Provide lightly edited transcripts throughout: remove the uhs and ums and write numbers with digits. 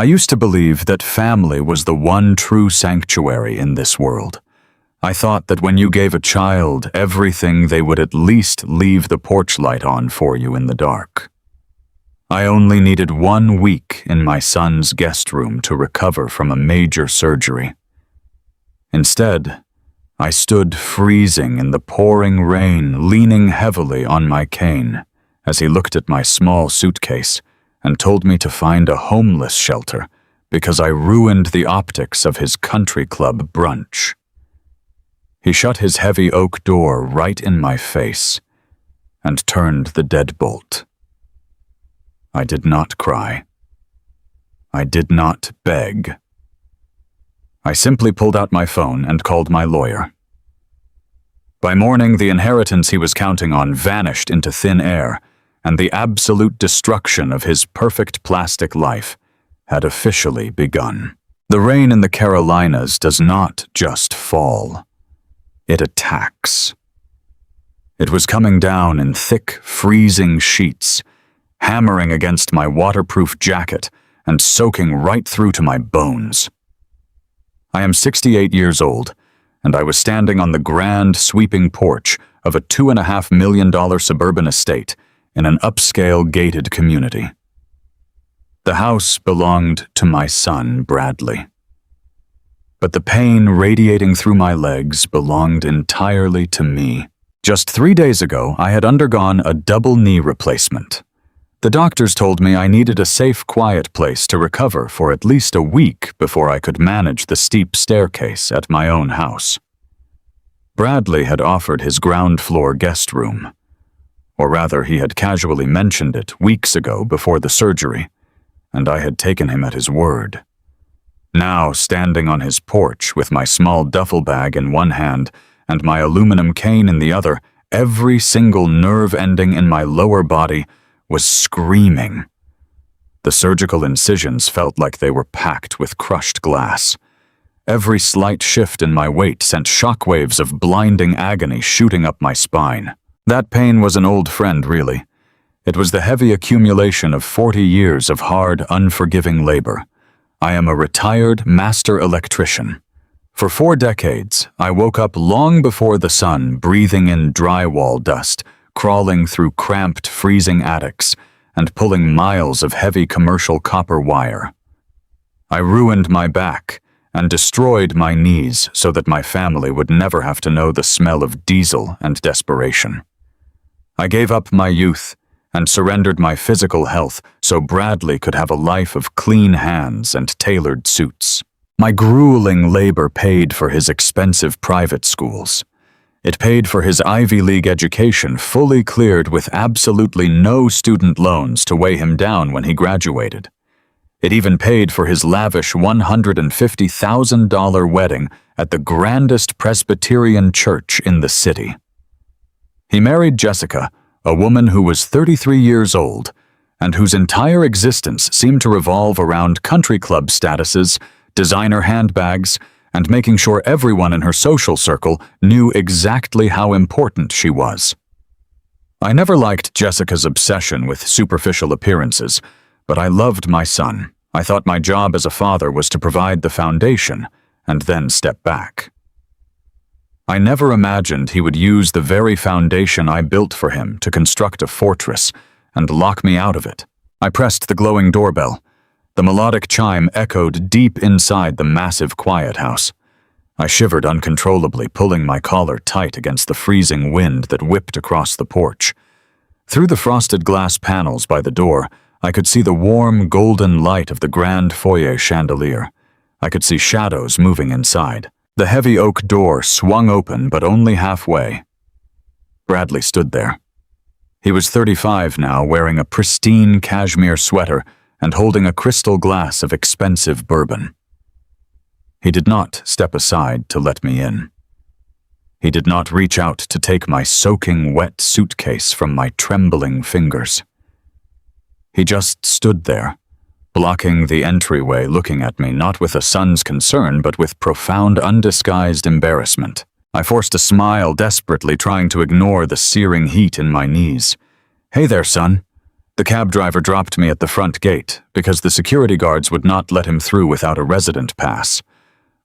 I used to believe that family was the one true sanctuary in this world. I thought that when you gave a child everything, they would at least leave the porch light on for you in the dark. I only needed 1 week in my son's guest room to recover from a major surgery. Instead, I stood freezing in the pouring rain, leaning heavily on my cane as he looked at my small suitcase and told me to find a homeless shelter because I ruined the optics of his country club brunch. He shut his heavy oak door right in my face and turned the deadbolt. I did not cry. I did not beg. I simply pulled out my phone and called my lawyer. By morning, the inheritance he was counting on vanished into thin air, and the absolute destruction of his perfect plastic life had officially begun. The rain in the Carolinas does not just fall. It attacks. It was coming down in thick, freezing sheets, hammering against my waterproof jacket and soaking right through to my bones. I am 68 years old, and I was standing on the grand, sweeping porch of a $2.5 million suburban estate in an upscale gated community. The house belonged to my son, Bradley. But the pain radiating through my legs belonged entirely to me. Just 3 days ago, I had undergone a double knee replacement. The doctors told me I needed a safe, quiet place to recover for at least a week before I could manage the steep staircase at my own house. Bradley had offered his ground-floor guest room. Or rather, he had casually mentioned it weeks ago before the surgery, and I had taken him at his word. Now, standing on his porch with my small duffel bag in one hand and my aluminum cane in the other, every single nerve ending in my lower body was screaming. The surgical incisions felt like they were packed with crushed glass. Every slight shift in my weight sent shockwaves of blinding agony shooting up my spine. That pain was an old friend, really. It was the heavy accumulation of 40 years of hard, unforgiving labor. I am a retired master electrician. For 4 decades, I woke up long before the sun, breathing in drywall dust, crawling through cramped, freezing attics, and pulling miles of heavy commercial copper wire. I ruined my back and destroyed my knees so that my family would never have to know the smell of diesel and desperation. I gave up my youth and surrendered my physical health so Bradley could have a life of clean hands and tailored suits. My grueling labor paid for his expensive private schools. It paid for his Ivy League education, fully cleared with absolutely no student loans to weigh him down when he graduated. It even paid for his lavish $150,000 wedding at the grandest Presbyterian church in the city. He married Jessica, a woman who was 33 years old, and whose entire existence seemed to revolve around country club statuses, designer handbags, and making sure everyone in her social circle knew exactly how important she was. I never liked Jessica's obsession with superficial appearances, but I loved my son. I thought my job as a father was to provide the foundation and then step back. I never imagined he would use the very foundation I built for him to construct a fortress and lock me out of it. I pressed the glowing doorbell. The melodic chime echoed deep inside the massive quiet house. I shivered uncontrollably, pulling my collar tight against the freezing wind that whipped across the porch. Through the frosted glass panels by the door, I could see the warm, golden light of the grand foyer chandelier. I could see shadows moving inside. The heavy oak door swung open, but only halfway. Bradley stood there. He was 35 now, wearing a pristine cashmere sweater and holding a crystal glass of expensive bourbon. He did not step aside to let me in. He did not reach out to take my soaking wet suitcase from my trembling fingers. He just stood there, blocking the entryway, looking at me not with a son's concern but with profound, undisguised embarrassment. I forced a smile, desperately trying to ignore the searing heat in my knees. "Hey there, son. The cab driver dropped me at the front gate because the security guards would not let him through without a resident pass.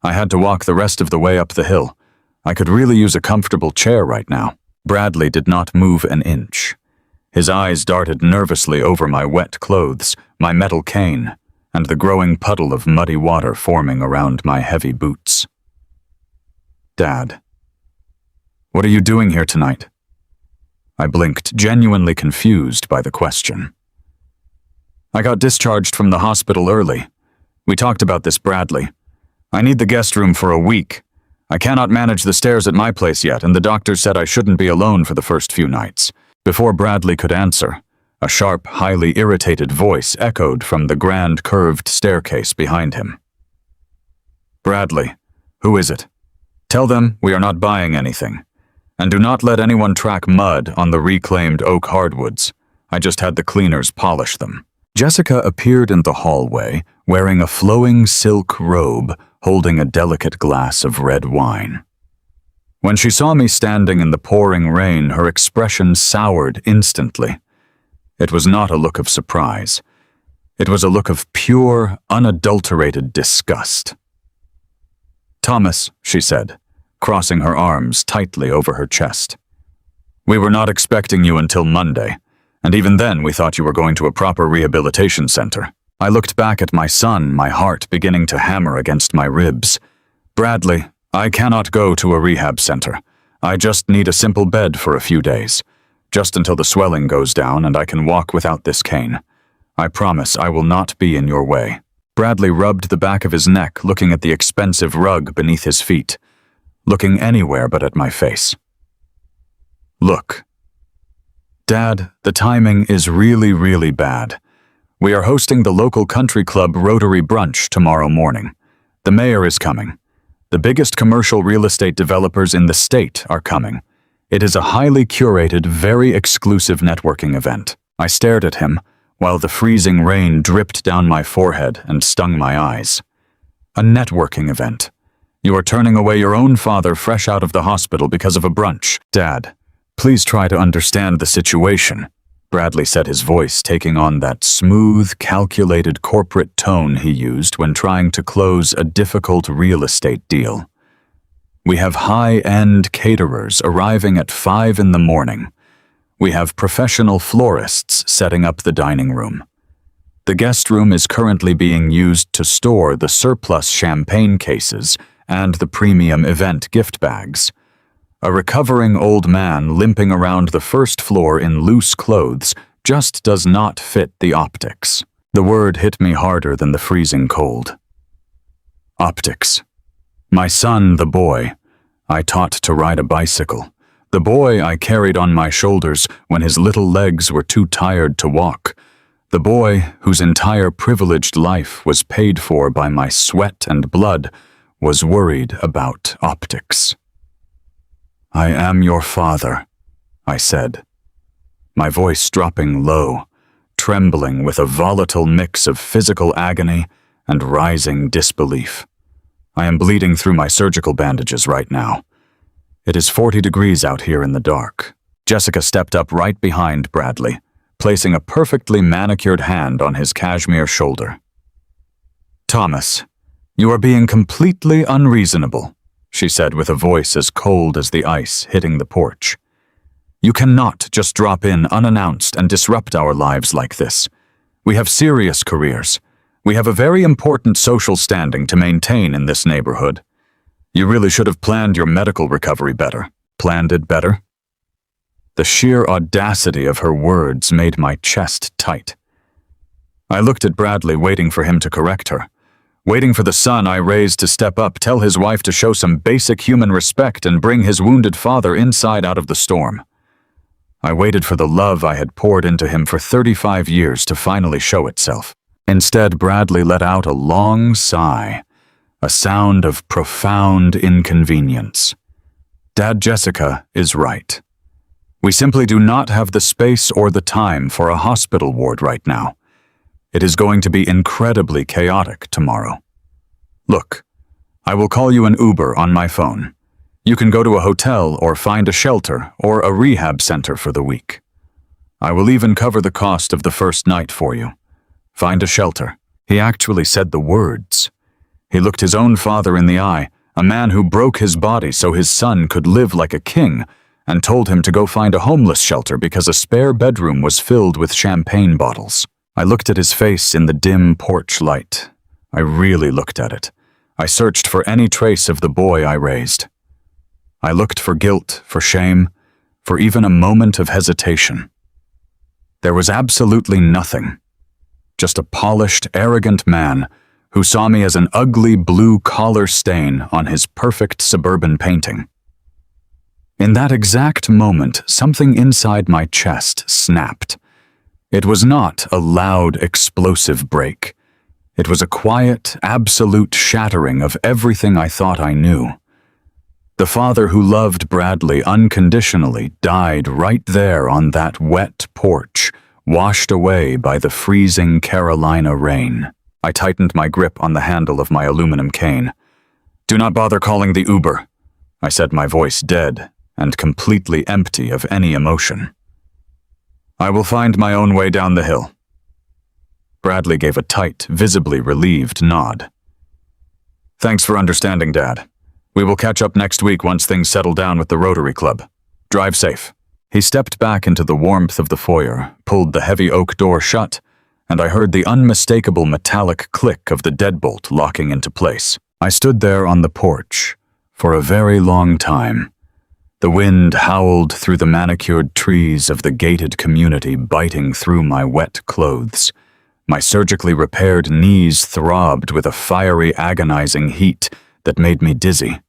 I had to walk the rest of the way up the hill. I could really use a comfortable chair right now. Bradley did not move an inch. His eyes darted nervously over my wet clothes, my metal cane, and the growing puddle of muddy water forming around my heavy boots. "Dad, what are you doing here tonight?" I blinked, genuinely confused by the question. "I got discharged from the hospital early. We talked about this, Bradley. I need the guest room for a week. I cannot manage the stairs at my place yet, and the doctor said I shouldn't be alone for the first few nights." Before Bradley could answer, a sharp, highly irritated voice echoed from the grand curved staircase behind him. "Bradley, who is it? Tell them we are not buying anything. And do not let anyone track mud on the reclaimed oak hardwoods. I just had the cleaners polish them." Jessica appeared in the hallway, wearing a flowing silk robe, holding a delicate glass of red wine. When she saw me standing in the pouring rain, her expression soured instantly. It was not a look of surprise. It was a look of pure, unadulterated disgust. "Thomas," she said, crossing her arms tightly over her chest. "We were not expecting you until Monday, and even then we thought you were going to a proper rehabilitation center." I looked back at my son, my heart beginning to hammer against my ribs. "Bradley, I cannot go to a rehab center. I just need a simple bed for a few days, just until the swelling goes down and I can walk without this cane. I promise I will not be in your way." Bradley rubbed the back of his neck, looking at the expensive rug beneath his feet, looking anywhere but at my face. "Look. Dad, the timing is really, really bad. We are hosting the local country club Rotary brunch tomorrow morning. The mayor is coming. The biggest commercial real estate developers in the state are coming. It is a highly curated, very exclusive networking event." I stared at him, while the freezing rain dripped down my forehead and stung my eyes. "A networking event? You are turning away your own father fresh out of the hospital because of a brunch. Dad, please try to understand the situation." Bradley said, his voice taking on that smooth, calculated corporate tone he used when trying to close a difficult real estate deal. "We have high-end caterers arriving at 5 in the morning. We have professional florists setting up the dining room. The guest room is currently being used to store the surplus champagne cases and the premium event gift bags. A recovering old man limping around the first floor in loose clothes just does not fit the optics." The word hit me harder than the freezing cold. Optics. My son, the boy, I taught to ride a bicycle. The boy I carried on my shoulders when his little legs were too tired to walk. The boy whose entire privileged life was paid for by my sweat and blood was worried about optics. "I am your father," I said, my voice dropping low, trembling with a volatile mix of physical agony and rising disbelief. "I am bleeding through my surgical bandages right now. It is 40 degrees out here in the dark." Jessica stepped up right behind Bradley, placing a perfectly manicured hand on his cashmere shoulder. "Thomas, you are being completely unreasonable," she said with a voice as cold as the ice hitting the porch. "You cannot just drop in unannounced and disrupt our lives like this. We have serious careers. We have a very important social standing to maintain in this neighborhood. You really should have planned your medical recovery better. Planned it better?" The sheer audacity of her words made my chest tight. I looked at Bradley, waiting for him to correct her. Waiting for the son I raised to step up, tell his wife to show some basic human respect and bring his wounded father inside out of the storm. I waited for the love I had poured into him for 35 years to finally show itself. Instead, Bradley let out a long sigh, a sound of profound inconvenience. Dad, Jessica is right. We simply do not have the space or the time for a hospital ward right now. It is going to be incredibly chaotic tomorrow. Look, I will call you an Uber on my phone. You can go to a hotel or find a shelter or a rehab center for the week. I will even cover the cost of the first night for you. Find a shelter." He actually said the words. He looked his own father in the eye, a man who broke his body so his son could live like a king, and told him to go find a homeless shelter because a spare bedroom was filled with champagne bottles. I looked at his face in the dim porch light. I really looked at it. I searched for any trace of the boy I raised. I looked for guilt, for shame, for even a moment of hesitation. There was absolutely nothing. Just a polished, arrogant man who saw me as an ugly blue collar stain on his perfect suburban painting. In that exact moment, something inside my chest snapped. It was not a loud, explosive break. It was a quiet, absolute shattering of everything I thought I knew. The father who loved Bradley unconditionally died right there on that wet porch, washed away by the freezing Carolina rain. I tightened my grip on the handle of my aluminum cane. "Do not bother calling the Uber," I said, my voice dead and completely empty of any emotion. "I will find my own way down the hill." Bradley gave a tight, visibly relieved nod. "Thanks for understanding, Dad. We will catch up next week once things settle down with the Rotary Club. Drive safe." He stepped back into the warmth of the foyer, pulled the heavy oak door shut, and I heard the unmistakable metallic click of the deadbolt locking into place. I stood there on the porch for a very long time. The wind howled through the manicured trees of the gated community, biting through my wet clothes. My surgically repaired knees throbbed with a fiery, agonizing heat that made me dizzy.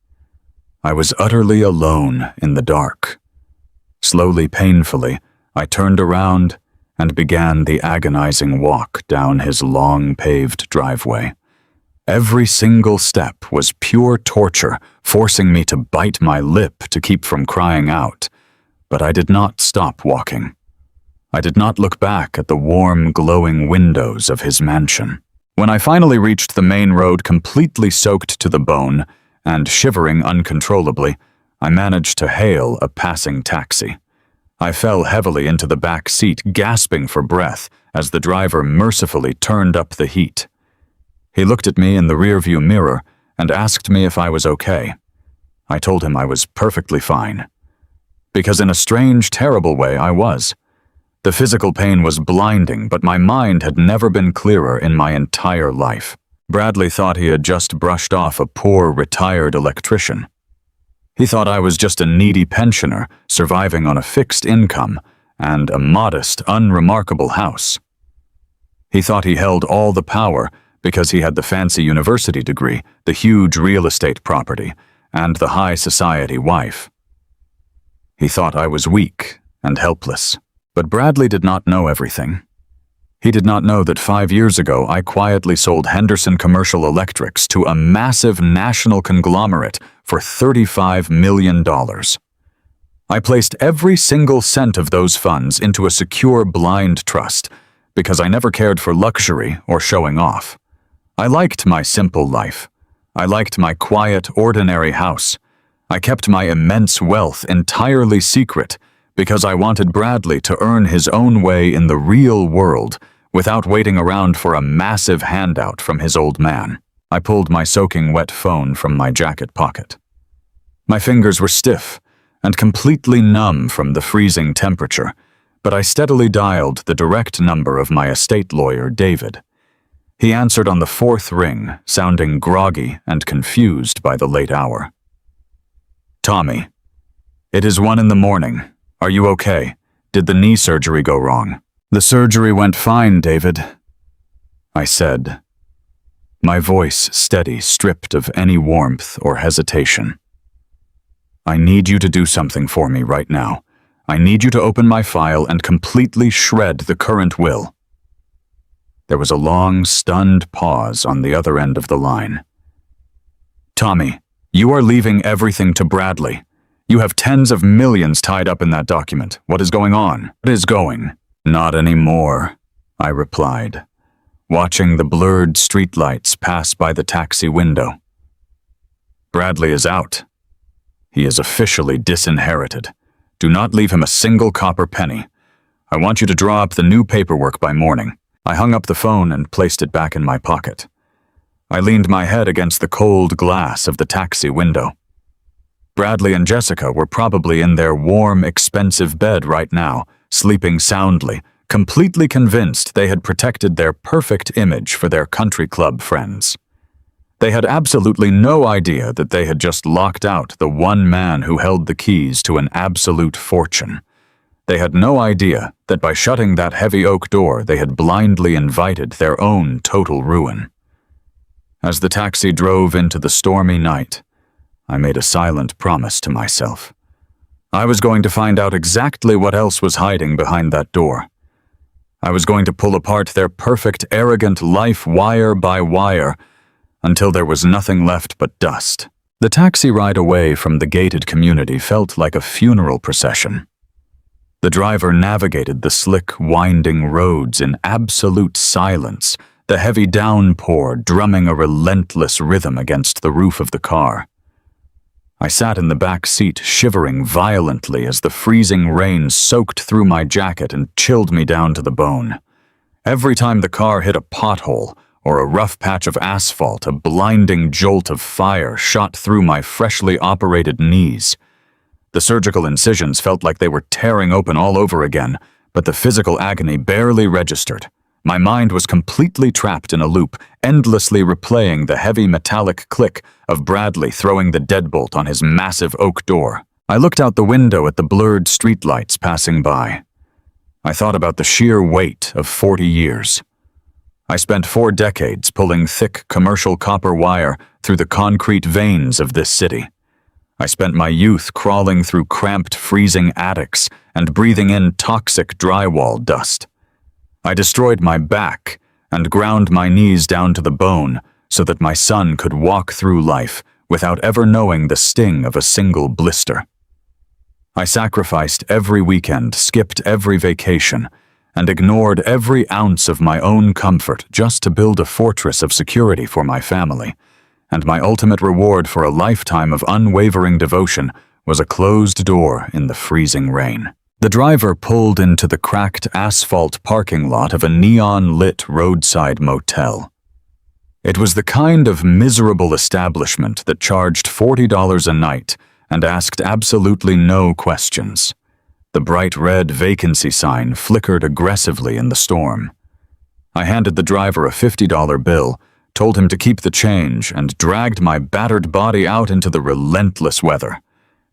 I was utterly alone in the dark. Slowly, painfully, I turned around and began the agonizing walk down his long paved driveway. Every single step was pure torture, forcing me to bite my lip to keep from crying out. But I did not stop walking. I did not look back at the warm, glowing windows of his mansion. When I finally reached the main road completely soaked to the bone and shivering uncontrollably, I managed to hail a passing taxi. I fell heavily into the back seat, gasping for breath as the driver mercifully turned up the heat. He looked at me in the rearview mirror and asked me if I was okay. I told him I was perfectly fine. Because in a strange, terrible way, I was. The physical pain was blinding, but my mind had never been clearer in my entire life. Bradley thought he had just brushed off a poor, retired electrician. He thought I was just a needy pensioner surviving on a fixed income and a modest, unremarkable house. He thought he held all the power because he had the fancy university degree, the huge real estate property, and the high society wife. He thought I was weak and helpless. But Bradley did not know everything. He did not know that 5 years ago I quietly sold Henderson Commercial Electrics to a massive national conglomerate for $35 million. I placed every single cent of those funds into a secure blind trust because I never cared for luxury or showing off. I liked my simple life. I liked my quiet, ordinary house. I kept my immense wealth entirely secret because I wanted Bradley to earn his own way in the real world without waiting around for a massive handout from his old man. I pulled my soaking wet phone from my jacket pocket. My fingers were stiff and completely numb from the freezing temperature, but I steadily dialed the direct number of my estate lawyer, David. He answered on the 4th ring, sounding groggy and confused by the late hour. "Tommy, it is 1 a.m. Are you okay? Did the knee surgery go wrong?" "The surgery went fine, David," I said, my voice steady, stripped of any warmth or hesitation. "I need you to do something for me right now. I need you to open my file and completely shred the current will." There was a long, stunned pause on the other end of the line. "Tommy, you are leaving everything to Bradley. You have tens of millions tied up in that document. What is going on? What is going?" "Not anymore," I replied, watching the blurred streetlights pass by the taxi window. "Bradley is out. He is officially disinherited. Do not leave him a single copper penny. I want you to draw up the new paperwork by morning." I hung up the phone and placed it back in my pocket. I leaned my head against the cold glass of the taxi window. Bradley and Jessica were probably in their warm, expensive bed right now, sleeping soundly, completely convinced they had protected their perfect image for their country club friends. They had absolutely no idea that they had just locked out the one man who held the keys to an absolute fortune. They had no idea that by shutting that heavy oak door, they had blindly invited their own total ruin. As the taxi drove into the stormy night, I made a silent promise to myself. I was going to find out exactly what else was hiding behind that door. I was going to pull apart their perfect, arrogant life wire by wire until there was nothing left but dust. The taxi ride away from the gated community felt like a funeral procession. The driver navigated the slick, winding roads in absolute silence, the heavy downpour drumming a relentless rhythm against the roof of the car. I sat in the back seat, shivering violently as the freezing rain soaked through my jacket and chilled me down to the bone. Every time the car hit a pothole or a rough patch of asphalt, a blinding jolt of fire shot through my freshly operated knees. The surgical incisions felt like they were tearing open all over again, but the physical agony barely registered. My mind was completely trapped in a loop, endlessly replaying the heavy metallic click of Bradley throwing the deadbolt on his massive oak door. I looked out the window at the blurred streetlights passing by. I thought about the sheer weight of 40 years. I spent 4 decades pulling thick commercial copper wire through the concrete veins of this city. I spent my youth crawling through cramped, freezing attics and breathing in toxic drywall dust. I destroyed my back and ground my knees down to the bone so that my son could walk through life without ever knowing the sting of a single blister. I sacrificed every weekend, skipped every vacation, and ignored every ounce of my own comfort just to build a fortress of security for my family. And my ultimate reward for a lifetime of unwavering devotion was a closed door in the freezing rain. The driver pulled into the cracked asphalt parking lot of a neon-lit roadside motel. It was the kind of miserable establishment that charged $40 a night and asked absolutely no questions. The bright red vacancy sign flickered aggressively in the storm. I handed the driver a $50 bill, told him to keep the change, and dragged my battered body out into the relentless weather.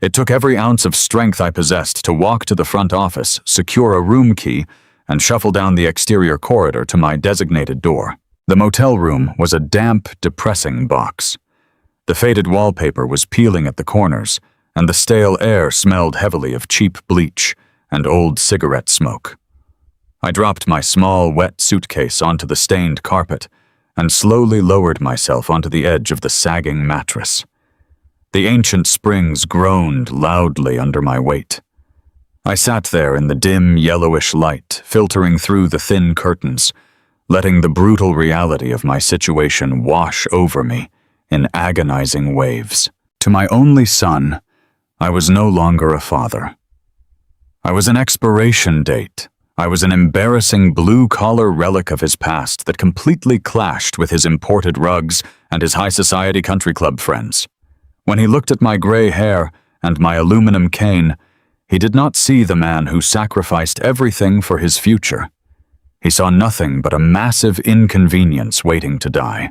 It took every ounce of strength I possessed to walk to the front office, secure a room key, and shuffle down the exterior corridor to my designated door. The motel room was a damp, depressing box. The faded wallpaper was peeling at the corners, and the stale air smelled heavily of cheap bleach and old cigarette smoke. I dropped my small, wet suitcase onto the stained carpet and slowly lowered myself onto the edge of the sagging mattress. The ancient springs groaned loudly under my weight. I sat there in the dim, yellowish light, filtering through the thin curtains, letting the brutal reality of my situation wash over me in agonizing waves. To my only son, I was no longer a father. I was an expiration date. I was an embarrassing blue-collar relic of his past that completely clashed with his imported rugs and his high society country club friends. When he looked at my gray hair and my aluminum cane, he did not see the man who sacrificed everything for his future. He saw nothing but a massive inconvenience waiting to die.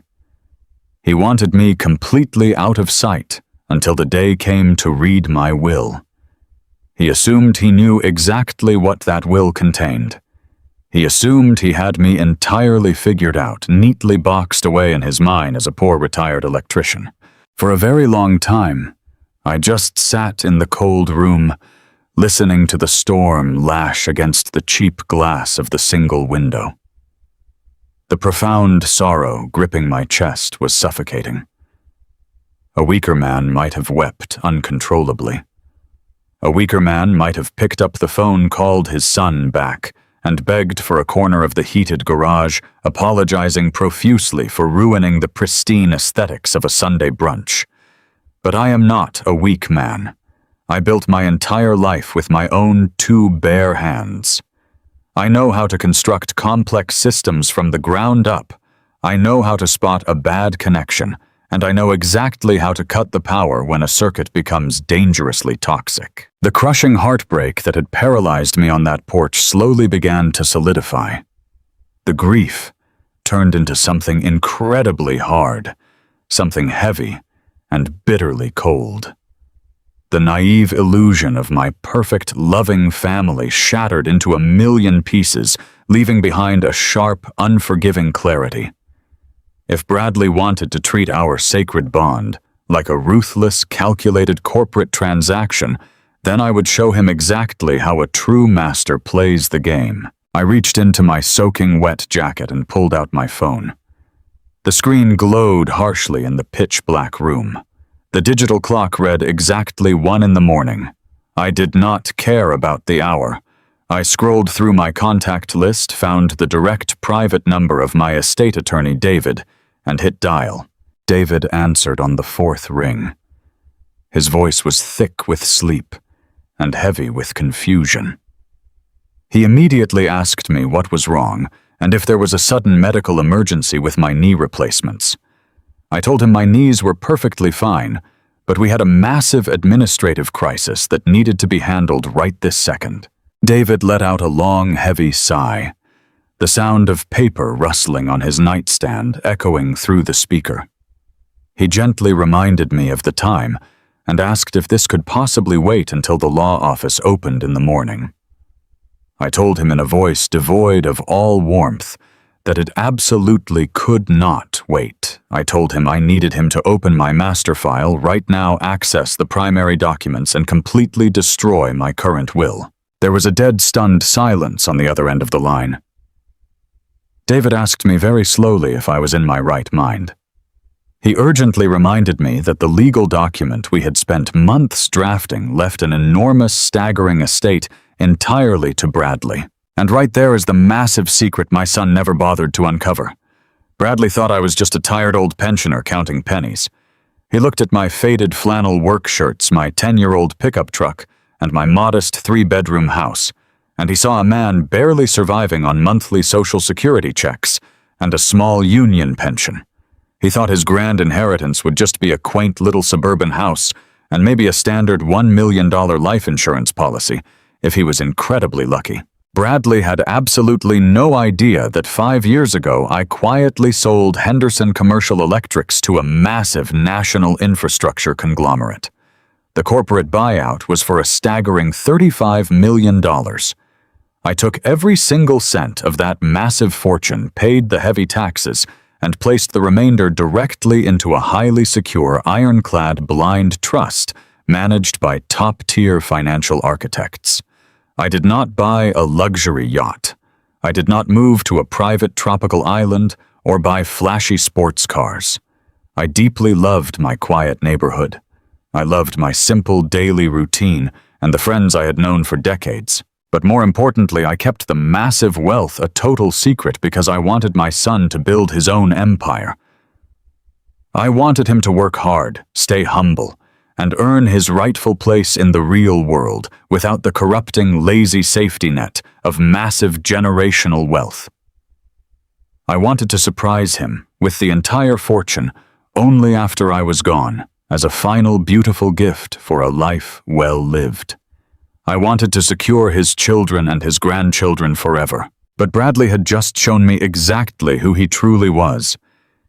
He wanted me completely out of sight until the day came to read my will. He assumed he knew exactly what that will contained. He assumed he had me entirely figured out, neatly boxed away in his mind as a poor retired electrician. For a very long time, I just sat in the cold room, listening to the storm lash against the cheap glass of the single window. The profound sorrow gripping my chest was suffocating. A weaker man might have wept uncontrollably. A weaker man might have picked up the phone, called his son back, and begged for a corner of the heated garage, apologizing profusely for ruining the pristine aesthetics of a Sunday brunch. But I am not a weak man. I built my entire life with my own 2 bare hands. I know how to construct complex systems from the ground up. I know how to spot a bad connection, and I know exactly how to cut the power when a circuit becomes dangerously toxic. The crushing heartbreak that had paralyzed me on that porch slowly began to solidify. The grief turned into something incredibly hard, something heavy and bitterly cold. The naive illusion of my perfect, loving family shattered into a million pieces, leaving behind a sharp, unforgiving clarity. If Bradley wanted to treat our sacred bond like a ruthless, calculated corporate transaction, then I would show him exactly how a true master plays the game. I reached into my soaking wet jacket and pulled out my phone. The screen glowed harshly in the pitch-black room. The digital clock read exactly 1 a.m. I did not care about the hour. I scrolled through my contact list, found the direct private number of my estate attorney, David, and hit dial. David answered on the 4th ring. His voice was thick with sleep and heavy with confusion. He immediately asked me what was wrong and if there was a sudden medical emergency with my knee replacements. I told him my knees were perfectly fine, but we had a massive administrative crisis that needed to be handled right this second. David let out a long, heavy sigh, the sound of paper rustling on his nightstand echoing through the speaker. He gently reminded me of the time and asked if this could possibly wait until the law office opened in the morning. I told him in a voice devoid of all warmth that it absolutely could not wait. I told him I needed him to open my master file right now, access the primary documents, and completely destroy my current will. There was a dead, stunned silence on the other end of the line. David asked me very slowly if I was in my right mind. He urgently reminded me that the legal document we had spent months drafting left an enormous, staggering estate entirely to Bradley. And right there is the massive secret my son never bothered to uncover. Bradley thought I was just a tired old pensioner counting pennies. He looked at my faded flannel work shirts, my 10-year-old pickup truck, and my modest 3-bedroom house, and he saw a man barely surviving on monthly Social Security checks and a small union pension. He thought his grand inheritance would just be a quaint little suburban house and maybe a standard $1 million life insurance policy, if he was incredibly lucky. Bradley had absolutely no idea that 5 years ago I quietly sold Henderson Commercial Electrics to a massive national infrastructure conglomerate. The corporate buyout was for a staggering $35 million. I took every single cent of that massive fortune, paid the heavy taxes, and placed the remainder directly into a highly secure, ironclad blind trust managed by top-tier financial architects. I did not buy a luxury yacht. I did not move to a private tropical island or buy flashy sports cars. I deeply loved my quiet neighborhood. I loved my simple daily routine and the friends I had known for decades. But more importantly, I kept the massive wealth a total secret because I wanted my son to build his own empire. I wanted him to work hard, stay humble, and earn his rightful place in the real world without the corrupting, lazy safety net of massive generational wealth. I wanted to surprise him with the entire fortune only after I was gone, as a final beautiful gift for a life well lived. I wanted to secure his children and his grandchildren forever, but Bradley had just shown me exactly who he truly was.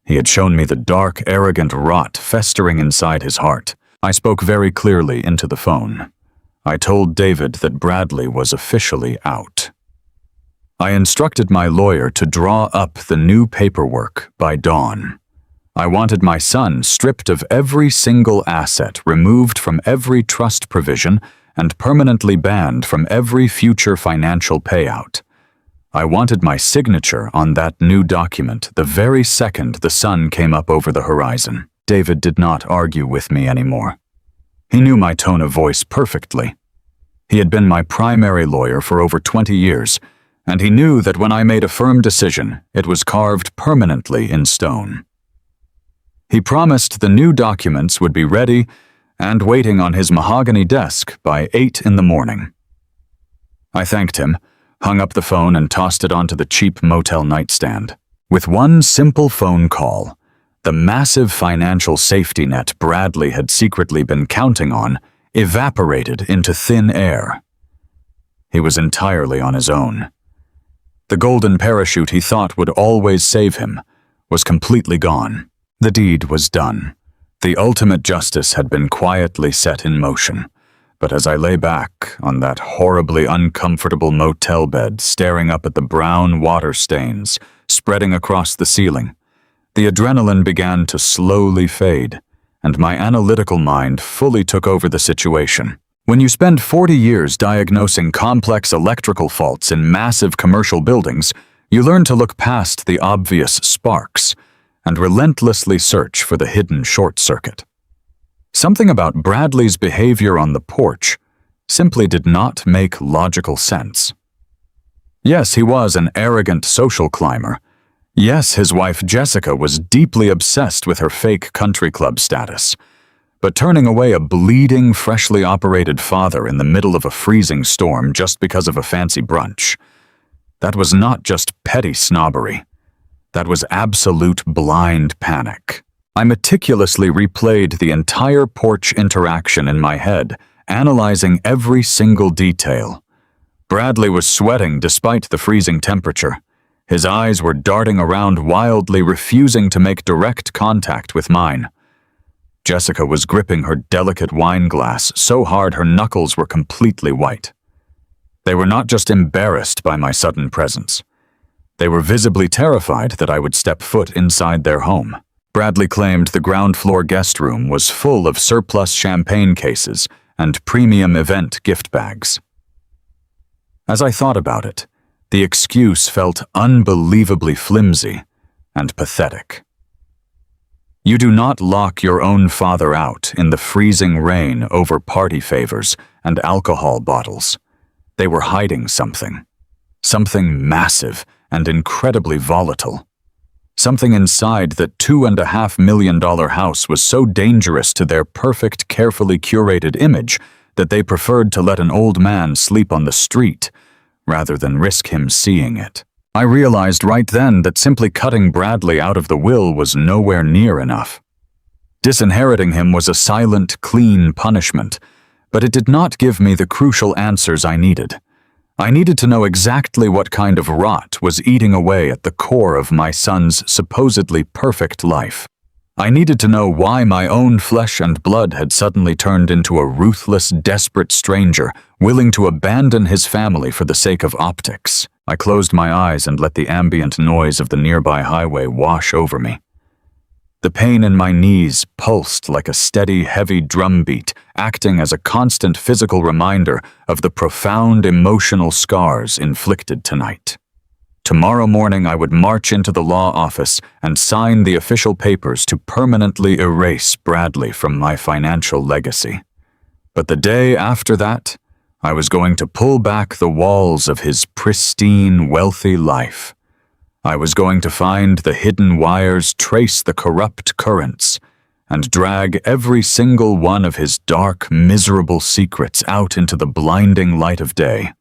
He had shown me the dark, arrogant rot festering inside his heart. I spoke very clearly into the phone. I told David that Bradley was officially out. I instructed my lawyer to draw up the new paperwork by dawn. I wanted my son stripped of every single asset, removed from every trust provision, and permanently banned from every future financial payout. I wanted my signature on that new document the very second the sun came up over the horizon. David did not argue with me anymore. He knew my tone of voice perfectly. He had been my primary lawyer for over 20 years, and he knew that when I made a firm decision, it was carved permanently in stone. He promised the new documents would be ready and waiting on his mahogany desk by 8 in the morning. I thanked him, hung up the phone, and tossed it onto the cheap motel nightstand. With one simple phone call, the massive financial safety net Bradley had secretly been counting on evaporated into thin air. He was entirely on his own. The golden parachute he thought would always save him was completely gone. The deed was done. The ultimate justice had been quietly set in motion. But as I lay back on that horribly uncomfortable motel bed, staring up at the brown water stains spreading across the ceiling, the adrenaline began to slowly fade, and my analytical mind fully took over the situation. When you spend 40 years diagnosing complex electrical faults in massive commercial buildings, you learn to look past the obvious sparks and relentlessly search for the hidden short circuit. Something about Bradley's behavior on the porch simply did not make logical sense. Yes, he was an arrogant social climber. Yes, his wife Jessica was deeply obsessed with her fake country club status. But turning away a bleeding, freshly operated father in the middle of a freezing storm just because of a fancy brunch, that was not just petty snobbery. That was absolute blind panic. I meticulously replayed the entire porch interaction in my head, analyzing every single detail. Bradley was sweating despite the freezing temperature. His eyes were darting around wildly, refusing to make direct contact with mine. Jessica was gripping her delicate wine glass so hard her knuckles were completely white. They were not just embarrassed by my sudden presence. They were visibly terrified that I would step foot inside their home. Bradley claimed the ground floor guest room was full of surplus champagne cases and premium event gift bags. As I thought about it, the excuse felt unbelievably flimsy and pathetic. You do not lock your own father out in the freezing rain over party favors and alcohol bottles. They were hiding something massive and incredibly volatile. Something inside that $2.5 million house was so dangerous to their perfect, carefully curated image that they preferred to let an old man sleep on the street rather than risk him seeing it. I realized right then that simply cutting Bradley out of the will was nowhere near enough. Disinheriting him was a silent, clean punishment, but it did not give me the crucial answers I needed. I needed to know exactly what kind of rot was eating away at the core of my son's supposedly perfect life. I needed to know why my own flesh and blood had suddenly turned into a ruthless, desperate stranger, willing to abandon his family for the sake of optics. I closed my eyes and let the ambient noise of the nearby highway wash over me. The pain in my knees pulsed like a steady, heavy drumbeat, acting as a constant physical reminder of the profound emotional scars inflicted tonight. Tomorrow morning I would march into the law office and sign the official papers to permanently erase Bradley from my financial legacy. But the day after that, I was going to pull back the walls of his pristine, wealthy life. I was going to find the hidden wires, trace the corrupt currents, and drag every single one of his dark, miserable secrets out into the blinding light of day.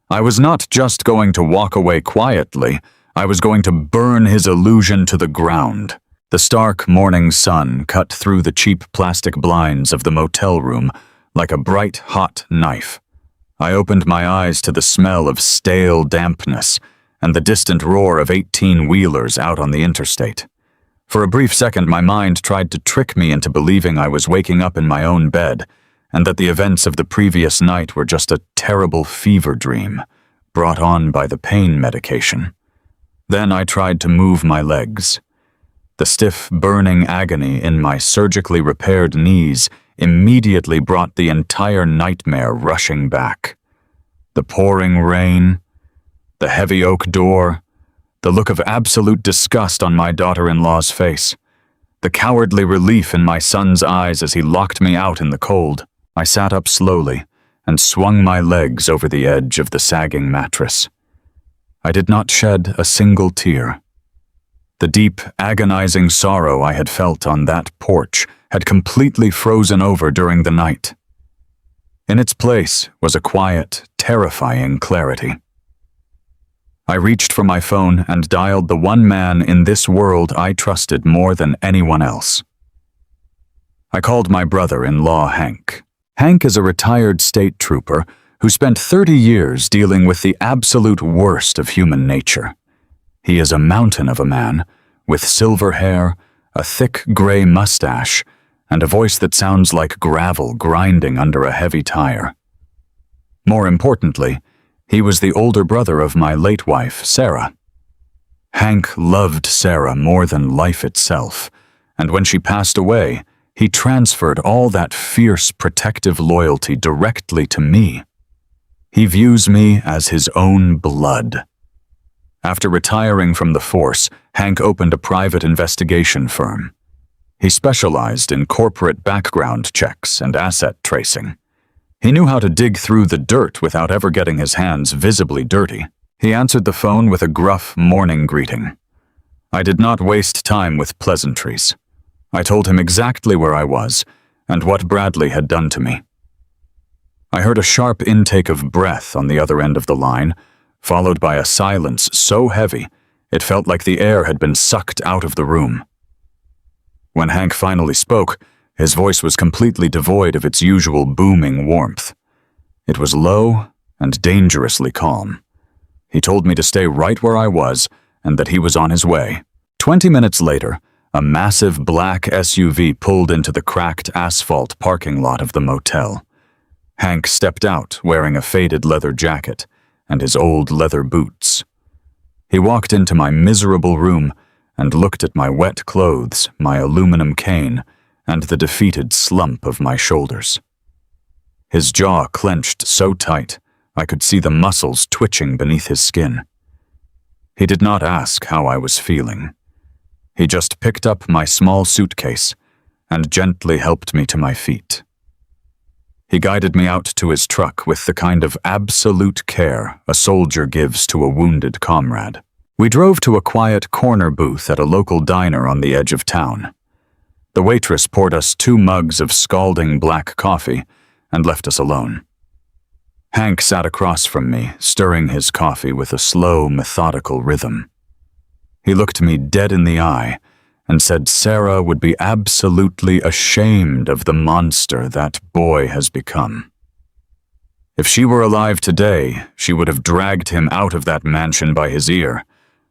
I was not just going to walk away quietly, I was going to burn his illusion to the ground. The stark morning sun cut through the cheap plastic blinds of the motel room like a bright, hot knife. I opened my eyes to the smell of stale dampness and the distant roar of 18-wheelers out on the interstate. For a brief second, my mind tried to trick me into believing I was waking up in my own bed, and that the events of the previous night were just a terrible fever dream, brought on by the pain medication. Then I tried to move my legs. The stiff, burning agony in my surgically repaired knees immediately brought the entire nightmare rushing back. The pouring rain, the heavy oak door, the look of absolute disgust on my daughter-in-law's face, the cowardly relief in my son's eyes as he locked me out in the cold. I sat up slowly and swung my legs over the edge of the sagging mattress. I did not shed a single tear. The deep, agonizing sorrow I had felt on that porch had completely frozen over during the night. In its place was a quiet, terrifying clarity. I reached for my phone and dialed the one man in this world I trusted more than anyone else. I called my brother-in-law, Hank. Hank is a retired state trooper who spent 30 years dealing with the absolute worst of human nature. He is a mountain of a man, with silver hair, a thick gray mustache, and a voice that sounds like gravel grinding under a heavy tire. More importantly, he was the older brother of my late wife, Sarah. Hank loved Sarah more than life itself, and when she passed away, he transferred all that fierce protective loyalty directly to me. He views me as his own blood. After retiring from the force, Hank opened a private investigation firm. He specialized in corporate background checks and asset tracing. He knew how to dig through the dirt without ever getting his hands visibly dirty. He answered the phone with a gruff morning greeting. I did not waste time with pleasantries. I told him exactly where I was and what Bradley had done to me. I heard a sharp intake of breath on the other end of the line, followed by a silence so heavy it felt like the air had been sucked out of the room. When Hank finally spoke, his voice was completely devoid of its usual booming warmth. It was low and dangerously calm. He told me to stay right where I was and that he was on his way. 20 minutes later, a massive black SUV pulled into the cracked asphalt parking lot of the motel. Hank stepped out wearing a faded leather jacket and his old leather boots. He walked into my miserable room and looked at my wet clothes, my aluminum cane, and the defeated slump of my shoulders. His jaw clenched so tight I could see the muscles twitching beneath his skin. He did not ask how I was feeling. He just picked up my small suitcase and gently helped me to my feet. He guided me out to his truck with the kind of absolute care a soldier gives to a wounded comrade. We drove to a quiet corner booth at a local diner on the edge of town. The waitress poured us 2 mugs of scalding black coffee and left us alone. Hank sat across from me, stirring his coffee with a slow, methodical rhythm. He looked me dead in the eye and said Sarah would be absolutely ashamed of the monster that boy has become. If she were alive today, she would have dragged him out of that mansion by his ear.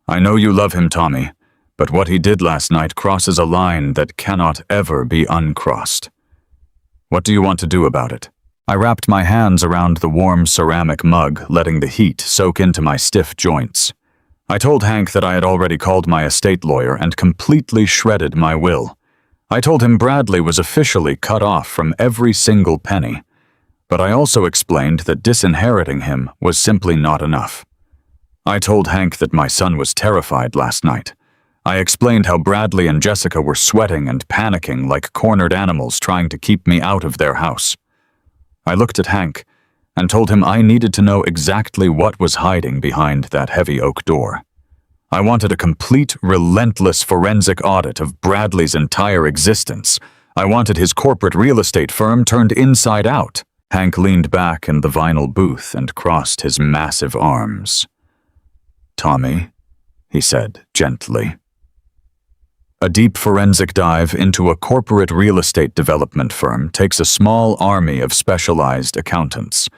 I know you love him, Tommy, but what he did last night crosses a line that cannot ever be uncrossed. What do you want to do about it? I wrapped my hands around the warm ceramic mug, letting the heat soak into my stiff joints. I told Hank that I had already called my estate lawyer and completely shredded my will. I told him Bradley was officially cut off from every single penny, but I also explained that disinheriting him was simply not enough. I told Hank that my son was terrified last night. I explained how Bradley and Jessica were sweating and panicking like cornered animals trying to keep me out of their house. I looked at Hank and told him I needed to know exactly what was hiding behind that heavy oak door. I wanted a complete, relentless forensic audit of Bradley's entire existence. I wanted his corporate real estate firm turned inside out. Hank leaned back in the vinyl booth and crossed his massive arms. Tommy, he said gently. A deep forensic dive into a corporate real estate development firm takes a small army of specialized accountants.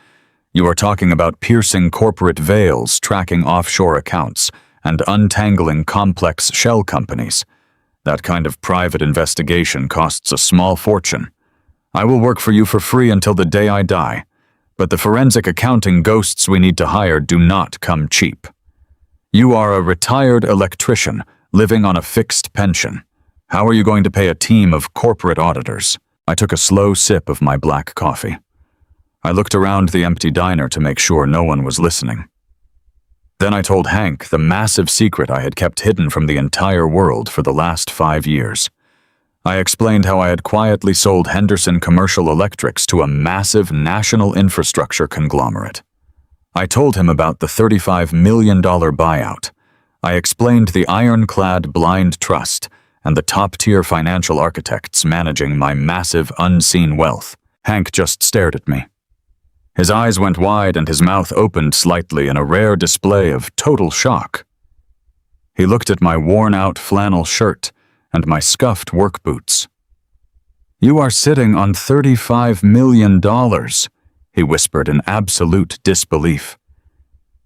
You are talking about piercing corporate veils, tracking offshore accounts, and untangling complex shell companies. That kind of private investigation costs a small fortune. I will work for you for free until the day I die, but the forensic accounting ghosts we need to hire do not come cheap. You are a retired electrician living on a fixed pension. How are you going to pay a team of corporate auditors? I took a slow sip of my black coffee. I looked around the empty diner to make sure no one was listening. Then I told Hank the massive secret I had kept hidden from the entire world for the last 5 years. I explained how I had quietly sold Henderson Commercial Electrics to a massive national infrastructure conglomerate. I told him about the $35 million buyout. I explained the ironclad blind trust and the top-tier financial architects managing my massive unseen wealth. Hank just stared at me. His eyes went wide and his mouth opened slightly in a rare display of total shock. He looked at my worn-out flannel shirt and my scuffed work boots. "You are sitting on $35 million, he whispered in absolute disbelief.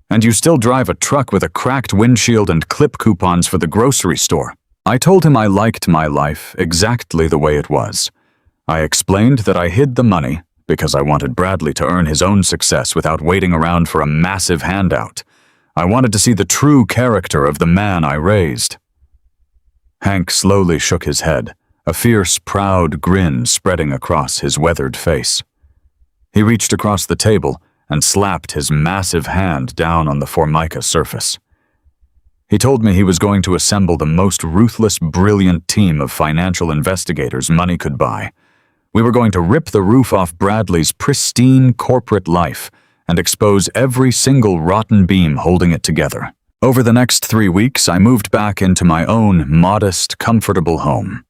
"And you still drive a truck with a cracked windshield and clip coupons for the grocery store." I told him I liked my life exactly the way it was. I explained that I hid the money because I wanted Bradley to earn his own success without waiting around for a massive handout. I wanted to see the true character of the man I raised. Hank slowly shook his head, a fierce, proud grin spreading across his weathered face. He reached across the table and slapped his massive hand down on the Formica surface. He told me he was going to assemble the most ruthless, brilliant team of financial investigators money could buy. We were going to rip the roof off Bradley's pristine corporate life and expose every single rotten beam holding it together. Over the next 3 weeks, I moved back into my own modest, comfortable home.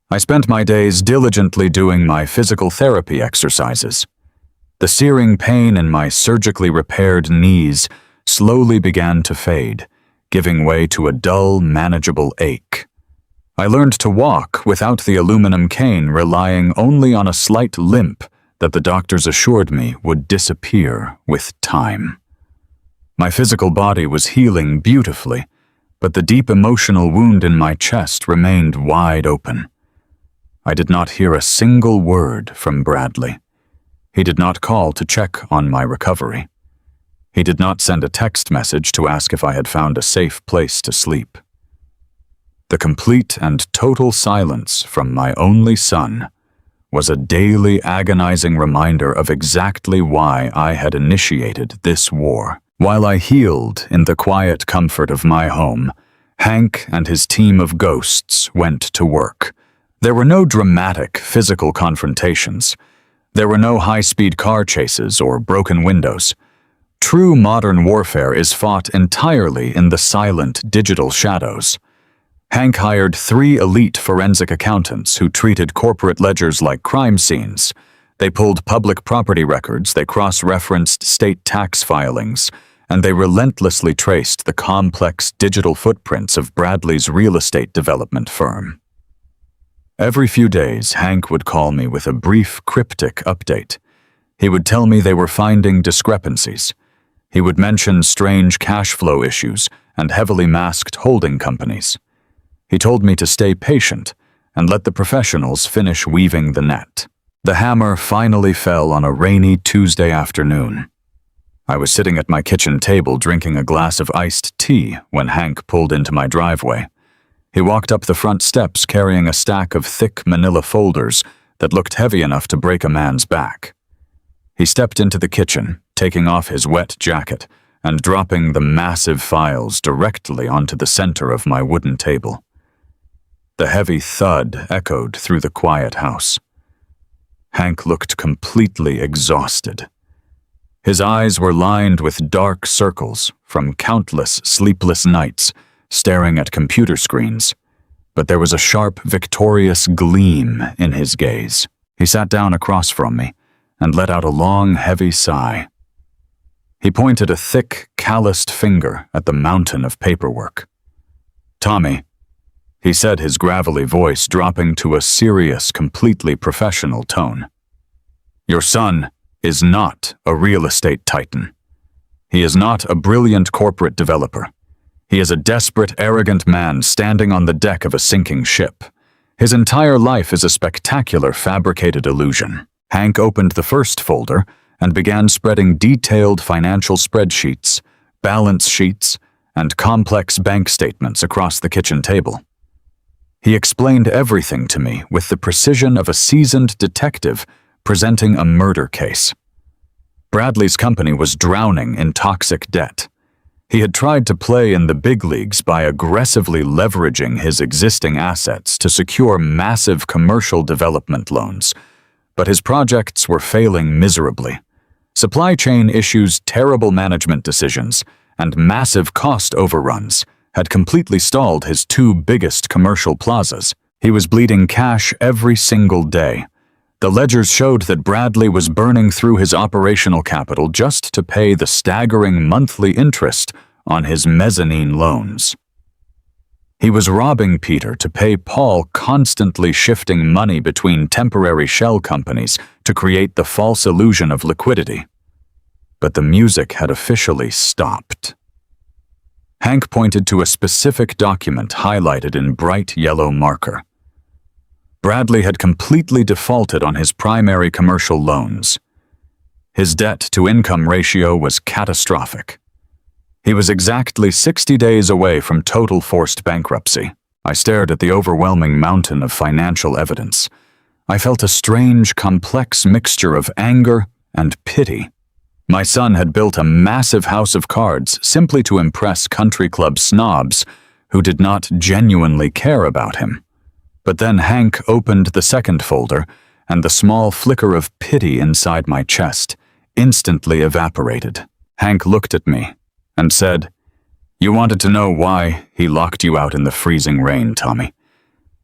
I spent my days diligently doing my physical therapy exercises. The searing pain in my surgically repaired knees slowly began to fade, giving way to a dull, manageable ache. I learned to walk without the aluminum cane, relying only on a slight limp that the doctors assured me would disappear with time. My physical body was healing beautifully, but the deep emotional wound in my chest remained wide open. I did not hear a single word from Bradley. He did not call to check on my recovery. He did not send a text message to ask if I had found a safe place to sleep. The complete and total silence from my only son was a daily agonizing reminder of exactly why I had initiated this war. While I healed in the quiet comfort of my home, Hank and his team of ghosts went to work. There were no dramatic physical confrontations. There were no high-speed car chases or broken windows. True modern warfare is fought entirely in the silent digital shadows. Hank hired 3 elite forensic accountants who treated corporate ledgers like crime scenes. They pulled public property records, they cross-referenced state tax filings, and they relentlessly traced the complex digital footprints of Bradley's real estate development firm. Every few days, Hank would call me with a brief, cryptic update. He would tell me they were finding discrepancies. He would mention strange cash flow issues and heavily masked holding companies. He told me to stay patient and let the professionals finish weaving the net. The hammer finally fell on a rainy Tuesday afternoon. I was sitting at my kitchen table drinking a glass of iced tea when Hank pulled into my driveway. He walked up the front steps carrying a stack of thick manila folders that looked heavy enough to break a man's back. He stepped into the kitchen, taking off his wet jacket and dropping the massive files directly onto the center of my wooden table. The heavy thud echoed through the quiet house. Hank looked completely exhausted. His eyes were lined with dark circles from countless sleepless nights staring at computer screens, but there was a sharp, victorious gleam in his gaze. He sat down across from me and let out a long, heavy sigh. He pointed a thick, calloused finger at the mountain of paperwork. "Tommy," he said, his gravelly voice dropping to a serious, completely professional tone. "Your son is not a real estate titan. He is not a brilliant corporate developer. He is a desperate, arrogant man standing on the deck of a sinking ship. His entire life is a spectacular, fabricated illusion." Hank opened the first folder and began spreading detailed financial spreadsheets, balance sheets, and complex bank statements across the kitchen table. He explained everything to me with the precision of a seasoned detective presenting a murder case. Bradley's company was drowning in toxic debt. He had tried to play in the big leagues by aggressively leveraging his existing assets to secure massive commercial development loans, but his projects were failing miserably. Supply chain issues, terrible management decisions, and massive cost overruns had completely stalled his 2 biggest commercial plazas. He was bleeding cash every single day. The ledgers showed that Bradley was burning through his operational capital just to pay the staggering monthly interest on his mezzanine loans. He was robbing Peter to pay Paul, constantly shifting money between temporary shell companies to create the false illusion of liquidity. But the music had officially stopped. Hank pointed to a specific document highlighted in bright yellow marker. Bradley had completely defaulted on his primary commercial loans. His debt-to-income ratio was catastrophic. He was exactly 60 days away from total forced bankruptcy. I stared at the overwhelming mountain of financial evidence. I felt a strange, complex mixture of anger and pity. My son had built a massive house of cards simply to impress country club snobs who did not genuinely care about him. But then Hank opened the second folder, and the small flicker of pity inside my chest instantly evaporated. Hank looked at me and said, "You wanted to know why he locked you out in the freezing rain, Tommy.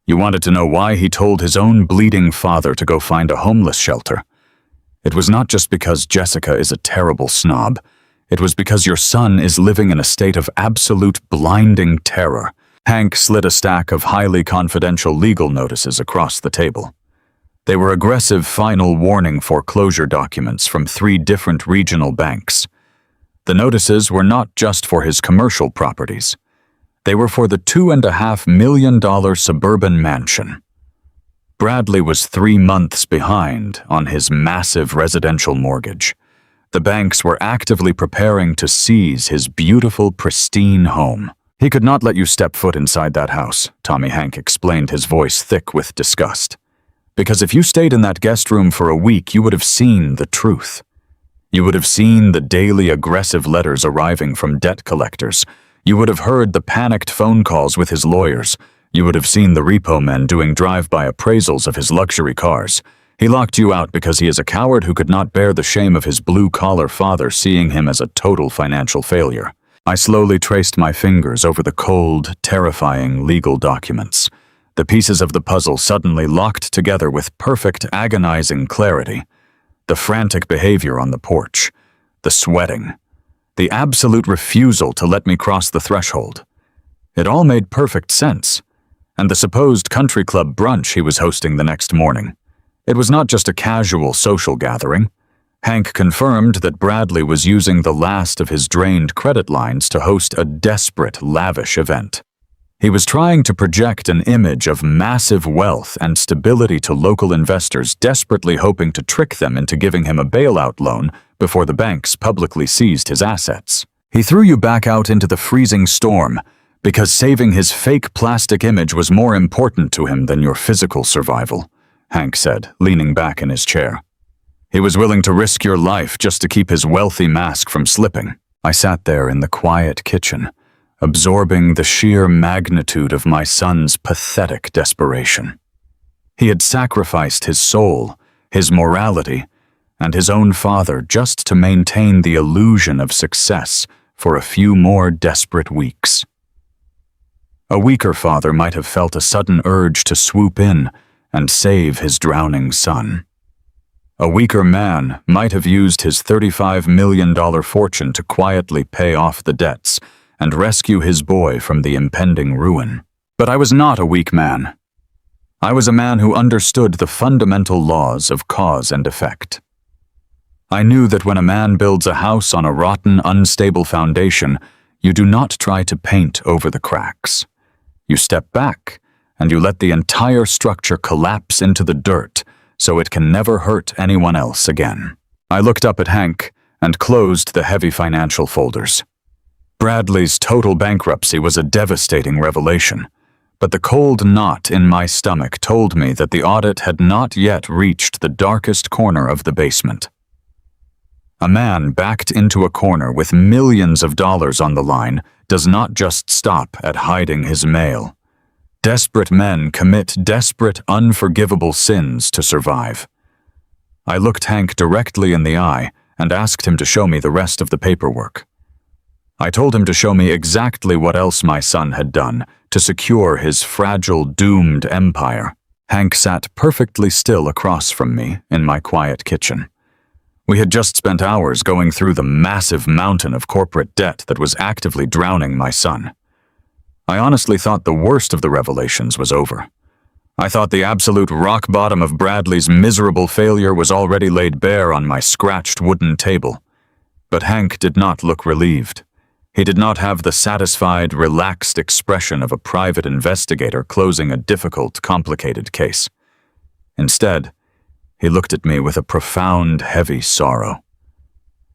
You wanted to know why he told his own bleeding father to go find a homeless shelter. It was not just because Jessica is a terrible snob. It was because your son is living in a state of absolute blinding terror." Hank slid a stack of highly confidential legal notices across the table. They were aggressive final warning foreclosure documents from 3 different regional banks. The notices were not just for his commercial properties. They were for the $2.5 million suburban mansion. Bradley was 3 months behind on his massive residential mortgage. The banks were actively preparing to seize his beautiful, pristine home. "He could not let you step foot inside that house," Tommy Hank explained, his voice thick with disgust. "Because if you stayed in that guest room for a week, you would have seen the truth. You would have seen the daily aggressive letters arriving from debt collectors. You would have heard the panicked phone calls with his lawyers. You would have seen the repo men doing drive-by appraisals of his luxury cars. He locked you out because he is a coward who could not bear the shame of his blue-collar father seeing him as a total financial failure." I slowly traced my fingers over the cold, terrifying legal documents. The pieces of the puzzle suddenly locked together with perfect, agonizing clarity. The frantic behavior on the porch, the sweating, the absolute refusal to let me cross the threshold. It all made perfect sense. And the supposed country club brunch he was hosting the next morning. It was not just a casual social gathering. Hank confirmed that Bradley was using the last of his drained credit lines to host a desperate, lavish event. He was trying to project an image of massive wealth and stability to local investors, desperately hoping to trick them into giving him a bailout loan before the banks publicly seized his assets. "He threw you back out into the freezing storm because saving his fake plastic image was more important to him than your physical survival," Hank said, leaning back in his chair. "He was willing to risk your life just to keep his wealthy mask from slipping." I sat there in the quiet kitchen, absorbing the sheer magnitude of my son's pathetic desperation. He had sacrificed his soul, his morality, and his own father just to maintain the illusion of success for a few more desperate weeks. A weaker father might have felt a sudden urge to swoop in and save his drowning son. A weaker man might have used his $35 million fortune to quietly pay off the debts and rescue his boy from the impending ruin. But I was not a weak man. I was a man who understood the fundamental laws of cause and effect. I knew that when a man builds a house on a rotten, unstable foundation, you do not try to paint over the cracks. You step back, and you let the entire structure collapse into the dirt so it can never hurt anyone else again. I looked up at Hank and closed the heavy financial folders. Bradley's total bankruptcy was a devastating revelation, but the cold knot in my stomach told me that the audit had not yet reached the darkest corner of the basement. A man backed into a corner with millions of dollars on the line does not just stop at hiding his mail. Desperate men commit desperate, unforgivable sins to survive. I looked Hank directly in the eye and asked him to show me the rest of the paperwork. I told him to show me exactly what else my son had done to secure his fragile, doomed empire. Hank sat perfectly still across from me in my quiet kitchen. We had just spent hours going through the massive mountain of corporate debt that was actively drowning my son. I honestly thought the worst of the revelations was over. I thought the absolute rock bottom of Bradley's miserable failure was already laid bare on my scratched wooden table. But Hank did not look relieved. He did not have the satisfied, relaxed expression of a private investigator closing a difficult, complicated case. Instead, he looked at me with a profound, heavy sorrow.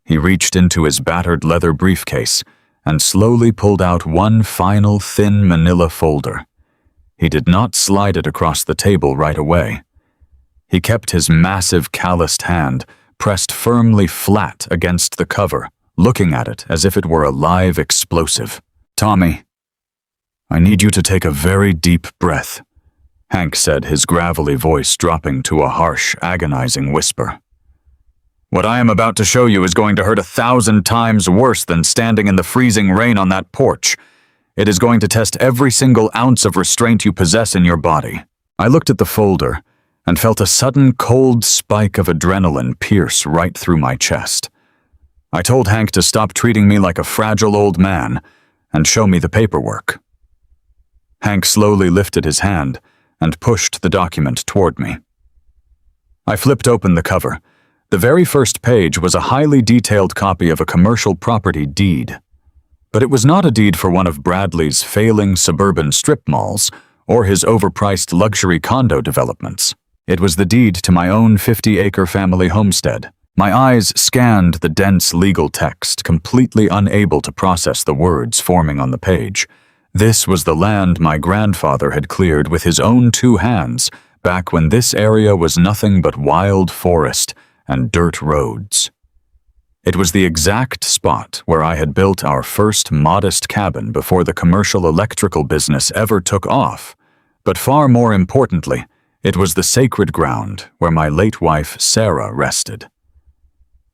He reached into his battered leather briefcase and slowly pulled out one final thin manila folder. He did not slide it across the table right away. He kept his massive calloused hand pressed firmly flat against the cover, looking at it as if it were a live explosive. "Tommy, I need you to take a very deep breath," Hank said, his gravelly voice dropping to a harsh, agonizing whisper. "What I am about to show you is going to hurt 1,000 times worse than standing in the freezing rain on that porch. It is going to test every single ounce of restraint you possess in your body." I looked at the folder and felt a sudden cold spike of adrenaline pierce right through my chest. I told Hank to stop treating me like a fragile old man and show me the paperwork. Hank slowly lifted his hand and pushed the document toward me. I flipped open the cover. The very first page was a highly detailed copy of a commercial property deed. But it was not a deed for one of Bradley's failing suburban strip malls or his overpriced luxury condo developments. It was the deed to my own 50-acre family homestead. My eyes scanned the dense legal text, completely unable to process the words forming on the page. This was the land my grandfather had cleared with his own 2 hands back when this area was nothing but wild forest and dirt roads. It was the exact spot where I had built our first modest cabin before the commercial electrical business ever took off. But far more importantly, it was the sacred ground where my late wife, Sarah, rested.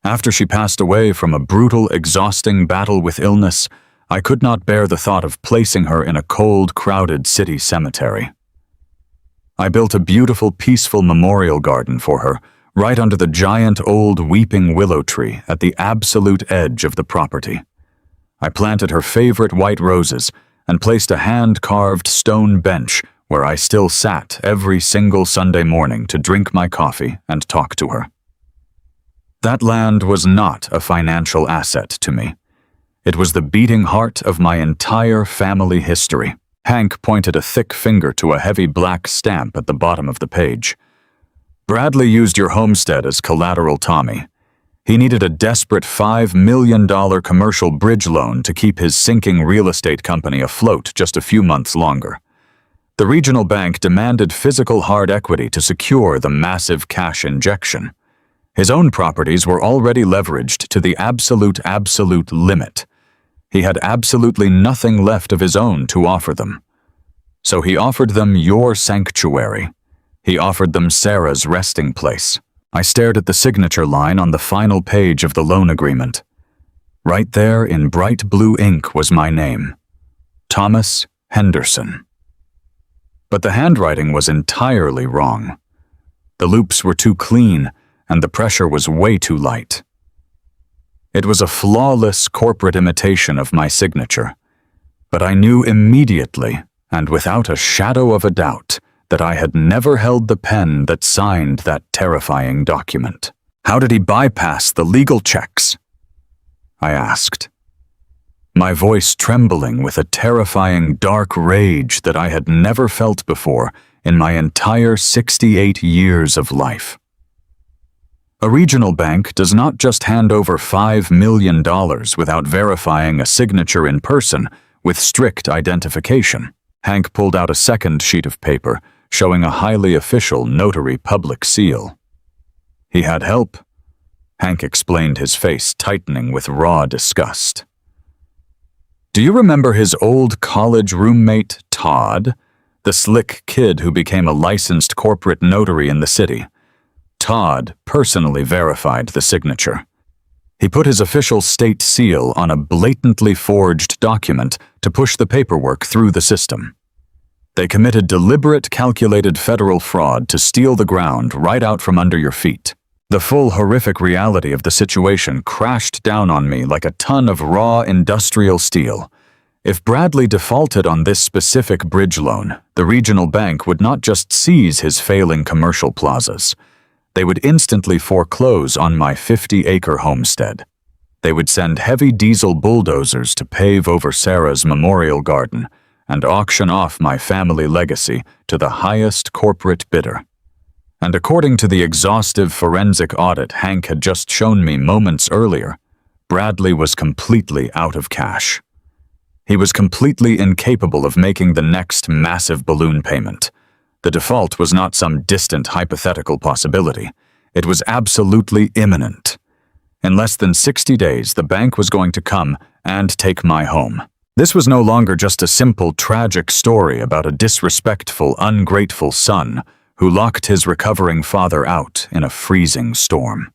After she passed away from a brutal, exhausting battle with illness, I could not bear the thought of placing her in a cold, crowded city cemetery. I built a beautiful, peaceful memorial garden for her, right under the giant old weeping willow tree at the absolute edge of the property. I planted her favorite white roses and placed a hand-carved stone bench where I still sat every single Sunday morning to drink my coffee and talk to her. That land was not a financial asset to me. It was the beating heart of my entire family history. Hank pointed a thick finger to a heavy black stamp at the bottom of the page. "Bradley used your homestead as collateral, Tommy. He needed a desperate $5 million commercial bridge loan to keep his sinking real estate company afloat just a few months longer. The regional bank demanded physical hard equity to secure the massive cash injection. His own properties were already leveraged to the absolute limit. He had absolutely nothing left of his own to offer them. So he offered them your sanctuary. He offered them Sarah's resting place." I stared at the signature line on the final page of the loan agreement. Right there in bright blue ink was my name, Thomas Henderson. But the handwriting was entirely wrong. The loops were too clean, and the pressure was way too light. It was a flawless corporate imitation of my signature, but I knew immediately, and without a shadow of a doubt, that I had never held the pen that signed that terrifying document. "How did he bypass the legal checks?" I asked, my voice trembling with a terrifying dark rage that I had never felt before in my entire 68 years of life. A regional bank does not just hand over $5 million without verifying a signature in person with strict identification. Hank pulled out a second sheet of paper, showing a highly official notary public seal. "He had help," Hank explained, his face tightening with raw disgust. "Do you remember his old college roommate, Todd, the slick kid who became a licensed corporate notary in the city? Todd personally verified the signature. He put his official state seal on a blatantly forged document to push the paperwork through the system. They committed deliberate, calculated federal fraud to steal the ground right out from under your feet. The full horrific reality of the situation crashed down on me like a ton of raw industrial steel. If Bradley defaulted on this specific bridge loan, the regional bank would not just seize his failing commercial plazas. They would instantly foreclose on my 50-acre homestead. They would send heavy diesel bulldozers to pave over Sarah's memorial garden and auction off my family legacy to the highest corporate bidder. And according to the exhaustive forensic audit Hank had just shown me moments earlier, Bradley was completely out of cash. He was completely incapable of making the next massive balloon payment. The default was not some distant hypothetical possibility. It was absolutely imminent. In less than 60 days, the bank was going to come and take my home. This was no longer just a simple, tragic story about a disrespectful, ungrateful son who locked his recovering father out in a freezing storm.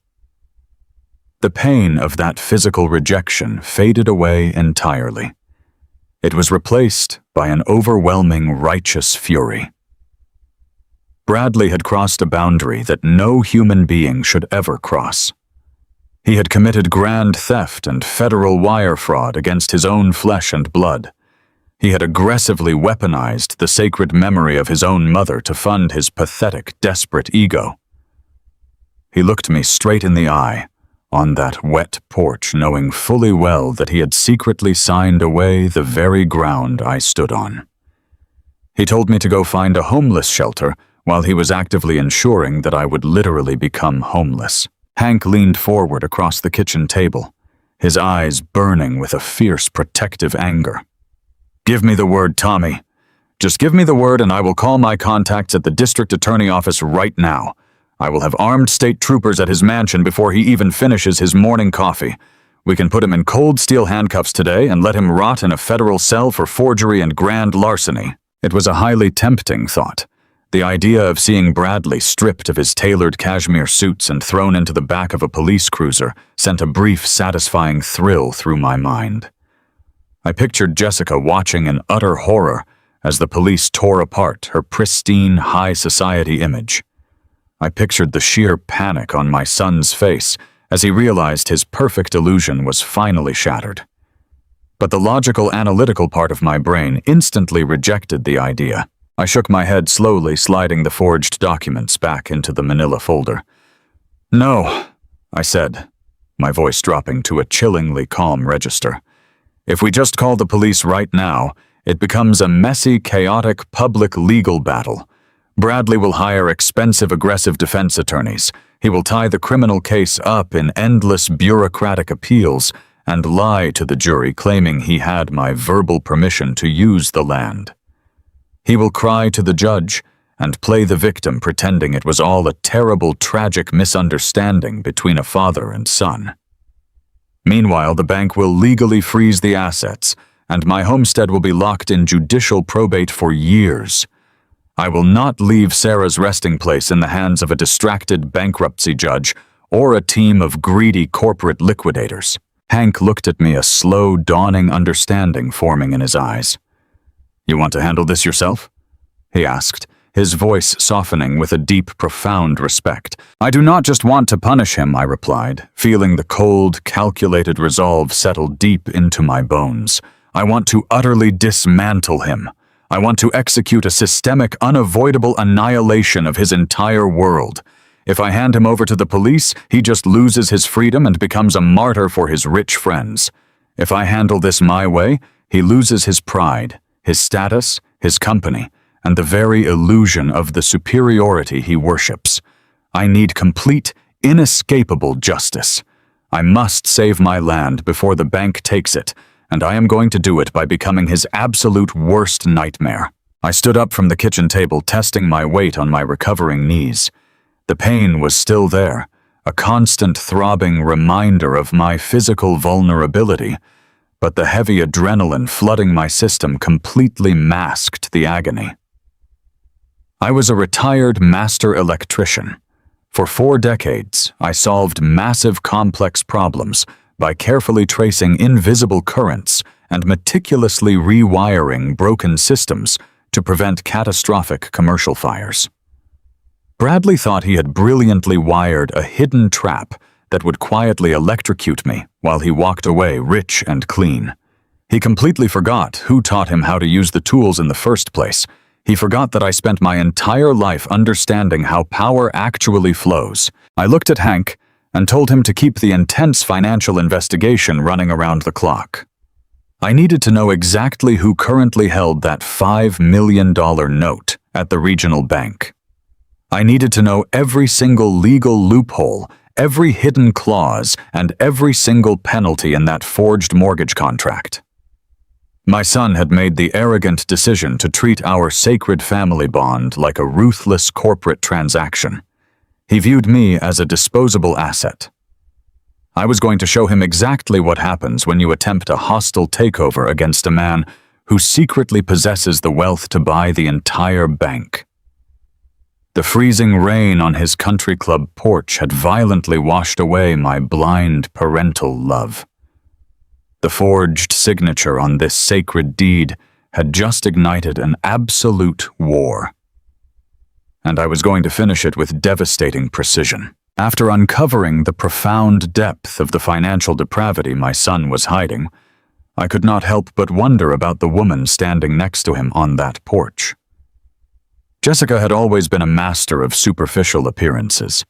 The pain of that physical rejection faded away entirely. It was replaced by an overwhelming righteous fury. Bradley had crossed a boundary that no human being should ever cross. He had committed grand theft and federal wire fraud against his own flesh and blood. He had aggressively weaponized the sacred memory of his own mother to fund his pathetic, desperate ego. He looked me straight in the eye, on that wet porch, knowing fully well that he had secretly signed away the very ground I stood on. He told me to go find a homeless shelter while he was actively ensuring that I would literally become homeless. Hank leaned forward across the kitchen table, his eyes burning with a fierce protective anger. "Give me the word, Tommy. Just give me the word and I will call my contacts at the district attorney office right now. I will have armed state troopers at his mansion before he even finishes his morning coffee. We can put him in cold steel handcuffs today and let him rot in a federal cell for forgery and grand larceny." It was a highly tempting thought. The idea of seeing Bradley stripped of his tailored cashmere suits and thrown into the back of a police cruiser sent a brief, satisfying thrill through my mind. I pictured Jessica watching in utter horror as the police tore apart her pristine high society image. I pictured the sheer panic on my son's face as he realized his perfect illusion was finally shattered. But the logical, analytical part of my brain instantly rejected the idea. I shook my head slowly, sliding the forged documents back into the manila folder. "No," I said, my voice dropping to a chillingly calm register. "If we just call the police right now, it becomes a messy, chaotic, public legal battle. Bradley will hire expensive, aggressive defense attorneys. He will tie the criminal case up in endless bureaucratic appeals and lie to the jury claiming he had my verbal permission to use the land. He will cry to the judge and play the victim pretending it was all a terrible, tragic misunderstanding between a father and son. Meanwhile, the bank will legally freeze the assets, and my homestead will be locked in judicial probate for years. I will not leave Sarah's resting place in the hands of a distracted bankruptcy judge or a team of greedy corporate liquidators." Hank looked at me, a slow, dawning understanding forming in his eyes. "You want to handle this yourself?" he asked, his voice softening with a deep, profound respect. "I do not just want to punish him," I replied, feeling the cold, calculated resolve settle deep into my bones. "I want to utterly dismantle him. I want to execute a systemic, unavoidable annihilation of his entire world. If I hand him over to the police, he just loses his freedom and becomes a martyr for his rich friends. If I handle this my way, he loses his pride, his status, his company, and the very illusion of the superiority he worships. I need complete, inescapable justice. I must save my land before the bank takes it, and I am going to do it by becoming his absolute worst nightmare." I stood up from the kitchen table, testing my weight on my recovering knees. The pain was still there, a constant throbbing reminder of my physical vulnerability, but the heavy adrenaline flooding my system completely masked the agony. I was a retired master electrician. For 4 decades, I solved massive complex problems by carefully tracing invisible currents and meticulously rewiring broken systems to prevent catastrophic commercial fires. Bradley thought he had brilliantly wired a hidden trap that would quietly electrocute me while he walked away rich and clean. He completely forgot who taught him how to use the tools in the first place. He forgot that I spent my entire life understanding how power actually flows. I looked at Hank and told him to keep the intense financial investigation running around the clock. I needed to know exactly who currently held that $5 million note at the regional bank. I needed to know every single legal loophole, every hidden clause, and every single penalty in that forged mortgage contract. My son had made the arrogant decision to treat our sacred family bond like a ruthless corporate transaction. He viewed me as a disposable asset. I was going to show him exactly what happens when you attempt a hostile takeover against a man who secretly possesses the wealth to buy the entire bank. The freezing rain on his country club porch had violently washed away my blind parental love. The forged signature on this sacred deed had just ignited an absolute war. And I was going to finish it with devastating precision. After uncovering the profound depth of the financial depravity my son was hiding, I could not help but wonder about the woman standing next to him on that porch. Jessica had always been a master of superficial appearances.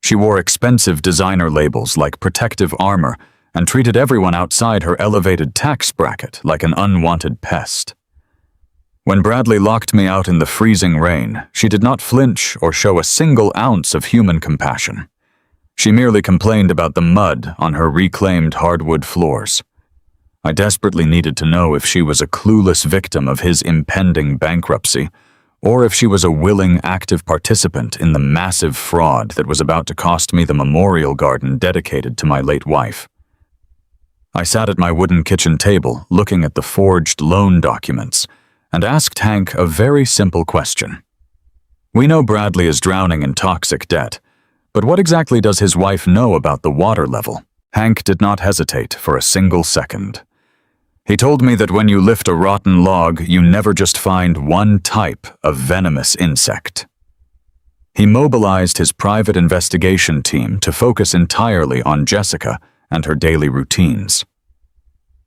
She wore expensive designer labels like protective armor and treated everyone outside her elevated tax bracket like an unwanted pest. When Bradley locked me out in the freezing rain, she did not flinch or show a single ounce of human compassion. She merely complained about the mud on her reclaimed hardwood floors. I desperately needed to know if she was a clueless victim of his impending bankruptcy, or if she was a willing, active participant in the massive fraud that was about to cost me the memorial garden dedicated to my late wife. I sat at my wooden kitchen table, looking at the forged loan documents, and asked Hank a very simple question. We know Bradley is drowning in toxic debt, but what exactly does his wife know about the water level? Hank did not hesitate for a single second. He told me that when you lift a rotten log, you never just find one type of venomous insect. He mobilized his private investigation team to focus entirely on Jessica and her daily routines.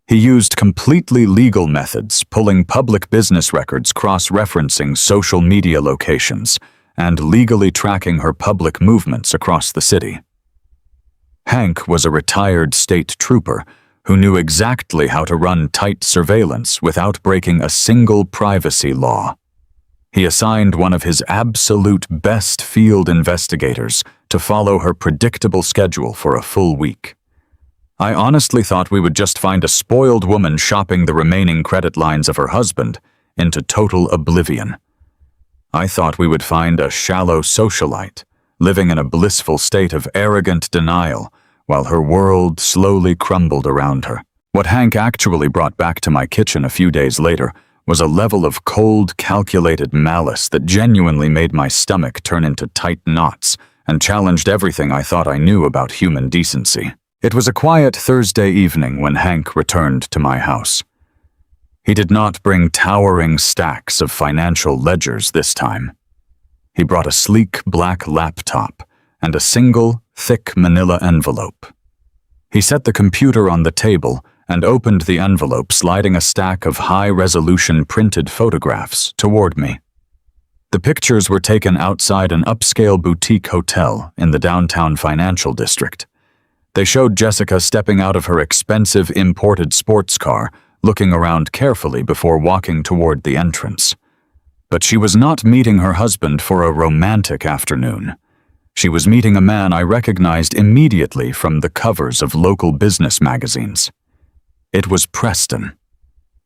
He used completely legal methods, pulling public business records cross-referencing social media locations and legally tracking her public movements across the city. Hank was a retired state trooper who knew exactly how to run tight surveillance without breaking a single privacy law. He assigned one of his absolute best field investigators to follow her predictable schedule for a full week. I honestly thought we would just find a spoiled woman shopping the remaining credit lines of her husband into total oblivion. I thought we would find a shallow socialite, living in a blissful state of arrogant denial, while her world slowly crumbled around her. What Hank actually brought back to my kitchen a few days later was a level of cold, calculated malice that genuinely made my stomach turn into tight knots and challenged everything I thought I knew about human decency. It was a quiet Thursday evening when Hank returned to my house. He did not bring towering stacks of financial ledgers this time. He brought a sleek black laptop and a single, thick manila envelope. He set the computer on the table and opened the envelope, sliding a stack of high-resolution printed photographs toward me. The pictures were taken outside an upscale boutique hotel in the downtown financial district. They showed Jessica stepping out of her expensive imported sports car, looking around carefully before walking toward the entrance. But she was not meeting her husband for a romantic afternoon. She was meeting a man I recognized immediately from the covers of local business magazines. It was Preston.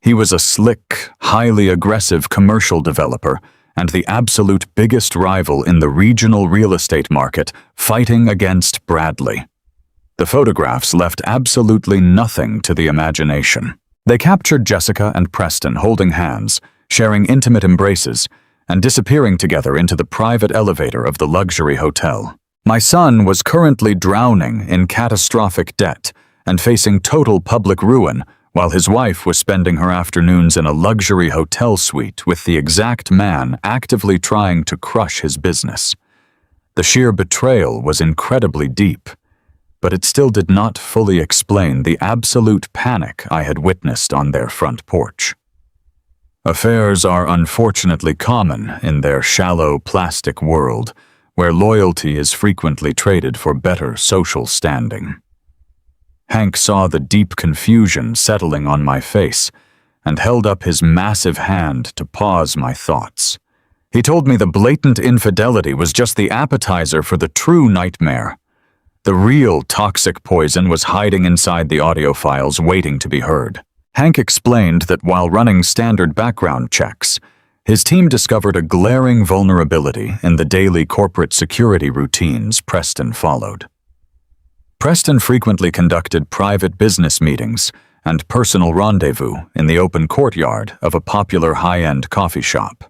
He was a slick, highly aggressive commercial developer and the absolute biggest rival in the regional real estate market, fighting against Bradley. The photographs left absolutely nothing to the imagination. They captured Jessica and Preston holding hands, sharing intimate embraces, and disappearing together into the private elevator of the luxury hotel. My son was currently drowning in catastrophic debt and facing total public ruin while his wife was spending her afternoons in a luxury hotel suite with the exact man actively trying to crush his business. The sheer betrayal was incredibly deep, but it still did not fully explain the absolute panic I had witnessed on their front porch. Affairs are unfortunately common in their shallow plastic world, where loyalty is frequently traded for better social standing. Hank saw the deep confusion settling on my face and held up his massive hand to pause my thoughts. He told me the blatant infidelity was just the appetizer for the true nightmare. The real toxic poison was hiding inside the audio files waiting to be heard. Hank explained that while running standard background checks, his team discovered a glaring vulnerability in the daily corporate security routines Preston followed. Preston frequently conducted private business meetings and personal rendezvous in the open courtyard of a popular high-end coffee shop.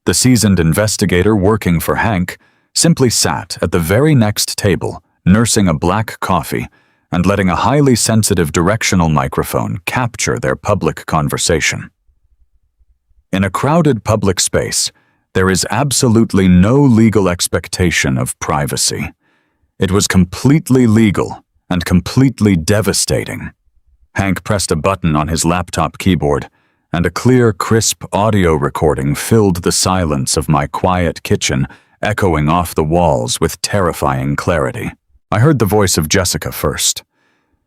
The seasoned investigator working for Hank simply sat at the very next table, nursing a black coffee and letting a highly sensitive directional microphone capture their public conversation. In a crowded public space, there is absolutely no legal expectation of privacy. It was completely legal and completely devastating. Hank pressed a button on his laptop keyboard, and a clear, crisp audio recording filled the silence of my quiet kitchen, echoing off the walls with terrifying clarity. I heard the voice of Jessica first.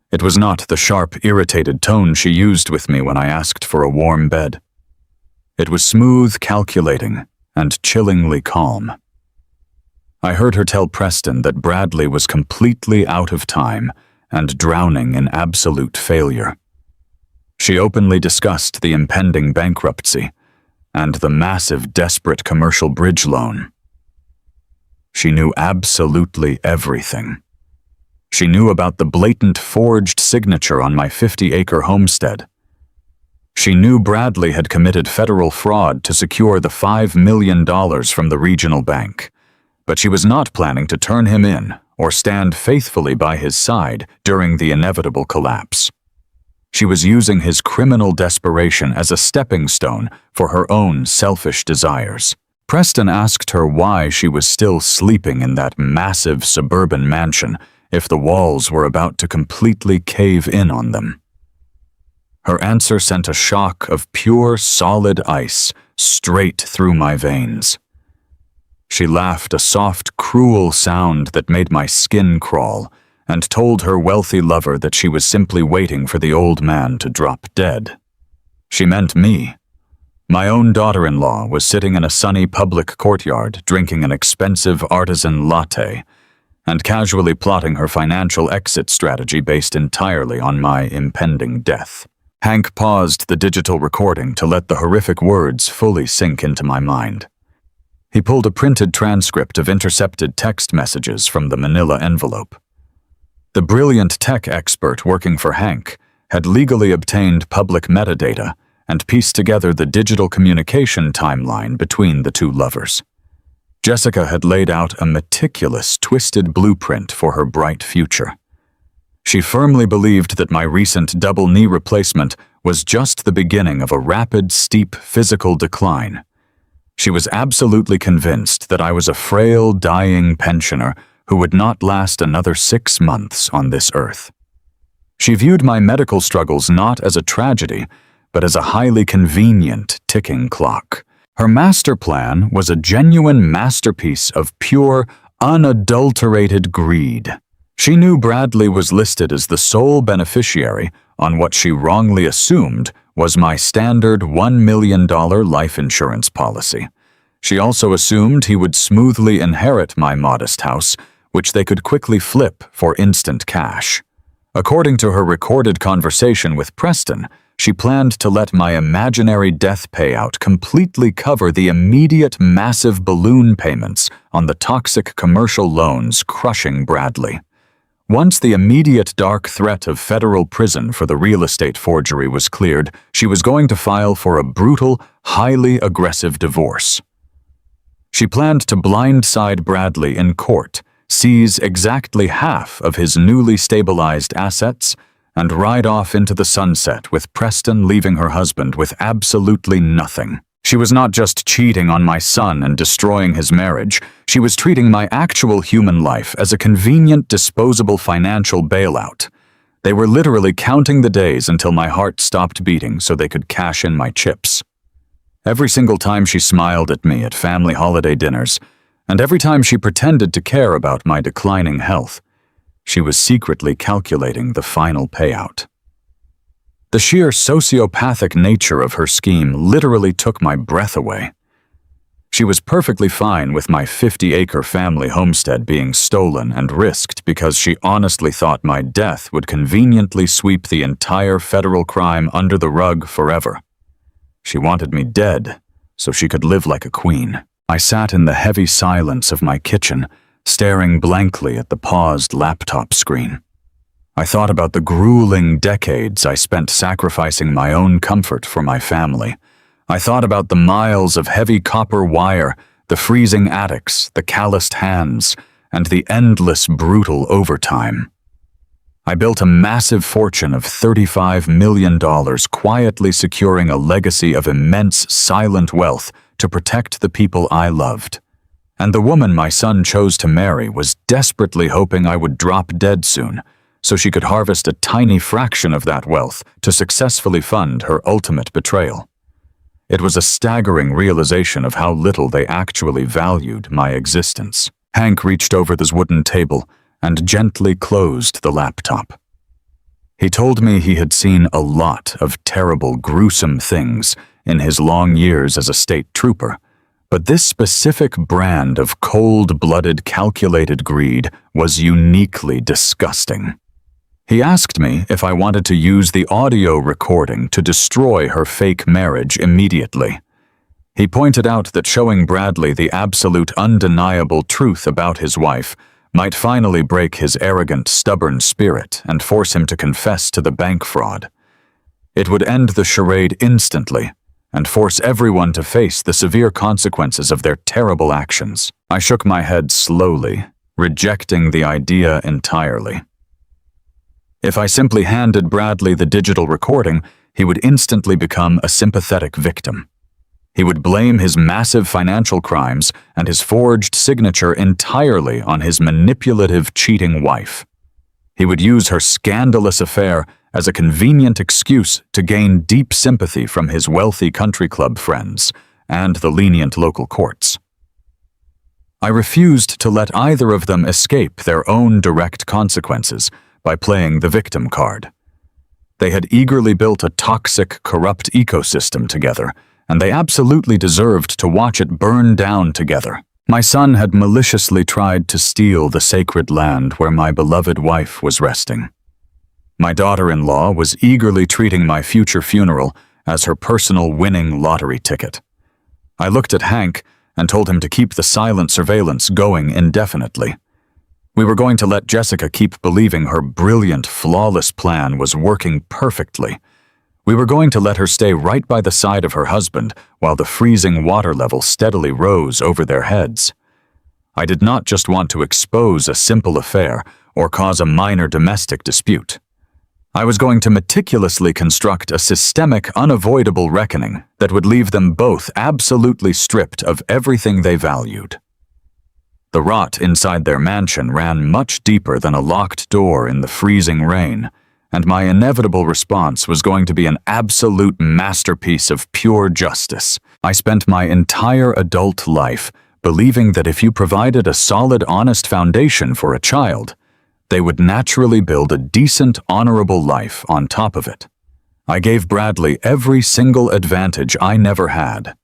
It was not the sharp, irritated tone she used with me when I asked for a warm bed. It was smooth, calculating, and chillingly calm. I heard her tell Preston that Bradley was completely out of time and drowning in absolute failure. She openly discussed the impending bankruptcy and the massive, desperate commercial bridge loan. She knew absolutely everything. She knew about the blatant forged signature on my 50-acre homestead. She knew Bradley had committed federal fraud to secure the $5 million from the regional bank, but she was not planning to turn him in or stand faithfully by his side during the inevitable collapse. She was using his criminal desperation as a stepping stone for her own selfish desires. Preston asked her why she was still sleeping in that massive suburban mansion if the walls were about to completely cave in on them. Her answer sent a shock of pure, solid ice straight through my veins. She laughed a soft, cruel sound that made my skin crawl and told her wealthy lover that she was simply waiting for the old man to drop dead. She meant me. My own daughter-in-law was sitting in a sunny public courtyard drinking an expensive artisan latte and casually plotting her financial exit strategy based entirely on my impending death. Hank paused the digital recording to let the horrific words fully sink into my mind. He pulled a printed transcript of intercepted text messages from the manila envelope. The brilliant tech expert working for Hank had legally obtained public metadata and pieced together the digital communication timeline between the two lovers. Jessica had laid out a meticulous, twisted blueprint for her bright future. She firmly believed that my recent double knee replacement was just the beginning of a rapid, steep physical decline. She was absolutely convinced that I was a frail, dying pensioner who would not last another 6 months on this earth. She viewed my medical struggles not as a tragedy, but as a highly convenient ticking clock. Her master plan was a genuine masterpiece of pure, unadulterated greed. She knew Bradley was listed as the sole beneficiary on what she wrongly assumed was my standard $1 million life insurance policy. She also assumed he would smoothly inherit my modest house, which they could quickly flip for instant cash. According to her recorded conversation with Preston, she planned to let my imaginary death payout completely cover the immediate massive balloon payments on the toxic commercial loans crushing Bradley. Once the immediate dark threat of federal prison for the real estate forgery was cleared, she was going to file for a brutal, highly aggressive divorce. She planned to blindside Bradley in court, seize exactly half of his newly stabilized assets, and ride off into the sunset with Preston leaving her husband with absolutely nothing. She was not just cheating on my son and destroying his marriage, she was treating my actual human life as a convenient, disposable financial bailout. They were literally counting the days until my heart stopped beating so they could cash in my chips. Every single time she smiled at me at family holiday dinners, and every time she pretended to care about my declining health, she was secretly calculating the final payout. The sheer sociopathic nature of her scheme literally took my breath away. She was perfectly fine with my 50-acre family homestead being stolen and risked because she honestly thought my death would conveniently sweep the entire federal crime under the rug forever. She wanted me dead so she could live like a queen. I sat in the heavy silence of my kitchen, staring blankly at the paused laptop screen. I thought about the grueling decades I spent sacrificing my own comfort for my family. I thought about the miles of heavy copper wire, the freezing attics, the calloused hands, and the endless brutal overtime. I built a massive fortune of $35 million, quietly securing a legacy of immense silent wealth to protect the people I loved. And the woman my son chose to marry was desperately hoping I would drop dead soon, so she could harvest a tiny fraction of that wealth to successfully fund her ultimate betrayal. It was a staggering realization of how little they actually valued my existence. Hank reached over this wooden table and gently closed the laptop. He told me he had seen a lot of terrible, gruesome things in his long years as a state trooper, but this specific brand of cold-blooded, calculated greed was uniquely disgusting. He asked me if I wanted to use the audio recording to destroy her fake marriage immediately. He pointed out that showing Bradley the absolute undeniable truth about his wife might finally break his arrogant, stubborn spirit and force him to confess to the bank fraud. It would end the charade instantly and force everyone to face the severe consequences of their terrible actions. I shook my head slowly, rejecting the idea entirely. If I simply handed Bradley the digital recording, he would instantly become a sympathetic victim. He would blame his massive financial crimes and his forged signature entirely on his manipulative, cheating wife. He would use her scandalous affair as a convenient excuse to gain deep sympathy from his wealthy country club friends and the lenient local courts. I refused to let either of them escape their own direct consequences by playing the victim card. They had eagerly built a toxic, corrupt ecosystem together, and they absolutely deserved to watch it burn down together. My son had maliciously tried to steal the sacred land where my beloved wife was resting. My daughter-in-law was eagerly treating my future funeral as her personal winning lottery ticket. I looked at Hank and told him to keep the silent surveillance going indefinitely. We were going to let Jessica keep believing her brilliant, flawless plan was working perfectly. We were going to let her stay right by the side of her husband while the freezing water level steadily rose over their heads. I did not just want to expose a simple affair or cause a minor domestic dispute. I was going to meticulously construct a systemic, unavoidable reckoning that would leave them both absolutely stripped of everything they valued. The rot inside their mansion ran much deeper than a locked door in the freezing rain, and my inevitable response was going to be an absolute masterpiece of pure justice. I spent my entire adult life believing that if you provided a solid, honest foundation for a child, they would naturally build a decent, honorable life on top of it. I gave Bradley every single advantage I never had.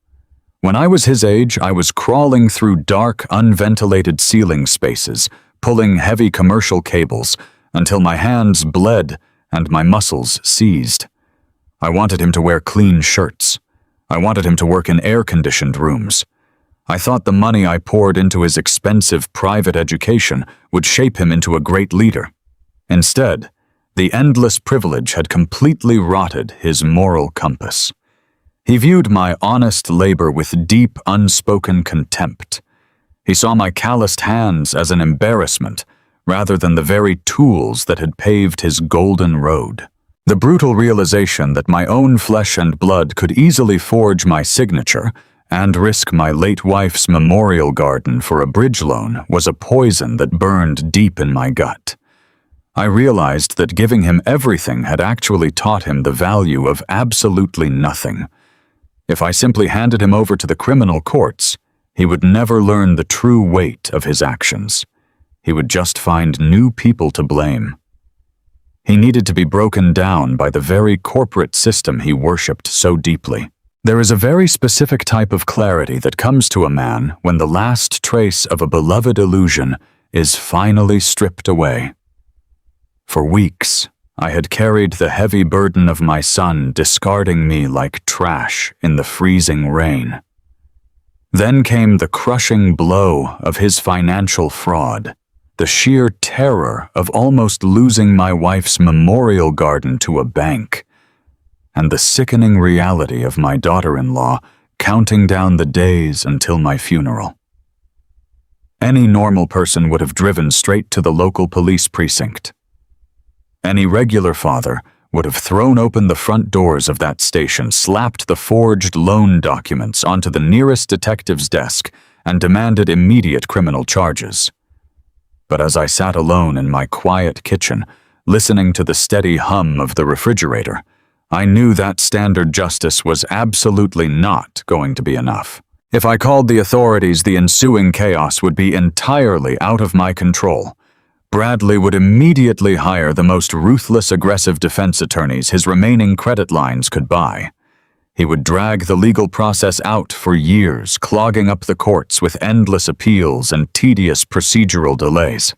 When I was his age, I was crawling through dark, unventilated ceiling spaces, pulling heavy commercial cables, until my hands bled and my muscles seized. I wanted him to wear clean shirts. I wanted him to work in air-conditioned rooms. I thought the money I poured into his expensive private education would shape him into a great leader. Instead, the endless privilege had completely rotted his moral compass. He viewed my honest labor with deep, unspoken contempt. He saw my calloused hands as an embarrassment, rather than the very tools that had paved his golden road. The brutal realization that my own flesh and blood could easily forge my signature and risk my late wife's memorial garden for a bridge loan was a poison that burned deep in my gut. I realized that giving him everything had actually taught him the value of absolutely nothing. If I simply handed him over to the criminal courts, he would never learn the true weight of his actions. He would just find new people to blame. He needed to be broken down by the very corporate system he worshipped so deeply. There is a very specific type of clarity that comes to a man when the last trace of a beloved illusion is finally stripped away. For weeks, I had carried the heavy burden of my son discarding me like trash in the freezing rain. Then came the crushing blow of his financial fraud, the sheer terror of almost losing my wife's memorial garden to a bank, and the sickening reality of my daughter-in-law counting down the days until my funeral. Any normal person would have driven straight to the local police precinct. Any regular father would have thrown open the front doors of that station, slapped the forged loan documents onto the nearest detective's desk, and demanded immediate criminal charges. But as I sat alone in my quiet kitchen, listening to the steady hum of the refrigerator, I knew that standard justice was absolutely not going to be enough. If I called the authorities, the ensuing chaos would be entirely out of my control. Bradley would immediately hire the most ruthless, aggressive defense attorneys his remaining credit lines could buy. He would drag the legal process out for years, clogging up the courts with endless appeals and tedious procedural delays.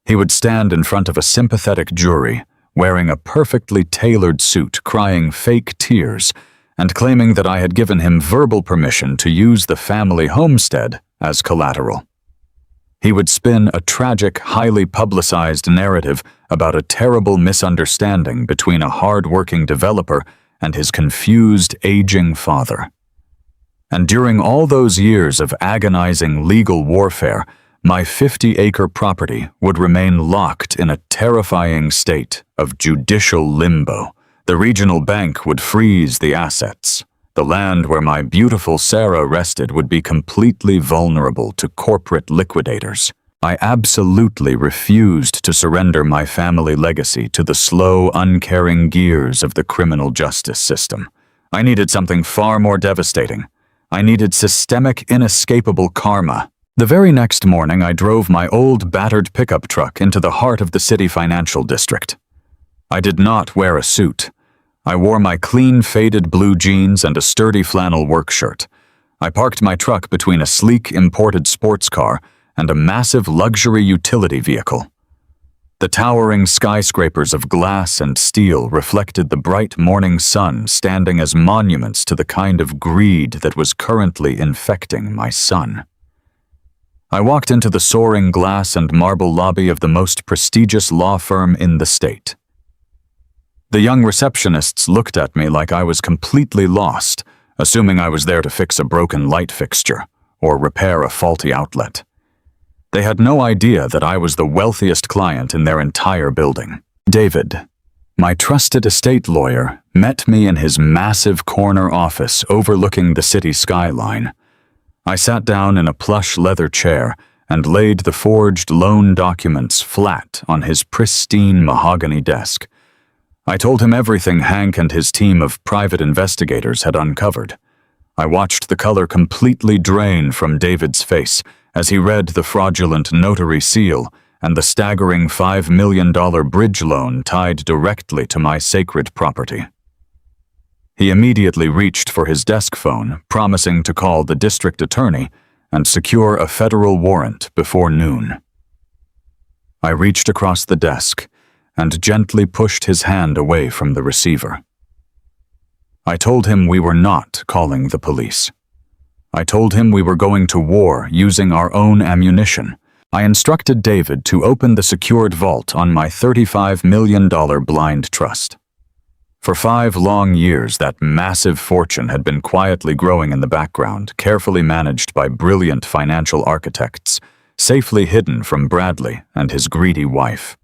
He would stand in front of a sympathetic jury, wearing a perfectly tailored suit, crying fake tears, and claiming that I had given him verbal permission to use the family homestead as collateral. He would spin a tragic, highly publicized narrative about a terrible misunderstanding between a hard-working developer and his confused, aging father. And during all those years of agonizing legal warfare, my 50-acre property would remain locked in a terrifying state of judicial limbo. The regional bank would freeze the assets. The land where my beautiful Sarah rested would be completely vulnerable to corporate liquidators. I absolutely refused to surrender my family legacy to the slow, uncaring gears of the criminal justice system. I needed something far more devastating. I needed systemic, inescapable karma. The very next morning, I drove my old, battered pickup truck into the heart of the city financial district. I did not wear a suit. I wore my clean, faded blue jeans and a sturdy flannel work shirt. I parked my truck between a sleek, imported sports car and a massive luxury utility vehicle. The towering skyscrapers of glass and steel reflected the bright morning sun, standing as monuments to the kind of greed that was currently infecting my son. I walked into the soaring glass and marble lobby of the most prestigious law firm in the state. The young receptionists looked at me like I was completely lost, assuming I was there to fix a broken light fixture or repair a faulty outlet. They had no idea that I was the wealthiest client in their entire building. David, my trusted estate lawyer, met me in his massive corner office overlooking the city skyline. I sat down in a plush leather chair and laid the forged loan documents flat on his pristine mahogany desk. I told him everything Hank and his team of private investigators had uncovered. I watched the color completely drain from David's face as he read the fraudulent notary seal and the staggering $5 million bridge loan tied directly to my sacred property. He immediately reached for his desk phone, promising to call the district attorney and secure a federal warrant before noon. I reached across the desk and gently pushed his hand away from the receiver. I told him we were not calling the police. I told him we were going to war using our own ammunition. I instructed David to open the secured vault on my $35 million blind trust. For 5 long years, that massive fortune had been quietly growing in the background, carefully managed by brilliant financial architects, safely hidden from Bradley and his greedy wife.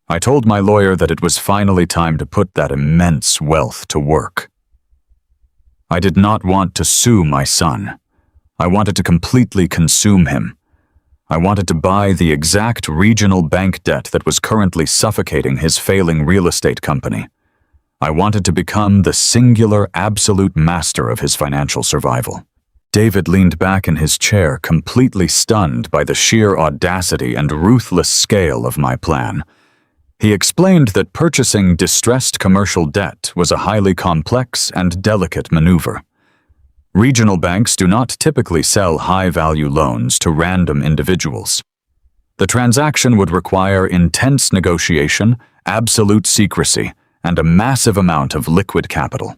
I told my lawyer that it was finally time to put that immense wealth to work. I did not want to sue my son. I wanted to completely consume him. I wanted to buy the exact regional bank debt that was currently suffocating his failing real estate company. I wanted to become the singular, absolute master of his financial survival. David leaned back in his chair, completely stunned by the sheer audacity and ruthless scale of my plan. He explained that purchasing distressed commercial debt was a highly complex and delicate maneuver. Regional banks do not typically sell high-value loans to random individuals. The transaction would require intense negotiation, absolute secrecy, and a massive amount of liquid capital.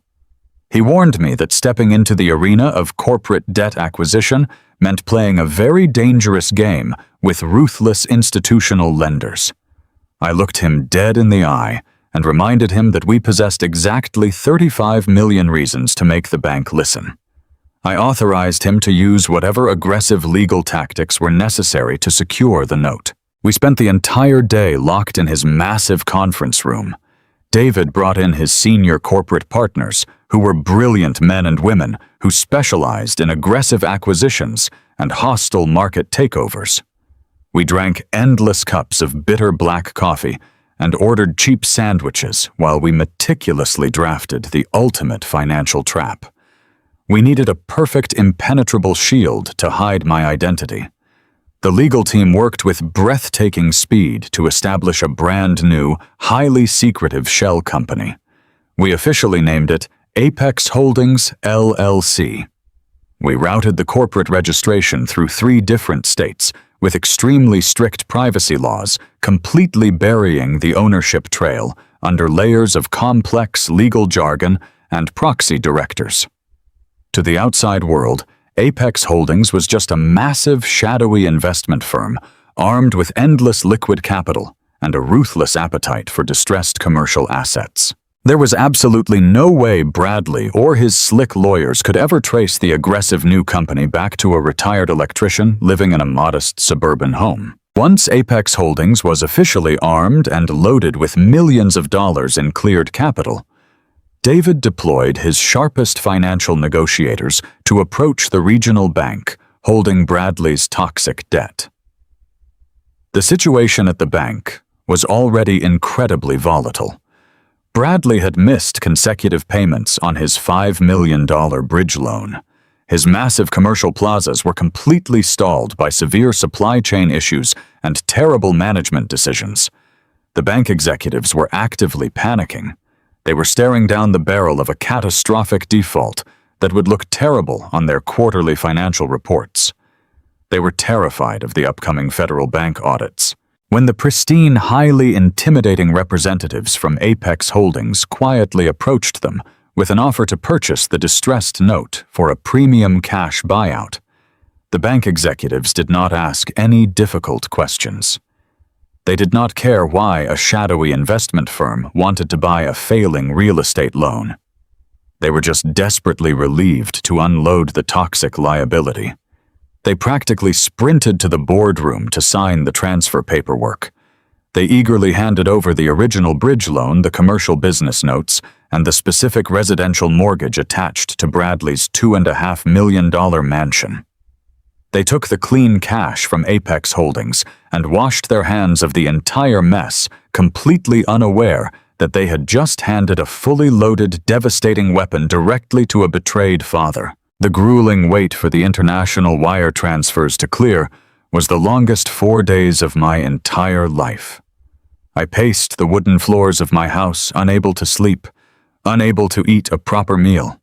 He warned me that stepping into the arena of corporate debt acquisition meant playing a very dangerous game with ruthless institutional lenders. I looked him dead in the eye and reminded him that we possessed exactly 35 million reasons to make the bank listen. I authorized him to use whatever aggressive legal tactics were necessary to secure the note. We spent the entire day locked in his massive conference room. David brought in his senior corporate partners, who were brilliant men and women who specialized in aggressive acquisitions and hostile market takeovers. We drank endless cups of bitter black coffee and ordered cheap sandwiches while we meticulously drafted the ultimate financial trap. We needed a perfect, impenetrable shield to hide my identity. The legal team worked with breathtaking speed to establish a brand new, highly secretive shell company. We officially named it Apex Holdings, LLC. We routed the corporate registration through 3 different states, with extremely strict privacy laws, completely burying the ownership trail under layers of complex legal jargon and proxy directors. To the outside world, Apex Holdings was just a massive, shadowy investment firm, armed with endless liquid capital and a ruthless appetite for distressed commercial assets. There was absolutely no way Bradley or his slick lawyers could ever trace the aggressive new company back to a retired electrician living in a modest suburban home. Once Apex Holdings was officially armed and loaded with millions of dollars in cleared capital, David deployed his sharpest financial negotiators to approach the regional bank holding Bradley's toxic debt. The situation at the bank was already incredibly volatile. Bradley had missed consecutive payments on his $5 million bridge loan. His massive commercial plazas were completely stalled by severe supply chain issues and terrible management decisions. The bank executives were actively panicking. They were staring down the barrel of a catastrophic default that would look terrible on their quarterly financial reports. They were terrified of the upcoming federal bank audits. When the pristine, highly intimidating representatives from Apex Holdings quietly approached them with an offer to purchase the distressed note for a premium cash buyout, the bank executives did not ask any difficult questions. They did not care why a shadowy investment firm wanted to buy a failing real estate loan. They were just desperately relieved to unload the toxic liability. They practically sprinted to the boardroom to sign the transfer paperwork. They eagerly handed over the original bridge loan, the commercial business notes, and the specific residential mortgage attached to Bradley's $2.5 million mansion. They took the clean cash from Apex Holdings and washed their hands of the entire mess, completely unaware that they had just handed a fully loaded, devastating weapon directly to a betrayed father. The grueling wait for the international wire transfers to clear was the longest 4 days of my entire life. I paced the wooden floors of my house, unable to sleep, unable to eat a proper meal.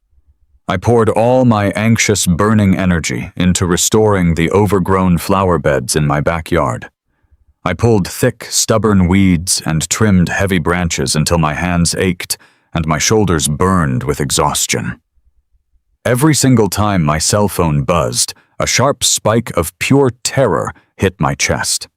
I poured all my anxious, burning energy into restoring the overgrown flower beds in my backyard. I pulled thick, stubborn weeds and trimmed heavy branches until my hands ached and my shoulders burned with exhaustion. Every single time my cell phone buzzed, a sharp spike of pure terror hit my chest.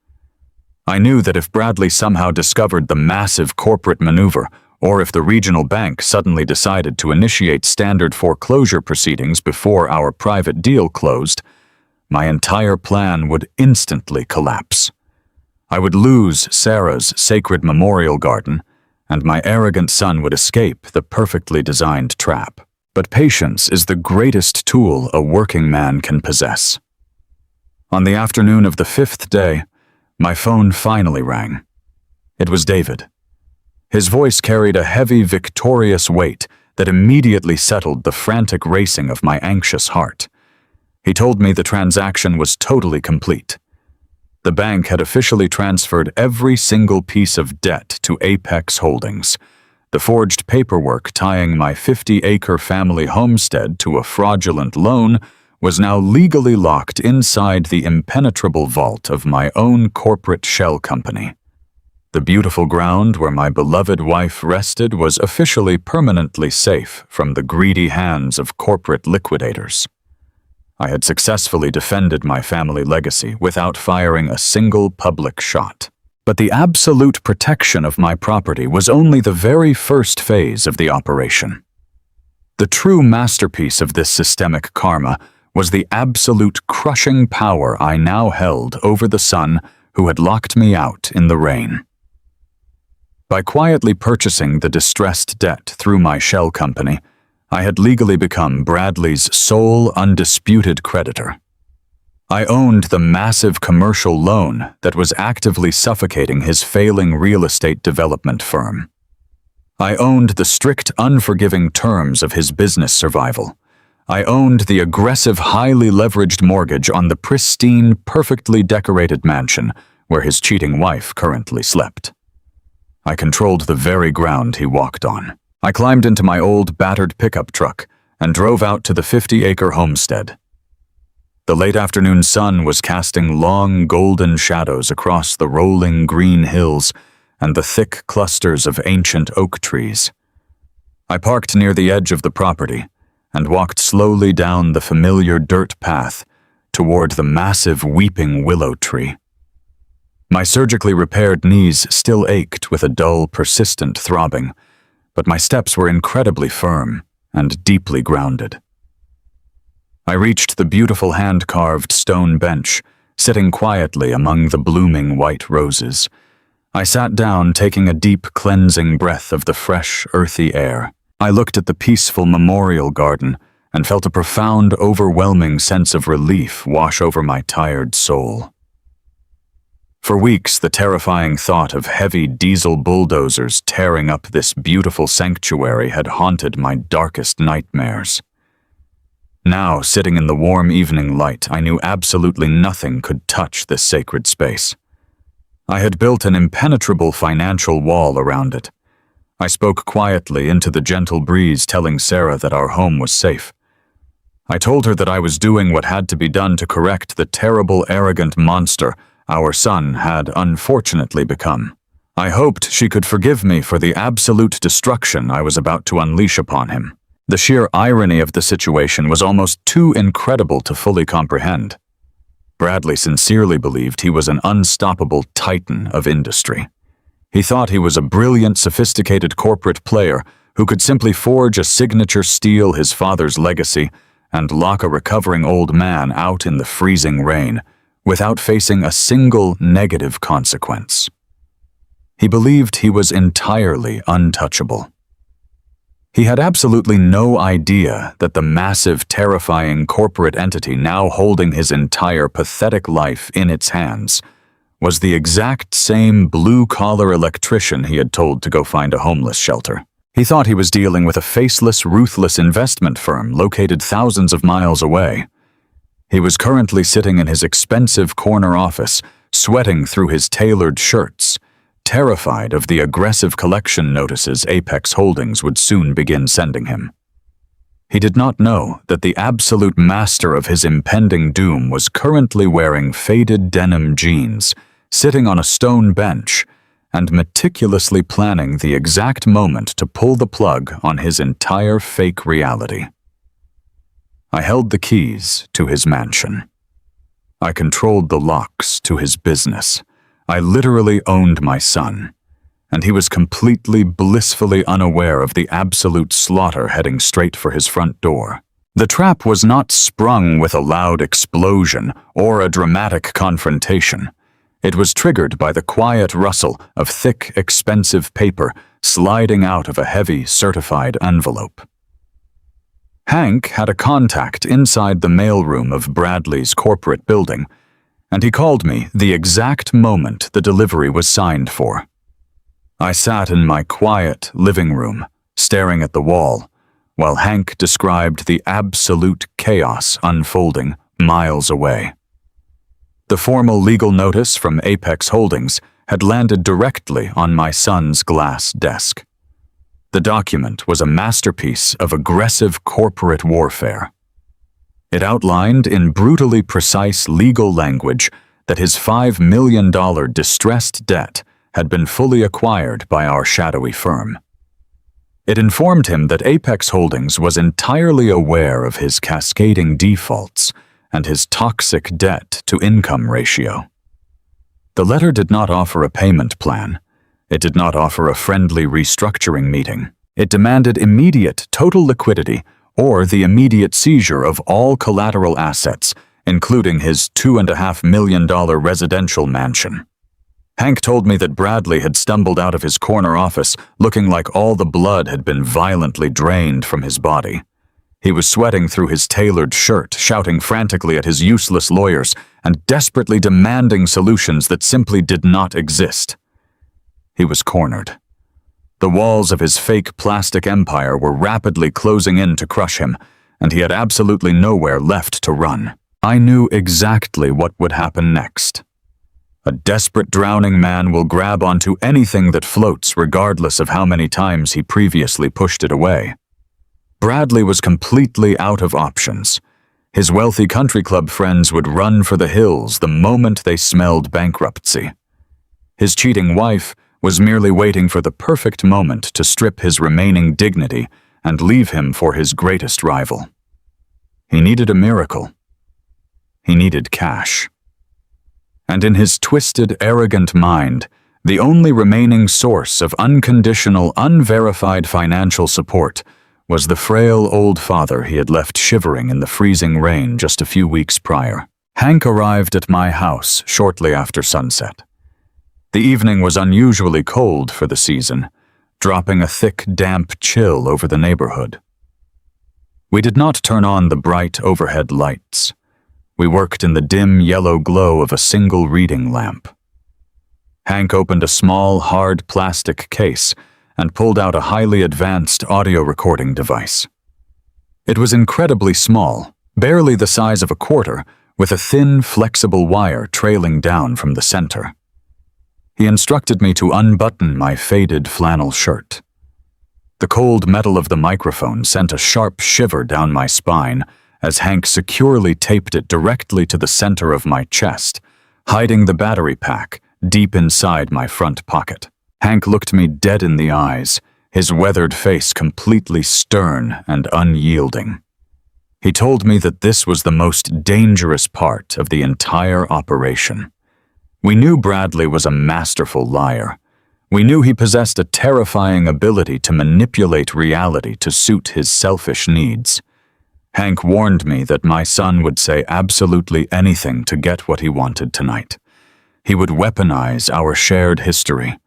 I knew that if Bradley somehow discovered the massive corporate maneuver, or if the regional bank suddenly decided to initiate standard foreclosure proceedings before our private deal closed, my entire plan would instantly collapse. I would lose Sarah's sacred memorial garden, and my arrogant son would escape the perfectly designed trap. But patience is the greatest tool a working man can possess. On the afternoon of the 5th day, my phone finally rang. It was David. His voice carried a heavy, victorious weight that immediately settled the frantic racing of my anxious heart. He told me the transaction was totally complete. The bank had officially transferred every single piece of debt to Apex Holdings. The forged paperwork tying my 50-acre family homestead to a fraudulent loan was now legally locked inside the impenetrable vault of my own corporate shell company. The beautiful ground where my beloved wife rested was officially permanently safe from the greedy hands of corporate liquidators. I had successfully defended my family legacy without firing a single public shot. But the absolute protection of my property was only the very first phase of the operation. The true masterpiece of this systemic karma was the absolute crushing power I now held over the son who had locked me out in the rain. By quietly purchasing the distressed debt through my shell company, I had legally become Bradley's sole undisputed creditor. I owned the massive commercial loan that was actively suffocating his failing real estate development firm. I owned the strict, unforgiving terms of his business survival. I owned the aggressive, highly leveraged mortgage on the pristine, perfectly decorated mansion where his cheating wife currently slept. I controlled the very ground he walked on. I climbed into my old, battered pickup truck and drove out to the 50-acre homestead. The late afternoon sun was casting long, golden shadows across the rolling green hills and the thick clusters of ancient oak trees. I parked near the edge of the property and walked slowly down the familiar dirt path toward the massive weeping willow tree. My surgically repaired knees still ached with a dull, persistent throbbing, but my steps were incredibly firm and deeply grounded. I reached the beautiful hand-carved stone bench, sitting quietly among the blooming white roses. I sat down, taking a deep, cleansing breath of the fresh, earthy air. I looked at the peaceful memorial garden and felt a profound, overwhelming sense of relief wash over my tired soul. For weeks, the terrifying thought of heavy diesel bulldozers tearing up this beautiful sanctuary had haunted my darkest nightmares. Now, sitting in the warm evening light, I knew absolutely nothing could touch this sacred space. I had built an impenetrable financial wall around it. I spoke quietly into the gentle breeze, telling Sarah that our home was safe. I told her that I was doing what had to be done to correct the terrible, arrogant monster our son had unfortunately become. I hoped she could forgive me for the absolute destruction I was about to unleash upon him. The sheer irony of the situation was almost too incredible to fully comprehend. Bradley sincerely believed he was an unstoppable titan of industry. He thought he was a brilliant, sophisticated corporate player who could simply forge a signature, steal his father's legacy, and lock a recovering old man out in the freezing rain without facing a single negative consequence. He believed he was entirely untouchable. He had absolutely no idea that the massive, terrifying corporate entity now holding his entire pathetic life in its hands was the exact same blue-collar electrician he had told to go find a homeless shelter. He thought he was dealing with a faceless, ruthless investment firm located thousands of miles away. He was currently sitting in his expensive corner office, sweating through his tailored shirts, terrified of the aggressive collection notices Apex Holdings would soon begin sending him. He did not know that the absolute master of his impending doom was currently wearing faded denim jeans, sitting on a stone bench, and meticulously planning the exact moment to pull the plug on his entire fake reality. I held the keys to his mansion. I controlled the locks to his business. I literally owned my son, and he was completely, blissfully unaware of the absolute slaughter heading straight for his front door. The trap was not sprung with a loud explosion or a dramatic confrontation. It was triggered by the quiet rustle of thick, expensive paper sliding out of a heavy, certified envelope. Hank had a contact inside the mailroom of Bradley's corporate building, and he called me the exact moment the delivery was signed for. I sat in my quiet living room, staring at the wall, while Hank described the absolute chaos unfolding miles away. The formal legal notice from Apex Holdings had landed directly on my son's glass desk. The document was a masterpiece of aggressive corporate warfare. It outlined in brutally precise legal language that his $5 million distressed debt had been fully acquired by our shadowy firm. It informed him that Apex Holdings was entirely aware of his cascading defaults and his toxic debt-to-income ratio. The letter did not offer a payment plan. It did not offer a friendly restructuring meeting. It demanded immediate total liquidity or the immediate seizure of all collateral assets, including his $2.5 million residential mansion. Hank told me that Bradley had stumbled out of his corner office looking like all the blood had been violently drained from his body. He was sweating through his tailored shirt, shouting frantically at his useless lawyers, and desperately demanding solutions that simply did not exist. He was cornered. The walls of his fake plastic empire were rapidly closing in to crush him, and he had absolutely nowhere left to run. I knew exactly what would happen next. A desperate drowning man will grab onto anything that floats regardless of how many times he previously pushed it away. Bradley was completely out of options. His wealthy country club friends would run for the hills the moment they smelled bankruptcy. His cheating wife was merely waiting for the perfect moment to strip his remaining dignity and leave him for his greatest rival. He needed a miracle. He needed cash. And in his twisted, arrogant mind, the only remaining source of unconditional, unverified financial support was the frail old father he had left shivering in the freezing rain just a few weeks prior. Hank arrived at my house shortly after sunset. The evening was unusually cold for the season, dropping a thick, damp chill over the neighborhood. We did not turn on the bright overhead lights. We worked in the dim yellow glow of a single reading lamp. Hank opened a small, hard plastic case and pulled out a highly advanced audio recording device. It was incredibly small, barely the size of a quarter, with a thin, flexible wire trailing down from the center. He instructed me to unbutton my faded flannel shirt. The cold metal of the microphone sent a sharp shiver down my spine as Hank securely taped it directly to the center of my chest, hiding the battery pack deep inside my front pocket. Hank looked me dead in the eyes, his weathered face completely stern and unyielding. He told me that this was the most dangerous part of the entire operation. We knew Bradley was a masterful liar. We knew he possessed a terrifying ability to manipulate reality to suit his selfish needs. Hank warned me that my son would say absolutely anything to get what he wanted tonight. He would weaponize our shared history.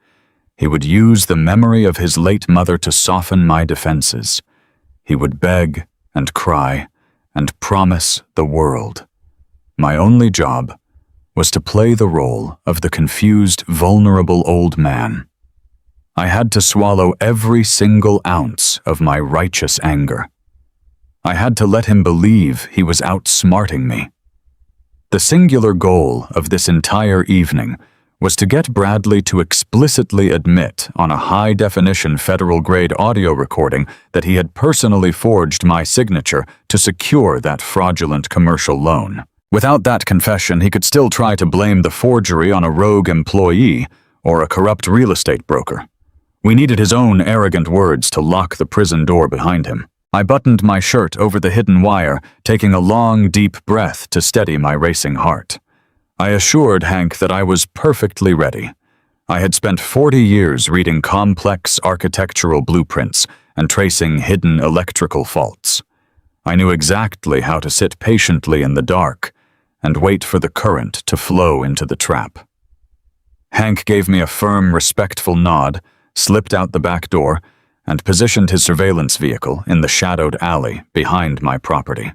He would use the memory of his late mother to soften my defenses. He would beg and cry and promise the world. My only job was to play the role of the confused, vulnerable old man. I had to swallow every single ounce of my righteous anger. I had to let him believe he was outsmarting me. The singular goal of this entire evening was to get Bradley to explicitly admit on a high-definition federal-grade audio recording that he had personally forged my signature to secure that fraudulent commercial loan. Without that confession, he could still try to blame the forgery on a rogue employee or a corrupt real estate broker. We needed his own arrogant words to lock the prison door behind him. I buttoned my shirt over the hidden wire, taking a long, deep breath to steady my racing heart. I assured Hank that I was perfectly ready. I had spent 40 years reading complex architectural blueprints and tracing hidden electrical faults. I knew exactly how to sit patiently in the dark and wait for the current to flow into the trap. Hank gave me a firm, respectful nod, slipped out the back door, and positioned his surveillance vehicle in the shadowed alley behind my property.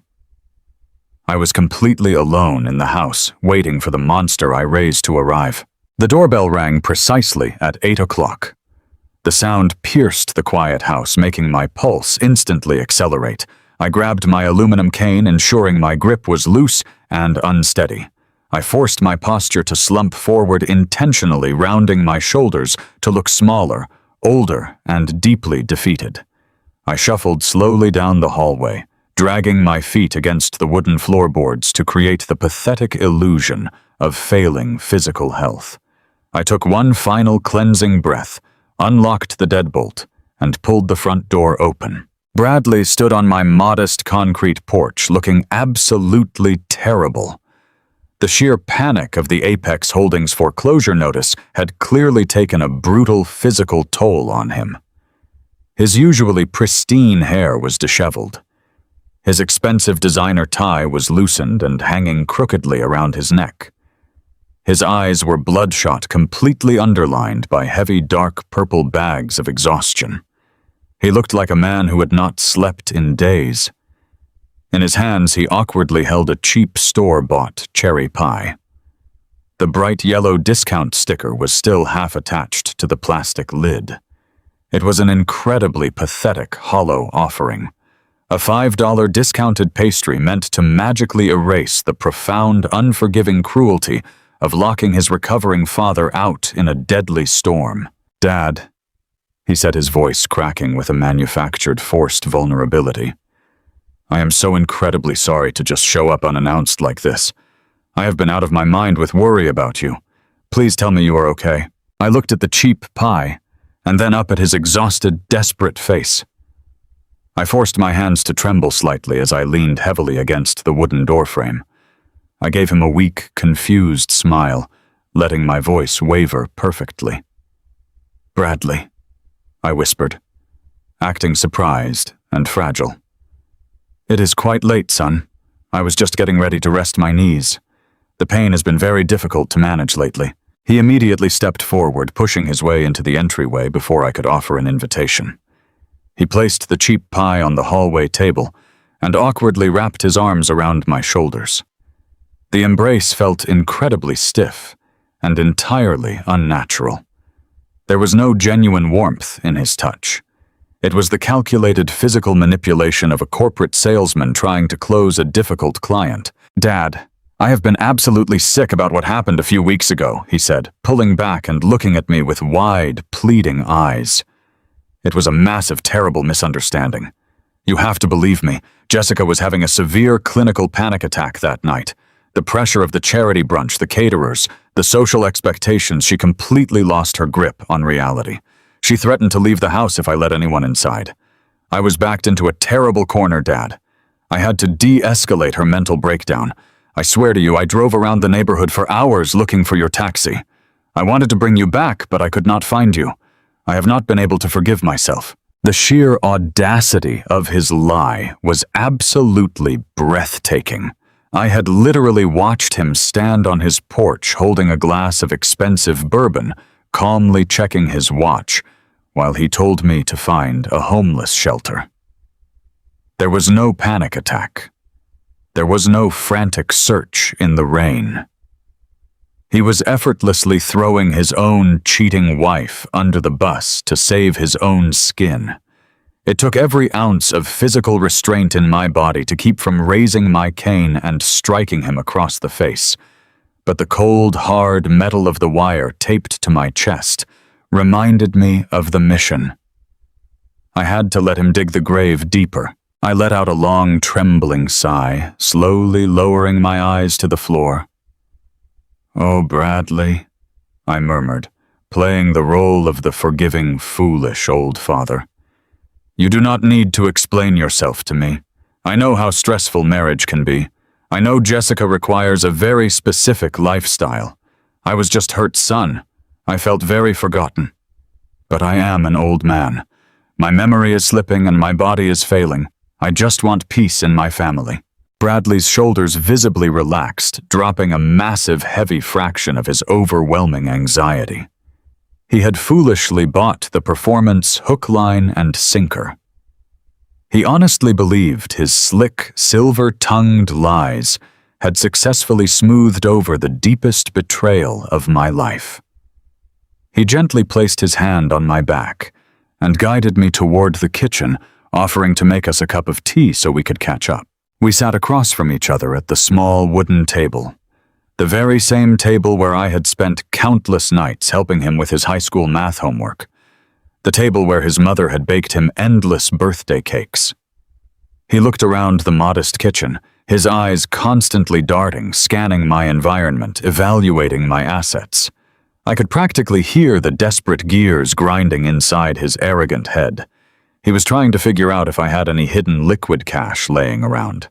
I was completely alone in the house, waiting for the monster I raised to arrive. The doorbell rang precisely at 8 o'clock. The sound pierced the quiet house, making my pulse instantly accelerate. I grabbed my aluminum cane, ensuring my grip was loose and unsteady. I forced my posture to slump forward, intentionally rounding my shoulders to look smaller, older, and deeply defeated. I shuffled slowly down the hallway, dragging my feet against the wooden floorboards to create the pathetic illusion of failing physical health. I took one final cleansing breath, unlocked the deadbolt, and pulled the front door open. Bradley stood on my modest concrete porch, looking absolutely terrible. The sheer panic of the Apex Holdings foreclosure notice had clearly taken a brutal physical toll on him. His usually pristine hair was disheveled. His expensive designer tie was loosened and hanging crookedly around his neck. His eyes were bloodshot, completely underlined by heavy dark purple bags of exhaustion. He looked like a man who had not slept in days. In his hands, he awkwardly held a cheap store-bought cherry pie. The bright yellow discount sticker was still half attached to the plastic lid. It was an incredibly pathetic, hollow offering. A $5 discounted pastry meant to magically erase the profound, unforgiving cruelty of locking his recovering father out in a deadly storm. "Dad," he said, his voice cracking with a manufactured, forced vulnerability. "I am so incredibly sorry to just show up unannounced like this. I have been out of my mind with worry about you. Please tell me you are okay." I looked at the cheap pie, and then up at his exhausted, desperate face. I forced my hands to tremble slightly as I leaned heavily against the wooden doorframe. I gave him a weak, confused smile, letting my voice waver perfectly. "Bradley," I whispered, acting surprised and fragile. "It is quite late, son. I was just getting ready to rest my knees. The pain has been very difficult to manage lately." He immediately stepped forward, pushing his way into the entryway before I could offer an invitation. He placed the cheap pie on the hallway table and awkwardly wrapped his arms around my shoulders. The embrace felt incredibly stiff and entirely unnatural. There was no genuine warmth in his touch. It was the calculated physical manipulation of a corporate salesman trying to close a difficult client. "Dad, I have been absolutely sick about what happened a few weeks ago," he said, pulling back and looking at me with wide, pleading eyes. "It was a massive, terrible misunderstanding. You have to believe me, Jessica was having a severe clinical panic attack that night. The pressure of the charity brunch, the caterers, the social expectations, she completely lost her grip on reality. She threatened to leave the house if I let anyone inside. I was backed into a terrible corner, Dad. I had to de-escalate her mental breakdown. I swear to you, I drove around the neighborhood for hours looking for your taxi. I wanted to bring you back, but I could not find you. I have not been able to forgive myself." The sheer audacity of his lie was absolutely breathtaking. I had literally watched him stand on his porch holding a glass of expensive bourbon, calmly checking his watch, while he told me to find a homeless shelter. There was no panic attack. There was no frantic search in the rain. He was effortlessly throwing his own cheating wife under the bus to save his own skin. It took every ounce of physical restraint in my body to keep from raising my cane and striking him across the face. But the cold, hard metal of the wire taped to my chest reminded me of the mission. I had to let him dig the grave deeper. I let out a long, trembling sigh, slowly lowering my eyes to the floor. "Oh, Bradley," I murmured, playing the role of the forgiving, foolish old father. "You do not need to explain yourself to me. I know how stressful marriage can be. I know Jessica requires a very specific lifestyle. I was just Hurt's son. I felt very forgotten. But I am an old man. My memory is slipping and my body is failing. I just want peace in my family." Bradley's shoulders visibly relaxed, dropping a massive, heavy fraction of his overwhelming anxiety. He had foolishly bought the performance hook, line, and sinker. He honestly believed his slick, silver-tongued lies had successfully smoothed over the deepest betrayal of my life. He gently placed his hand on my back and guided me toward the kitchen, offering to make us a cup of tea so we could catch up. We sat across from each other at the small wooden table, the very same table where I had spent countless nights helping him with his high school math homework, the table where his mother had baked him endless birthday cakes. He looked around the modest kitchen, his eyes constantly darting, scanning my environment, evaluating my assets. I could practically hear the desperate gears grinding inside his arrogant head. He was trying to figure out if I had any hidden liquid cash laying around.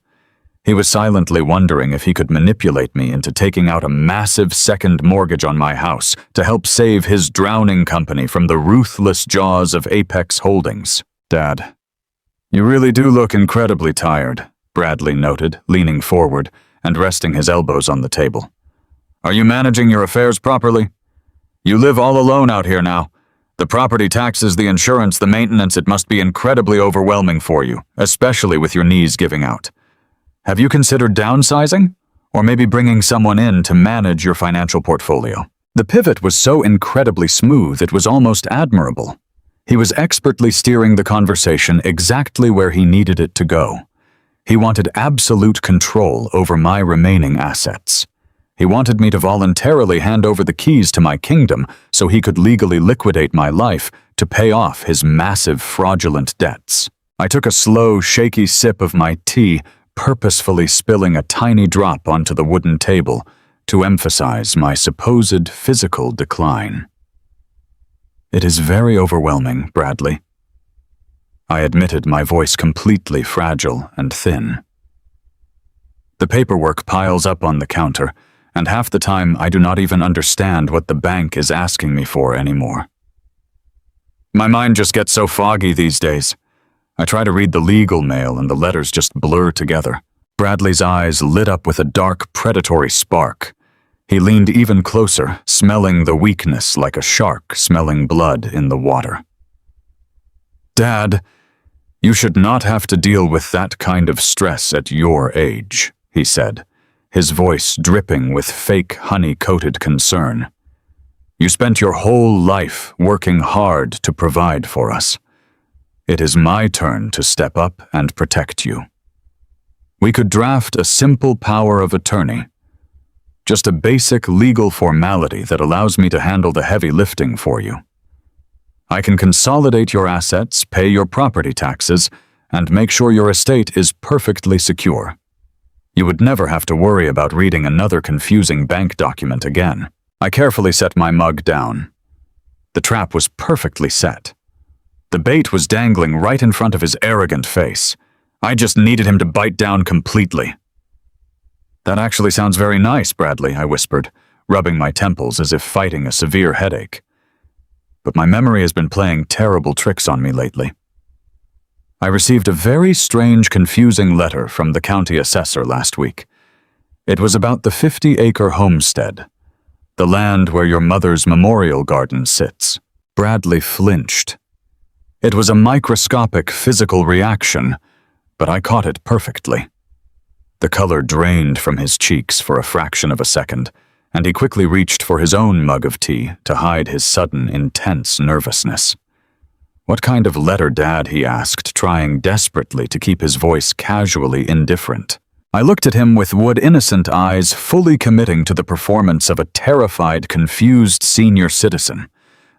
He was silently wondering if he could manipulate me into taking out a massive second mortgage on my house to help save his drowning company from the ruthless jaws of Apex Holdings. "Dad, you really do look incredibly tired," Bradley noted, leaning forward and resting his elbows on the table. "Are you managing your affairs properly? You live all alone out here now. The property taxes, the insurance, the maintenance, it must be incredibly overwhelming for you, especially with your knees giving out. Have you considered downsizing? Or maybe bringing someone in to manage your financial portfolio?" The pivot was so incredibly smooth it was almost admirable. He was expertly steering the conversation exactly where he needed it to go. He wanted absolute control over my remaining assets. He wanted me to voluntarily hand over the keys to my kingdom so he could legally liquidate my life to pay off his massive fraudulent debts. I took a slow, shaky sip of my tea, purposefully spilling a tiny drop onto the wooden table to emphasize my supposed physical decline. "It is very overwhelming, Bradley." I admitted, my voice completely fragile and thin. The paperwork piles up on the counter, and half the time I do not even understand what the bank is asking me for anymore. My mind just gets so foggy these days. I try to read the legal mail and the letters just blur together. Bradley's eyes lit up with a dark, predatory spark. He leaned even closer, smelling the weakness like a shark smelling blood in the water. "Dad, you should not have to deal with that kind of stress at your age," he said, his voice dripping with fake honey-coated concern. "You spent your whole life working hard to provide for us. It is my turn to step up and protect you. We could draft a simple power of attorney, just a basic legal formality that allows me to handle the heavy lifting for you. I can consolidate your assets, pay your property taxes, and make sure your estate is perfectly secure. You would never have to worry about reading another confusing bank document again." I carefully set my mug down. The trap was perfectly set. The bait was dangling right in front of his arrogant face. I just needed him to bite down completely. "That actually sounds very nice, Bradley," I whispered, rubbing my temples as if fighting a severe headache. But my memory has been playing terrible tricks on me lately. I received a very strange, confusing letter from the county assessor last week. It was about the 50-acre homestead, the land where your mother's memorial garden sits. Bradley flinched. It was a microscopic physical reaction, but I caught it perfectly. The color drained from his cheeks for a fraction of a second, and he quickly reached for his own mug of tea to hide his sudden, intense nervousness. "What kind of letter, Dad?" he asked, trying desperately to keep his voice casually indifferent. I looked at him with wood-innocent eyes, fully committing to the performance of a terrified, confused senior citizen.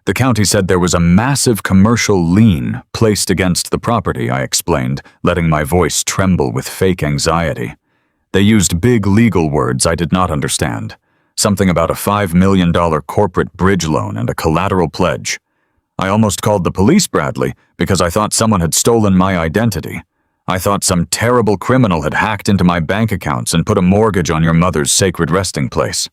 The county said there was a massive commercial lien placed against the property, I explained, letting my voice tremble with fake anxiety. They used big legal words I did not understand. Something about a $5 million corporate bridge loan and a collateral pledge. I almost called the police, Bradley, because I thought someone had stolen my identity. I thought some terrible criminal had hacked into my bank accounts and put a mortgage on your mother's sacred resting place.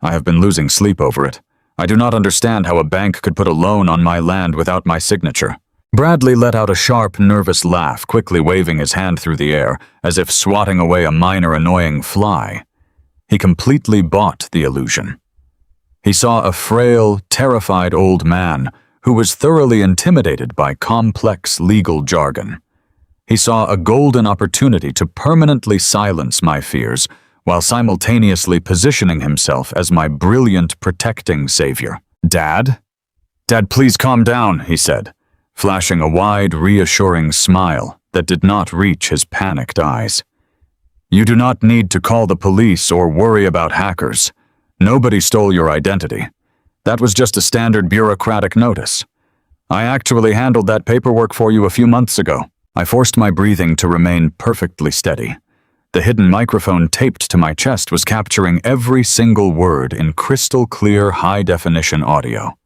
I have been losing sleep over it. I do not understand how a bank could put a loan on my land without my signature. Bradley let out a sharp, nervous laugh, quickly waving his hand through the air, as if swatting away a minor annoying fly. He completely bought the illusion. He saw a frail, terrified old man who was thoroughly intimidated by complex legal jargon. He saw a golden opportunity to permanently silence my fears while simultaneously positioning himself as my brilliant protecting savior. "Dad? Dad, please calm down," he said, flashing a wide, reassuring smile that did not reach his panicked eyes. "You do not need to call the police or worry about hackers. Nobody stole your identity. That was just a standard bureaucratic notice. I actually handled that paperwork for you a few months ago." I forced my breathing to remain perfectly steady. The hidden microphone taped to my chest was capturing every single word in crystal-clear, high-definition audio.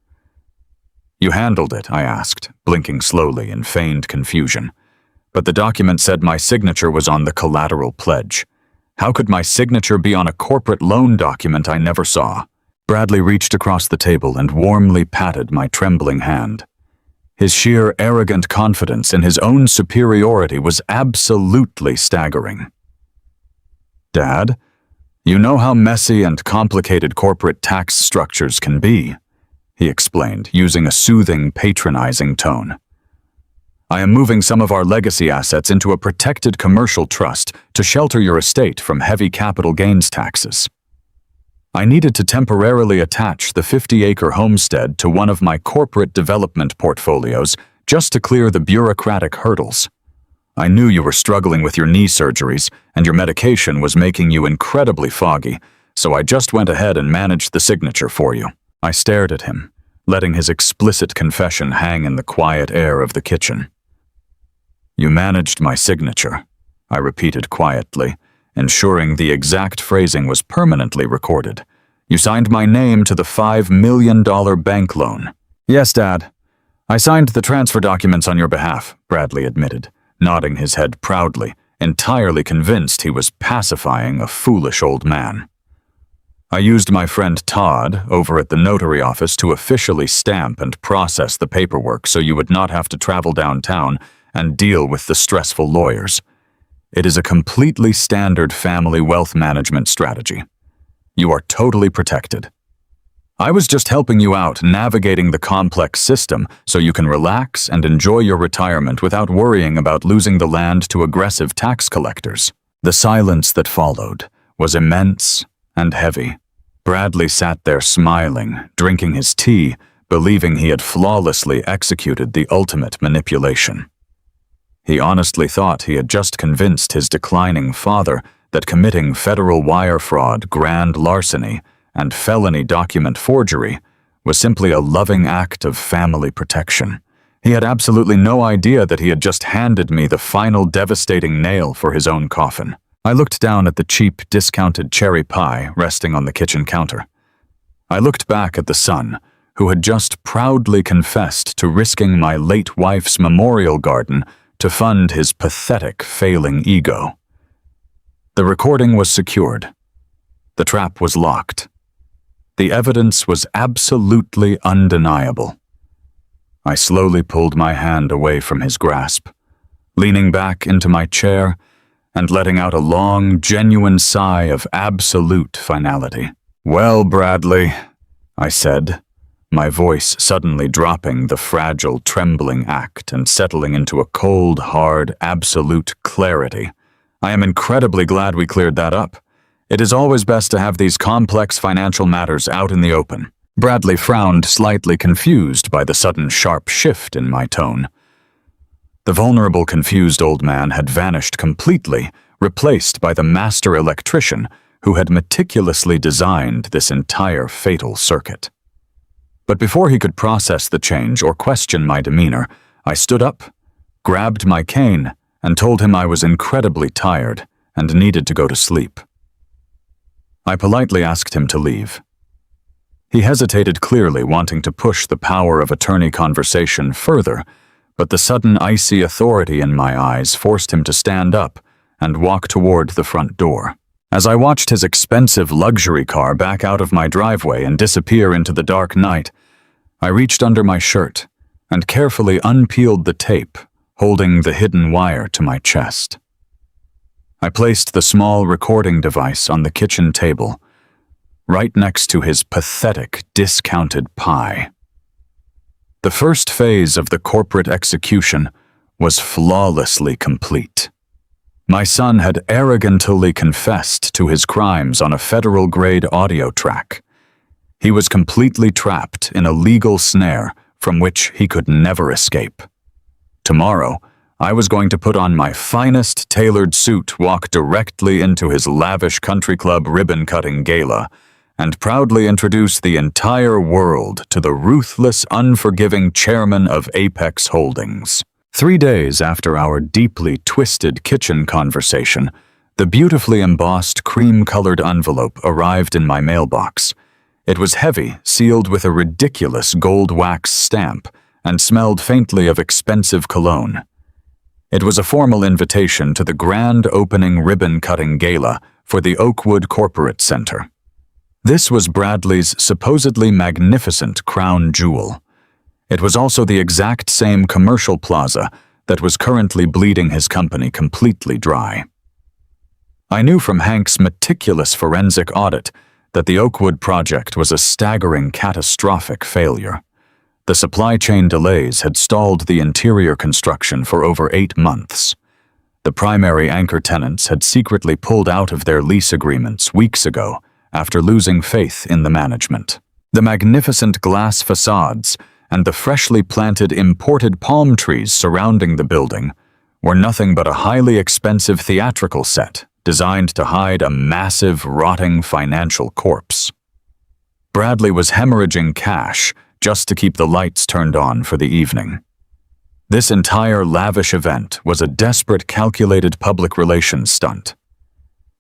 "You handled it?" I asked, blinking slowly in feigned confusion. But the document said my signature was on the collateral pledge. How could my signature be on a corporate loan document I never saw? Bradley reached across the table and warmly patted my trembling hand. His sheer arrogant confidence in his own superiority was absolutely staggering. "Dad, you know how messy and complicated corporate tax structures can be," he explained, using a soothing, patronizing tone. "I am moving some of our legacy assets into a protected commercial trust to shelter your estate from heavy capital gains taxes. I needed to temporarily attach the 50-acre homestead to one of my corporate development portfolios just to clear the bureaucratic hurdles. I knew you were struggling with your knee surgeries and your medication was making you incredibly foggy, so I just went ahead and managed the signature for you." I stared at him, letting his explicit confession hang in the quiet air of the kitchen. "You managed my signature," I repeated quietly, ensuring the exact phrasing was permanently recorded. "You signed my name to the $5 million bank loan." "Yes, Dad. I signed the transfer documents on your behalf," Bradley admitted, nodding his head proudly, entirely convinced he was pacifying a foolish old man. "I used my friend Todd over at the notary office to officially stamp and process the paperwork so you would not have to travel downtown and deal with the stressful lawyers. It is a completely standard family wealth management strategy. You are totally protected. I was just helping you out navigating the complex system so you can relax and enjoy your retirement without worrying about losing the land to aggressive tax collectors." The silence that followed was immense and heavy. Bradley sat there smiling, drinking his tea, believing he had flawlessly executed the ultimate manipulation. He honestly thought he had just convinced his declining father that committing federal wire fraud, grand larceny, and felony document forgery was simply a loving act of family protection. He had absolutely no idea that he had just handed me the final devastating nail for his own coffin. I looked down at the cheap, discounted cherry pie resting on the kitchen counter. I looked back at the son, who had just proudly confessed to risking my late wife's memorial garden to fund his pathetic, failing ego. The recording was secured. The trap was locked. The evidence was absolutely undeniable. I slowly pulled my hand away from his grasp, leaning back into my chair and letting out a long, genuine sigh of absolute finality. "Well, Bradley," I said, my voice suddenly dropping the fragile, trembling act and settling into a cold, hard, absolute clarity. "I am incredibly glad we cleared that up. It is always best to have these complex financial matters out in the open." Bradley frowned, slightly confused by the sudden sharp shift in my tone. The vulnerable, confused old man had vanished completely, replaced by the master electrician who had meticulously designed this entire fatal circuit. But before he could process the change or question my demeanor, I stood up, grabbed my cane, and told him I was incredibly tired and needed to go to sleep. I politely asked him to leave. He hesitated, clearly wanting to push the power of attorney conversation further, but the sudden icy authority in my eyes forced him to stand up and walk toward the front door. As I watched his expensive luxury car back out of my driveway and disappear into the dark night, I reached under my shirt and carefully unpeeled the tape, holding the hidden wire to my chest. I placed the small recording device on the kitchen table, right next to his pathetic, discounted pie. The first phase of the corporate execution was flawlessly complete. My son had arrogantly confessed to his crimes on a federal-grade audio track. He was completely trapped in a legal snare from which he could never escape. Tomorrow, I was going to put on my finest tailored suit, walk directly into his lavish country club ribbon-cutting gala, and proudly introduce the entire world to the ruthless, unforgiving chairman of Apex Holdings. 3 days after our deeply twisted kitchen conversation, the beautifully embossed cream-colored envelope arrived in my mailbox. It was heavy, sealed with a ridiculous gold wax stamp, and smelled faintly of expensive cologne. It was a formal invitation to the grand opening ribbon-cutting gala for the Oakwood Corporate Center. This was Bradley's supposedly magnificent crown jewel. It was also the exact same commercial plaza that was currently bleeding his company completely dry. I knew from Hank's meticulous forensic audit that the Oakwood project was a staggering, catastrophic failure. The supply chain delays had stalled the interior construction for over 8 months. The primary anchor tenants had secretly pulled out of their lease agreements weeks ago after losing faith in the management. The magnificent glass facades and the freshly planted imported palm trees surrounding the building were nothing but a highly expensive theatrical set designed to hide a massive, rotting financial corpse. Bradley was hemorrhaging cash just to keep the lights turned on for the evening. This entire lavish event was a desperate, calculated public relations stunt.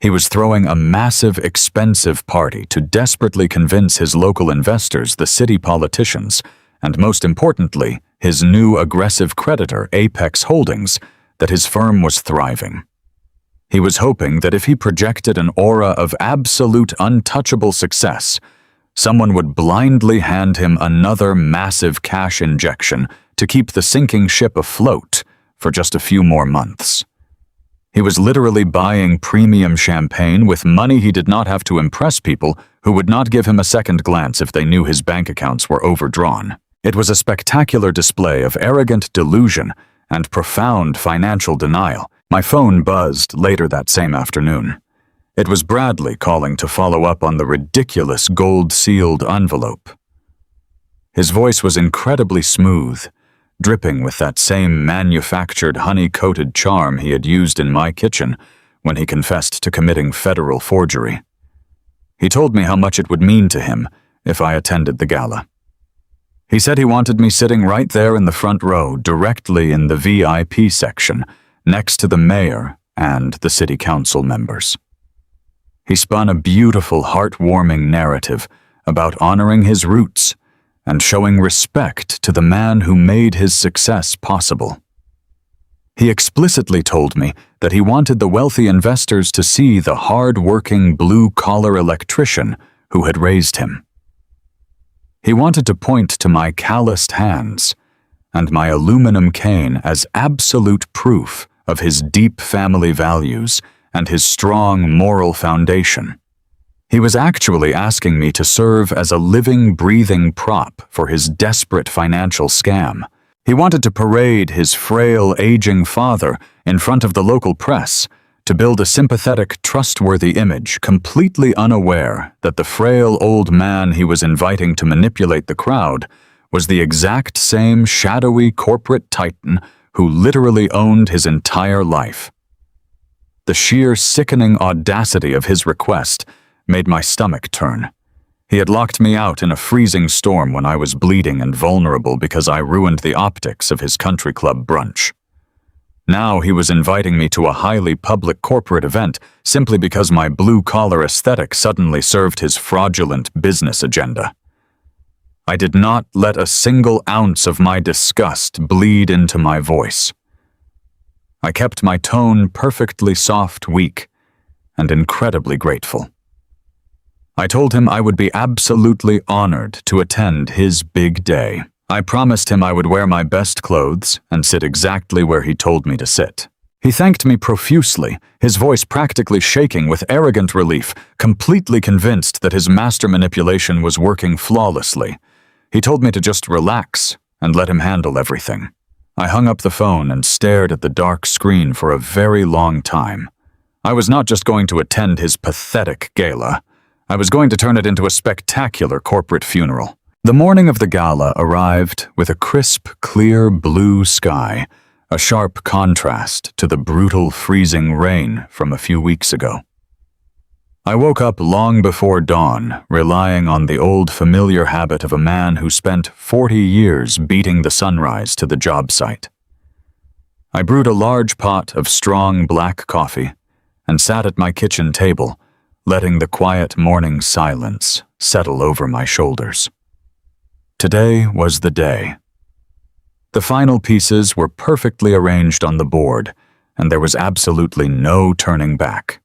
He was throwing a massive, expensive party to desperately convince his local investors, the city politicians, and most importantly, his new aggressive creditor, Apex Holdings, that his firm was thriving. He was hoping that if he projected an aura of absolute untouchable success, someone would blindly hand him another massive cash injection to keep the sinking ship afloat for just a few more months. He was literally buying premium champagne with money he did not have to impress people who would not give him a second glance if they knew his bank accounts were overdrawn. It was a spectacular display of arrogant delusion and profound financial denial. My phone buzzed later that same afternoon. It was Bradley calling to follow up on the ridiculous gold-sealed envelope. His voice was incredibly smooth, dripping with that same manufactured honey-coated charm he had used in my kitchen when he confessed to committing federal forgery. He told me how much it would mean to him if I attended the gala. He said he wanted me sitting right there in the front row, directly in the VIP section, next to the mayor and the city council members. He spun a beautiful, heartwarming narrative about honoring his roots and showing respect to the man who made his success possible. He explicitly told me that he wanted the wealthy investors to see the hard-working blue-collar electrician who had raised him. He wanted to point to my calloused hands and my aluminum cane as absolute proof of his deep family values and his strong moral foundation. He was actually asking me to serve as a living, breathing prop for his desperate financial scam. He wanted to parade his frail, aging father in front of the local press to build a sympathetic, trustworthy image, completely unaware that the frail old man he was inviting to manipulate the crowd was the exact same shadowy corporate titan who literally owned his entire life. The sheer sickening audacity of his request made my stomach turn. He had locked me out in a freezing storm when I was bleeding and vulnerable because I ruined the optics of his country club brunch. Now he was inviting me to a highly public corporate event simply because my blue-collar aesthetic suddenly served his fraudulent business agenda. I did not let a single ounce of my disgust bleed into my voice. I kept my tone perfectly soft, weak, and incredibly grateful. I told him I would be absolutely honored to attend his big day. I promised him I would wear my best clothes and sit exactly where he told me to sit. He thanked me profusely, his voice practically shaking with arrogant relief, completely convinced that his master manipulation was working flawlessly. He told me to just relax and let him handle everything. I hung up the phone and stared at the dark screen for a very long time. I was not just going to attend his pathetic gala. I was going to turn it into a spectacular corporate funeral. The morning of the gala arrived with a crisp, clear blue sky, a sharp contrast to the brutal, freezing rain from a few weeks ago. I woke up long before dawn, relying on the old familiar habit of a man who spent 40 years beating the sunrise to the job site. I brewed a large pot of strong black coffee and sat at my kitchen table, letting the quiet morning silence settle over my shoulders. Today was the day. The final pieces were perfectly arranged on the board, and there was absolutely no turning back.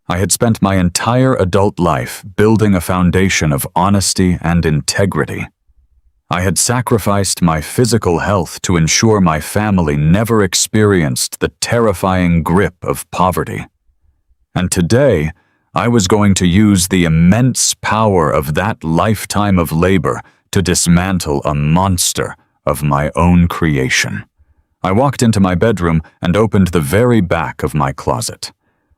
I had spent my entire adult life building a foundation of honesty and integrity. I had sacrificed my physical health to ensure my family never experienced the terrifying grip of poverty. And today, I was going to use the immense power of that lifetime of labor to dismantle a monster of my own creation. I walked into my bedroom and opened the very back of my closet.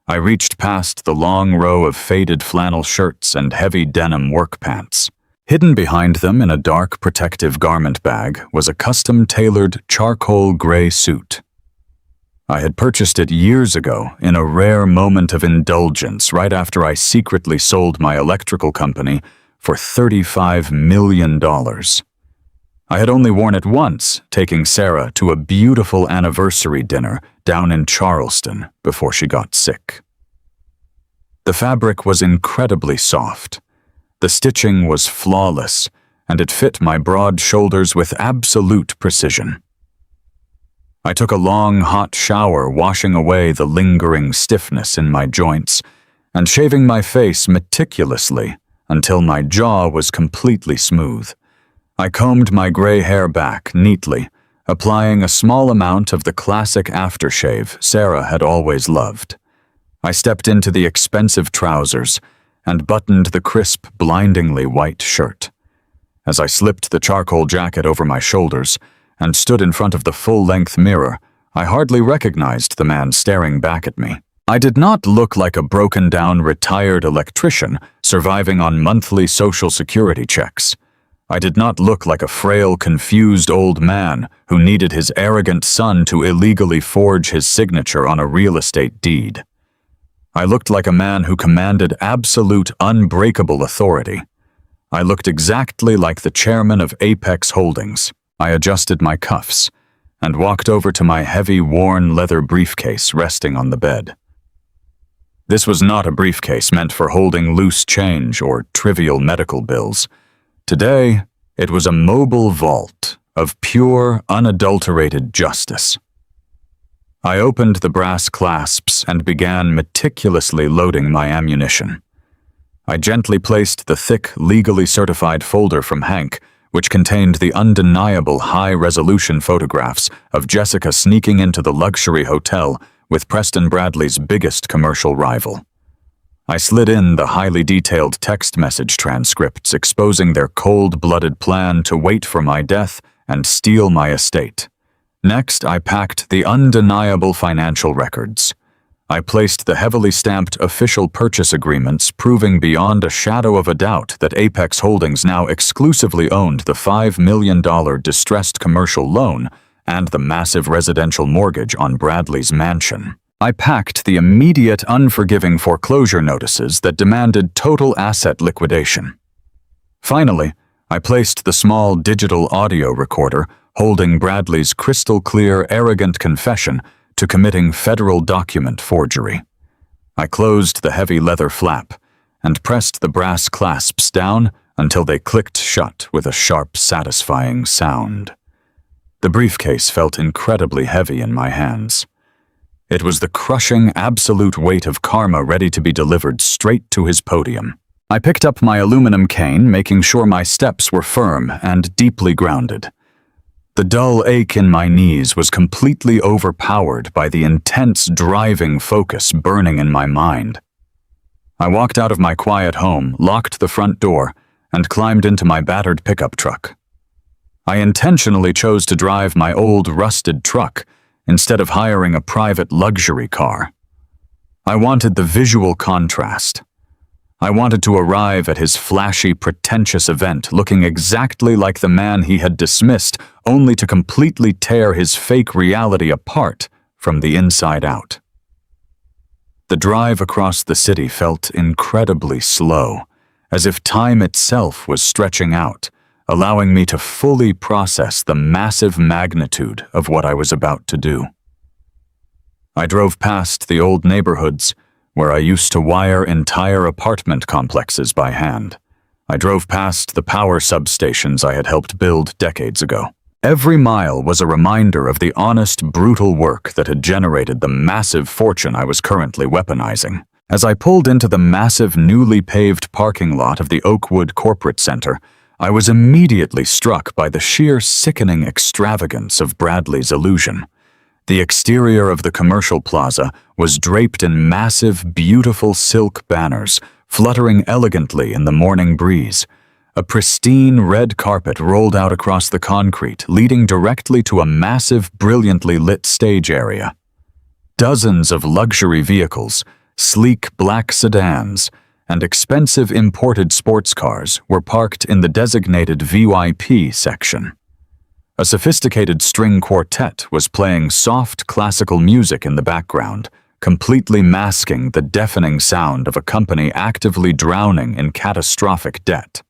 I reached past the long row of faded flannel shirts and heavy denim work pants. Hidden behind them in a dark protective garment bag was a custom-tailored charcoal gray suit. I had purchased it years ago in a rare moment of indulgence right after I secretly sold my electrical company for $35 million. I had only worn it once, taking Sarah to a beautiful anniversary dinner down in Charleston before she got sick. The fabric was incredibly soft. The stitching was flawless, and it fit my broad shoulders with absolute precision. I took a long, hot shower, washing away the lingering stiffness in my joints and shaving my face meticulously until my jaw was completely smooth. I combed my gray hair back neatly, applying a small amount of the classic aftershave Sarah had always loved. I stepped into the expensive trousers and buttoned the crisp, blindingly white shirt. As I slipped the charcoal jacket over my shoulders and stood in front of the full-length mirror, I hardly recognized the man staring back at me. I did not look like a broken-down retired electrician surviving on monthly Social Security checks. I did not look like a frail, confused old man who needed his arrogant son to illegally forge his signature on a real estate deed. I looked like a man who commanded absolute, unbreakable authority. I looked exactly like the chairman of Apex Holdings. I adjusted my cuffs and walked over to my heavy, worn leather briefcase resting on the bed. This was not a briefcase meant for holding loose change or trivial medical bills. Today, it was a mobile vault of pure, unadulterated justice. I opened the brass clasps and began meticulously loading my ammunition. I gently placed the thick, legally certified folder from Hank, which contained the undeniable high-resolution photographs of Jessica sneaking into the luxury hotel with Preston Bradley's biggest commercial rival. I slid in the highly detailed text message transcripts exposing their cold-blooded plan to wait for my death and steal my estate. Next, I packed the undeniable financial records. I placed the heavily stamped official purchase agreements proving beyond a shadow of a doubt that Apex Holdings now exclusively owned the $5 million distressed commercial loan and the massive residential mortgage on Bradley's mansion. I packed the immediate, unforgiving foreclosure notices that demanded total asset liquidation. Finally, I placed the small digital audio recorder holding Bradley's crystal-clear, arrogant confession to committing federal document forgery. I closed the heavy leather flap and pressed the brass clasps down until they clicked shut with a sharp, satisfying sound. The briefcase felt incredibly heavy in my hands. It was the crushing, absolute weight of karma ready to be delivered straight to his podium. I picked up my aluminum cane, making sure my steps were firm and deeply grounded. The dull ache in my knees was completely overpowered by the intense driving focus burning in my mind. I walked out of my quiet home, locked the front door, and climbed into my battered pickup truck. I intentionally chose to drive my old rusted truck instead of hiring a private luxury car. I wanted the visual contrast. I wanted to arrive at his flashy, pretentious event looking exactly like the man he had dismissed, only to completely tear his fake reality apart from the inside out. The drive across the city felt incredibly slow, as if time itself was stretching out, allowing me to fully process the massive magnitude of what I was about to do. I drove past the old neighborhoods where I used to wire entire apartment complexes by hand. I drove past the power substations I had helped build decades ago. Every mile was a reminder of the honest, brutal work that had generated the massive fortune I was currently weaponizing. As I pulled into the massive, newly paved parking lot of the Oakwood Corporate Center, I was immediately struck by the sheer sickening extravagance of Bradley's illusion. The exterior of the commercial plaza was draped in massive, beautiful silk banners, fluttering elegantly in the morning breeze. A pristine red carpet rolled out across the concrete, leading directly to a massive, brilliantly lit stage area. Dozens of luxury vehicles, sleek black sedans, and expensive imported sports cars were parked in the designated VIP section. A sophisticated string quartet was playing soft classical music in the background, completely masking the deafening sound of a company actively drowning in catastrophic debt.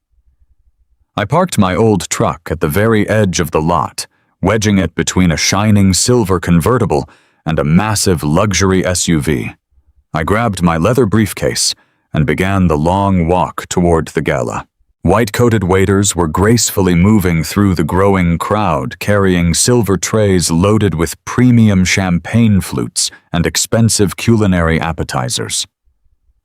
I parked my old truck at the very edge of the lot, wedging it between a shining silver convertible and a massive luxury SUV. I grabbed my leather briefcase and began the long walk toward the gala. White-coated waiters were gracefully moving through the growing crowd, carrying silver trays loaded with premium champagne flutes and expensive culinary appetizers.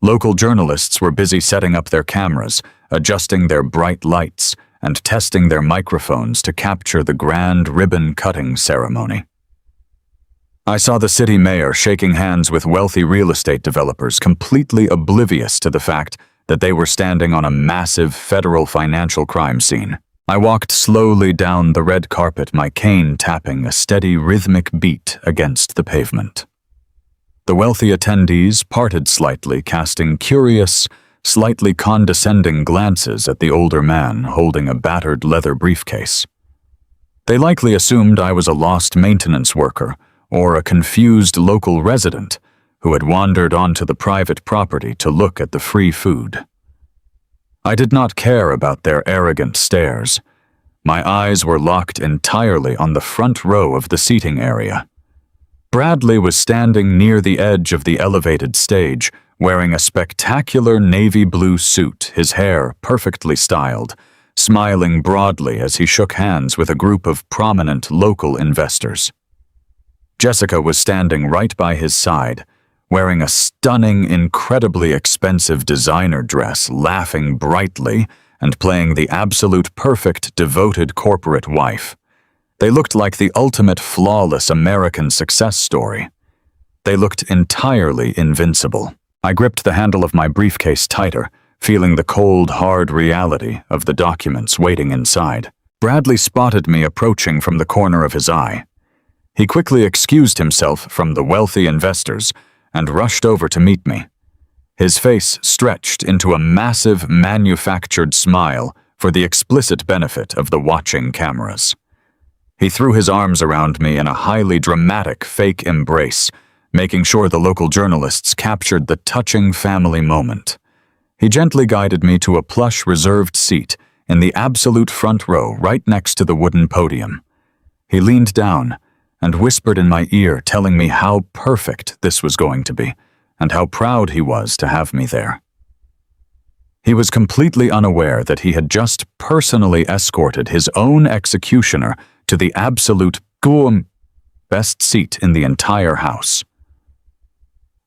Local journalists were busy setting up their cameras, adjusting their bright lights, and testing their microphones to capture the grand ribbon-cutting ceremony. I saw the city mayor shaking hands with wealthy real estate developers, completely oblivious to the fact that they were standing on a massive federal financial crime scene. I walked slowly down the red carpet, my cane tapping a steady rhythmic beat against the pavement. The wealthy attendees parted slightly, casting curious, slightly condescending glances at the older man holding a battered leather briefcase. They likely assumed I was a lost maintenance worker or a confused local resident who had wandered onto the private property to look at the free food. I did not care about their arrogant stares. My eyes were locked entirely on the front row of the seating area. Bradley was standing near the edge of the elevated stage, wearing a spectacular navy blue suit, his hair perfectly styled, smiling broadly as he shook hands with a group of prominent local investors. Jessica was standing right by his side, wearing a stunning, incredibly expensive designer dress, laughing brightly and playing the absolute perfect, devoted corporate wife. They looked like the ultimate flawless American success story. They looked entirely invincible. I gripped the handle of my briefcase tighter, feeling the cold, hard reality of the documents waiting inside. Bradley spotted me approaching from the corner of his eye. He quickly excused himself from the wealthy investors and rushed over to meet me. His face stretched into a massive manufactured smile for the explicit benefit of the watching cameras. He threw his arms around me in a highly dramatic fake embrace, making sure the local journalists captured the touching family moment. He gently guided me to a plush reserved seat in the absolute front row right next to the wooden podium. He leaned down and whispered in my ear, telling me how perfect this was going to be and how proud he was to have me there. He was completely unaware that he had just personally escorted his own executioner to the absolute best seat in the entire house.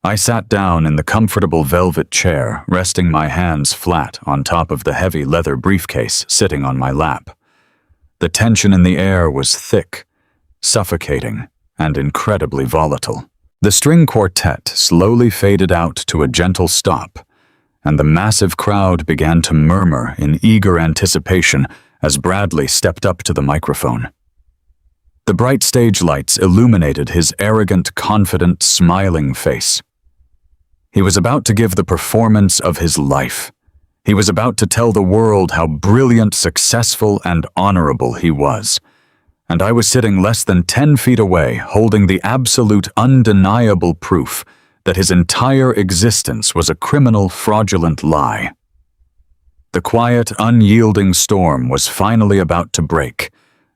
I sat down in the comfortable velvet chair, resting my hands flat on top of the heavy leather briefcase sitting on my lap. The tension in the air was thick, suffocating, and incredibly volatile. The string quartet slowly faded out to a gentle stop, and the massive crowd began to murmur in eager anticipation as Bradley stepped up to the microphone. The bright stage lights illuminated his arrogant, confident, smiling face. He was about to give the performance of his life. He was about to tell the world how brilliant, successful, and honorable he was. And I was sitting less than 10 feet away, holding the absolute, undeniable proof that his entire existence was a criminal, fraudulent lie. The quiet, unyielding storm was finally about to break,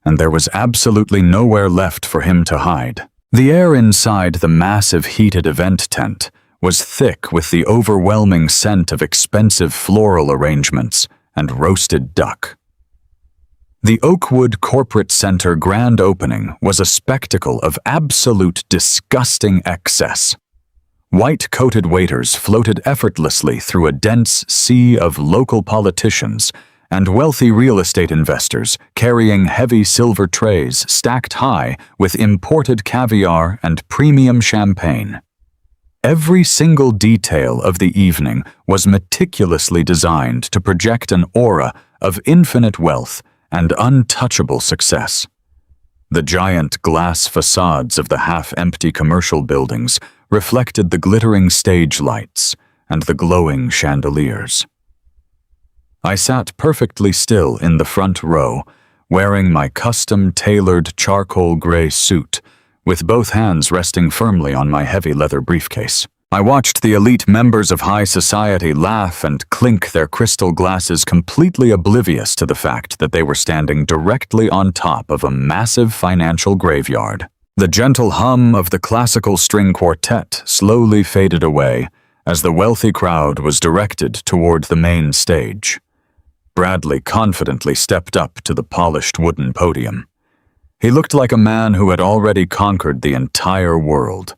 and there was absolutely nowhere left for him to hide. The air inside the massive heated event tent was thick with the overwhelming scent of expensive floral arrangements and roasted duck. The Oakwood Corporate Center grand opening was a spectacle of absolute disgusting excess. White-coated waiters floated effortlessly through a dense sea of local politicians and wealthy real estate investors carrying heavy silver trays stacked high with imported caviar and premium champagne. Every single detail of the evening was meticulously designed to project an aura of infinite wealth and untouchable success. The giant glass facades of the half-empty commercial buildings reflected the glittering stage lights and the glowing chandeliers. I sat perfectly still in the front row, wearing my custom-tailored charcoal gray suit, with both hands resting firmly on my heavy leather briefcase. I watched the elite members of high society laugh and clink their crystal glasses, completely oblivious to the fact that they were standing directly on top of a massive financial graveyard. The gentle hum of the classical string quartet slowly faded away as the wealthy crowd was directed toward the main stage. Bradley confidently stepped up to the polished wooden podium. He looked like a man who had already conquered the entire world.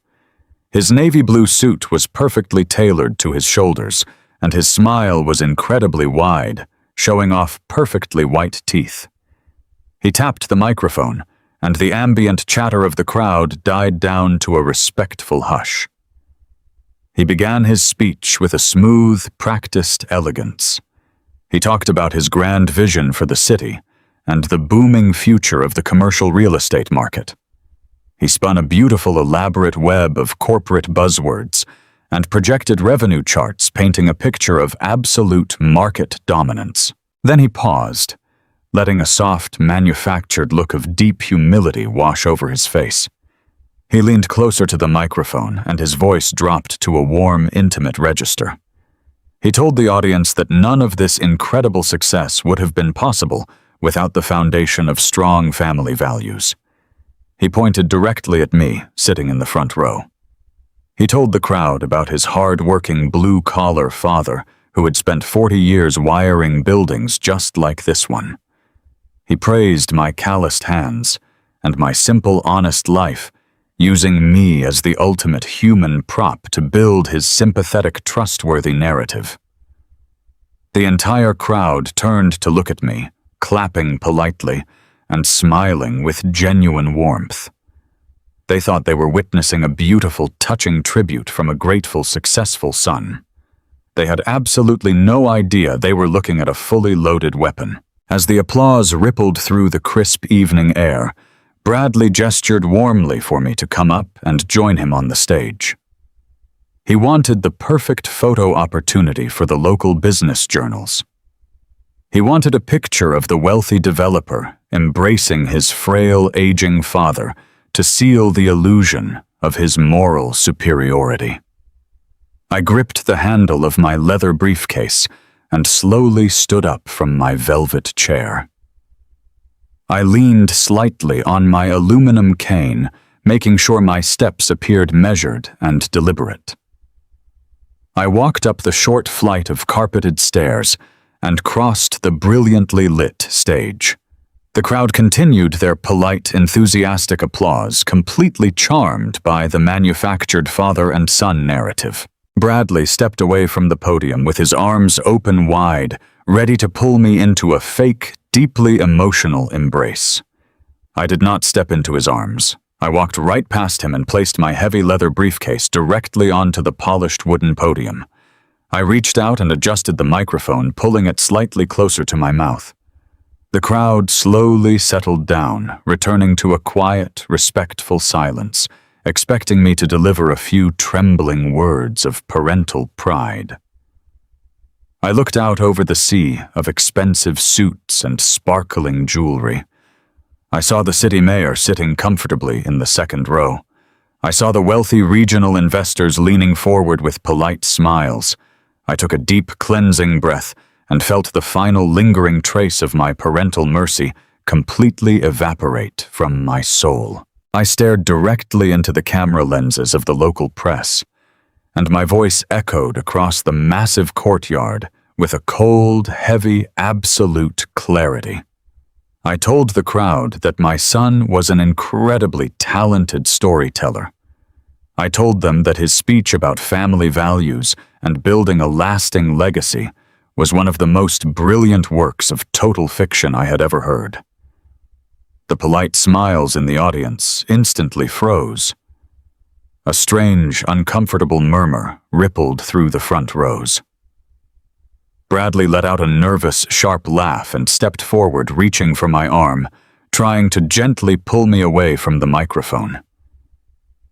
His navy blue suit was perfectly tailored to his shoulders, and his smile was incredibly wide, showing off perfectly white teeth. He tapped the microphone, and the ambient chatter of the crowd died down to a respectful hush. He began his speech with a smooth, practiced elegance. He talked about his grand vision for the city and the booming future of the commercial real estate market. He spun a beautiful, elaborate web of corporate buzzwords and projected revenue charts painting a picture of absolute market dominance. Then he paused, letting a soft, manufactured look of deep humility wash over his face. He leaned closer to the microphone, and his voice dropped to a warm, intimate register. He told the audience that none of this incredible success would have been possible without the foundation of strong family values. He pointed directly at me, sitting in the front row. He told the crowd about his hard-working, blue-collar father who had spent 40 years wiring buildings just like this one. He praised my calloused hands and my simple, honest life, using me as the ultimate human prop to build his sympathetic, trustworthy narrative. The entire crowd turned to look at me, clapping politely and smiling with genuine warmth. They thought they were witnessing a beautiful, touching tribute from a grateful, successful son. They had absolutely no idea they were looking at a fully loaded weapon. As the applause rippled through the crisp evening air, Bradley gestured warmly for me to come up and join him on the stage. He wanted the perfect photo opportunity for the local business journals. He wanted a picture of the wealthy developer embracing his frail, aging father to seal the illusion of his moral superiority. I gripped the handle of my leather briefcase and slowly stood up from my velvet chair. I leaned slightly on my aluminum cane, making sure my steps appeared measured and deliberate. I walked up the short flight of carpeted stairs and crossed the brilliantly lit stage. The crowd continued their polite, enthusiastic applause, completely charmed by the manufactured father and son narrative. Bradley stepped away from the podium with his arms open wide, ready to pull me into a fake, deeply emotional embrace. I did not step into his arms. I walked right past him and placed my heavy leather briefcase directly onto the polished wooden podium. I reached out and adjusted the microphone, pulling it slightly closer to my mouth. The crowd slowly settled down, returning to a quiet, respectful silence, expecting me to deliver a few trembling words of parental pride. I looked out over the sea of expensive suits and sparkling jewelry. I saw the city mayor sitting comfortably in the second row. I saw the wealthy regional investors leaning forward with polite smiles. I took a deep, cleansing breath and felt the final lingering trace of my parental mercy completely evaporate from my soul. I stared directly into the camera lenses of the local press, and my voice echoed across the massive courtyard with a cold, heavy, absolute clarity. I told the crowd that my son was an incredibly talented storyteller. I told them that his speech about family values and building a lasting legacy was one of the most brilliant works of total fiction I had ever heard. The polite smiles in the audience instantly froze. A strange, uncomfortable murmur rippled through the front rows. Bradley let out a nervous, sharp laugh and stepped forward, reaching for my arm, trying to gently pull me away from the microphone.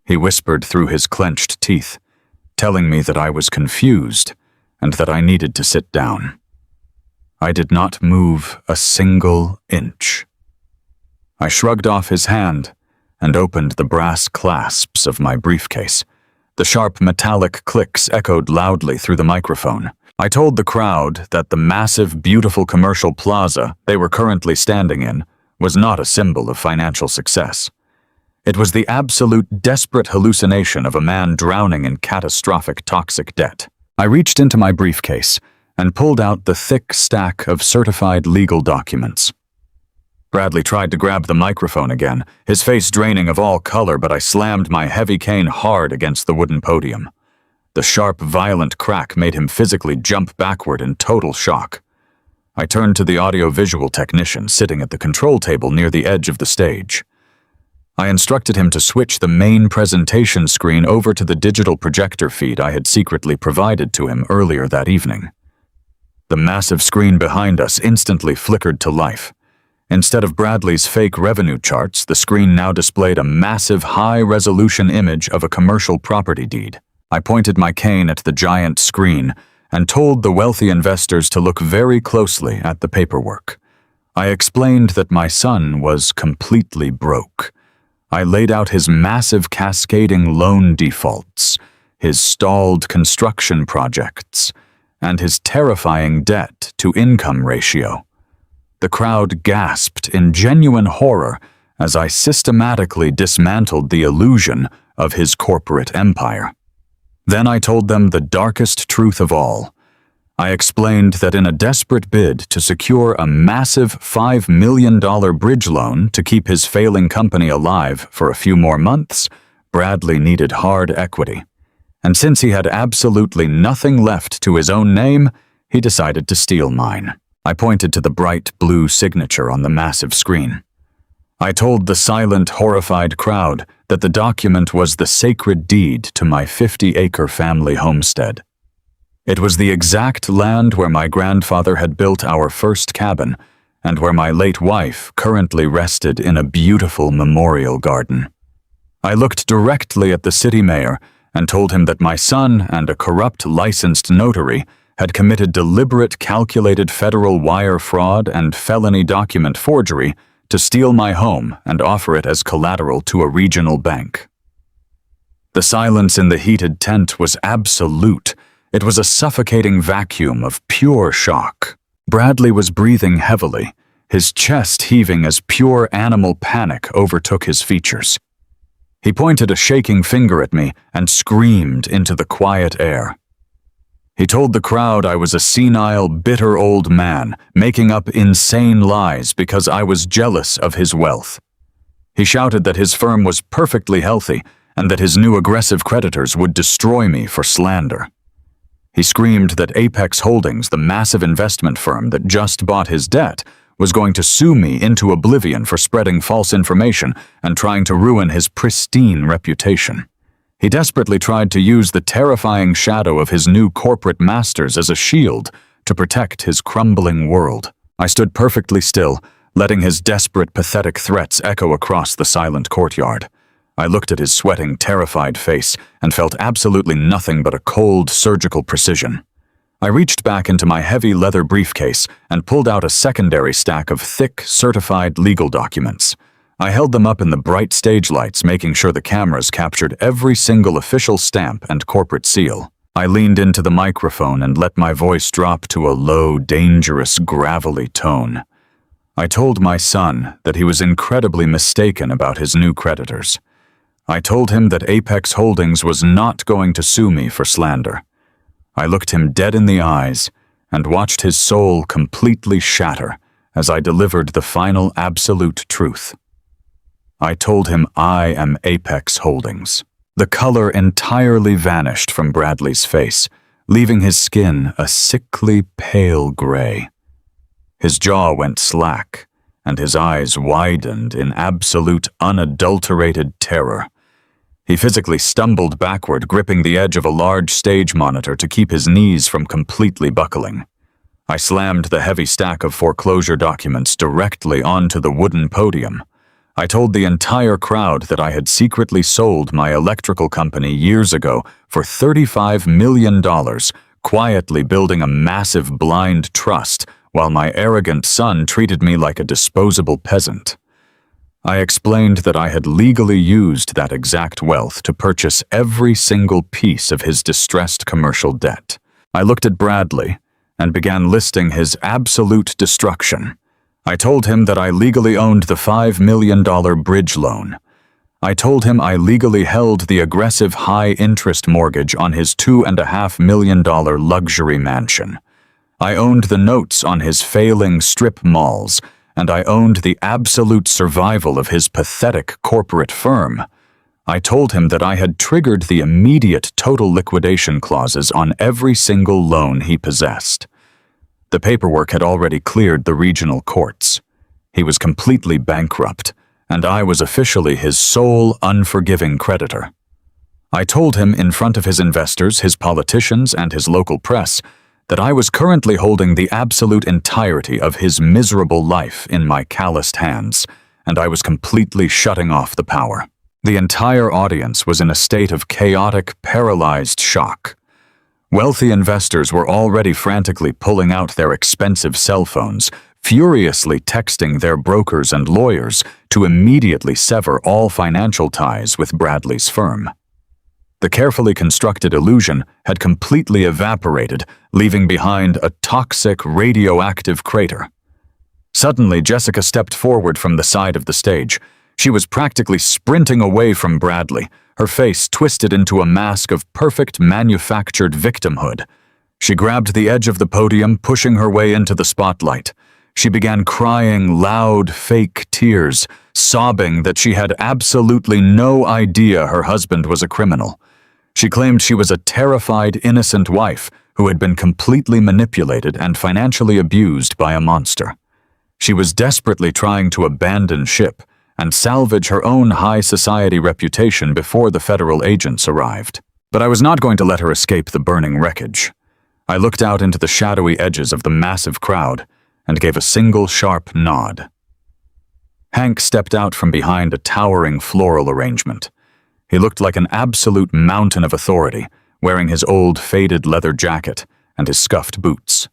He whispered through his clenched teeth, telling me that I was confused and that I needed to sit down. I did not move a single inch. I shrugged off his hand and opened the brass clasps of my briefcase. The sharp metallic clicks echoed loudly through the microphone. I told the crowd that the massive, beautiful commercial plaza they were currently standing in was not a symbol of financial success. It was the absolute desperate hallucination of a man drowning in catastrophic toxic debt. I reached into my briefcase and pulled out the thick stack of certified legal documents. Bradley tried to grab the microphone again, his face draining of all color, but I slammed my heavy cane hard against the wooden podium. The sharp, violent crack made him physically jump backward in total shock. I turned to the audio-visual technician sitting at the control table near the edge of the stage. I instructed him to switch the main presentation screen over to the digital projector feed I had secretly provided to him earlier that evening. The massive screen behind us instantly flickered to life. Instead of Bradley's fake revenue charts, the screen now displayed a massive, high-resolution image of a commercial property deed. I pointed my cane at the giant screen and told the wealthy investors to look very closely at the paperwork. I explained that my son was completely broke. I laid out his massive cascading loan defaults, his stalled construction projects, and his terrifying debt-to-income ratio. The crowd gasped in genuine horror as I systematically dismantled the illusion of his corporate empire. Then I told them the darkest truth of all. I explained that in a desperate bid to secure a massive $5 million bridge loan to keep his failing company alive for a few more months, Bradley needed hard equity. And since he had absolutely nothing left to his own name, he decided to steal mine. I pointed to the bright blue signature on the massive screen. I told the silent, horrified crowd that the document was the sacred deed to my 50-acre family homestead. It was the exact land where my grandfather had built our first cabin and where my late wife currently rested in a beautiful memorial garden. I looked directly at the city mayor and told him that my son and a corrupt licensed notary had committed deliberate, calculated federal wire fraud and felony document forgery to steal my home and offer it as collateral to a regional bank. The silence in the heated tent was absolute. It was a suffocating vacuum of pure shock. Bradley was breathing heavily, his chest heaving as pure animal panic overtook his features. He pointed a shaking finger at me and screamed into the quiet air. He told the crowd I was a senile, bitter old man, making up insane lies because I was jealous of his wealth. He shouted that his firm was perfectly healthy and that his new aggressive creditors would destroy me for slander. He screamed that Apex Holdings, the massive investment firm that just bought his debt, was going to sue me into oblivion for spreading false information and trying to ruin his pristine reputation. He desperately tried to use the terrifying shadow of his new corporate masters as a shield to protect his crumbling world. I stood perfectly still, letting his desperate, pathetic threats echo across the silent courtyard. I looked at his sweating, terrified face and felt absolutely nothing but a cold, surgical precision. I reached back into my heavy leather briefcase and pulled out a secondary stack of thick, certified legal documents. I held them up in the bright stage lights, making sure the cameras captured every single official stamp and corporate seal. I leaned into the microphone and let my voice drop to a low, dangerous, gravelly tone. I told my son that he was incredibly mistaken about his new creditors. I told him that Apex Holdings was not going to sue me for slander. I looked him dead in the eyes and watched his soul completely shatter as I delivered the final absolute truth. I told him I am Apex Holdings. The color entirely vanished from Bradley's face, leaving his skin a sickly pale gray. His jaw went slack, and his eyes widened in absolute unadulterated terror. He physically stumbled backward, gripping the edge of a large stage monitor to keep his knees from completely buckling. I slammed the heavy stack of foreclosure documents directly onto the wooden podium. I told the entire crowd that I had secretly sold my electrical company years ago for $35 million, quietly building a massive blind trust while my arrogant son treated me like a disposable peasant. I explained that I had legally used that exact wealth to purchase every single piece of his distressed commercial debt. I looked at Bradley and began listing his absolute destruction. I told him that I legally owned the $5 million bridge loan. I told him I legally held the aggressive high-interest mortgage on his $2.5 million luxury mansion. I owned the notes on his failing strip malls, and I owned the absolute survival of his pathetic corporate firm. I told him that I had triggered the immediate total liquidation clauses on every single loan he possessed. The paperwork had already cleared the regional courts. He was completely bankrupt, and I was officially his sole unforgiving creditor. I told him in front of his investors, his politicians, and his local press that I was currently holding the absolute entirety of his miserable life in my calloused hands, and I was completely shutting off the power. The entire audience was in a state of chaotic, paralyzed shock. Wealthy investors were already frantically pulling out their expensive cell phones, furiously texting their brokers and lawyers to immediately sever all financial ties with Bradley's firm. The carefully constructed illusion had completely evaporated, leaving behind a toxic, radioactive crater. Suddenly, Jessica stepped forward from the side of the stage. She was practically sprinting away from Bradley, her face twisted into a mask of perfect manufactured victimhood. She grabbed the edge of the podium, pushing her way into the spotlight. She began crying loud, fake tears, sobbing that she had absolutely no idea her husband was a criminal. She claimed she was a terrified, innocent wife who had been completely manipulated and financially abused by a monster. She was desperately trying to abandon ship and salvage her own high society reputation before the federal agents arrived. But I was not going to let her escape the burning wreckage. I looked out into the shadowy edges of the massive crowd and gave a single sharp nod. Hank stepped out from behind a towering floral arrangement. He looked like an absolute mountain of authority, wearing his old faded leather jacket and his scuffed boots.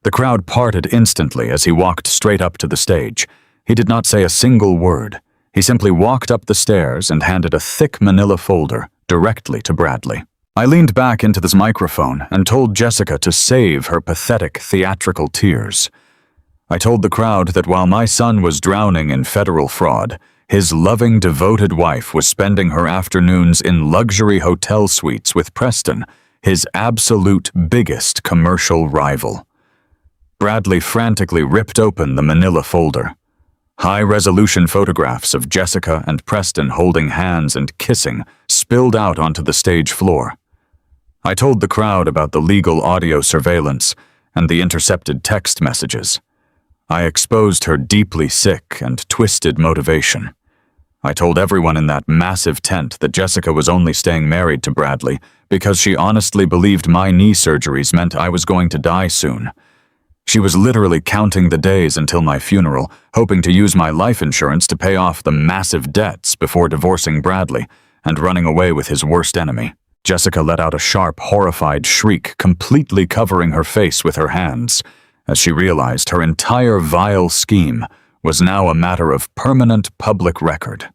The crowd parted instantly as he walked straight up to the stage. He did not say a single word. He simply walked up the stairs and handed a thick manila folder directly to Bradley. I leaned back into this microphone and told Jessica to save her pathetic theatrical tears. I told the crowd that while my son was drowning in federal fraud, his loving, devoted wife was spending her afternoons in luxury hotel suites with Preston, his absolute biggest commercial rival. Bradley frantically ripped open the manila folder. High-resolution photographs of Jessica and Preston holding hands and kissing spilled out onto the stage floor. I told the crowd about the legal audio surveillance and the intercepted text messages. I exposed her deeply sick and twisted motivation. I told everyone in that massive tent that Jessica was only staying married to Bradley because she honestly believed my knee surgeries meant I was going to die soon. She was literally counting the days until my funeral, hoping to use my life insurance to pay off the massive debts before divorcing Bradley and running away with his worst enemy. Jessica let out a sharp, horrified shriek, completely covering her face with her hands, as she realized her entire vile scheme was now a matter of permanent public record.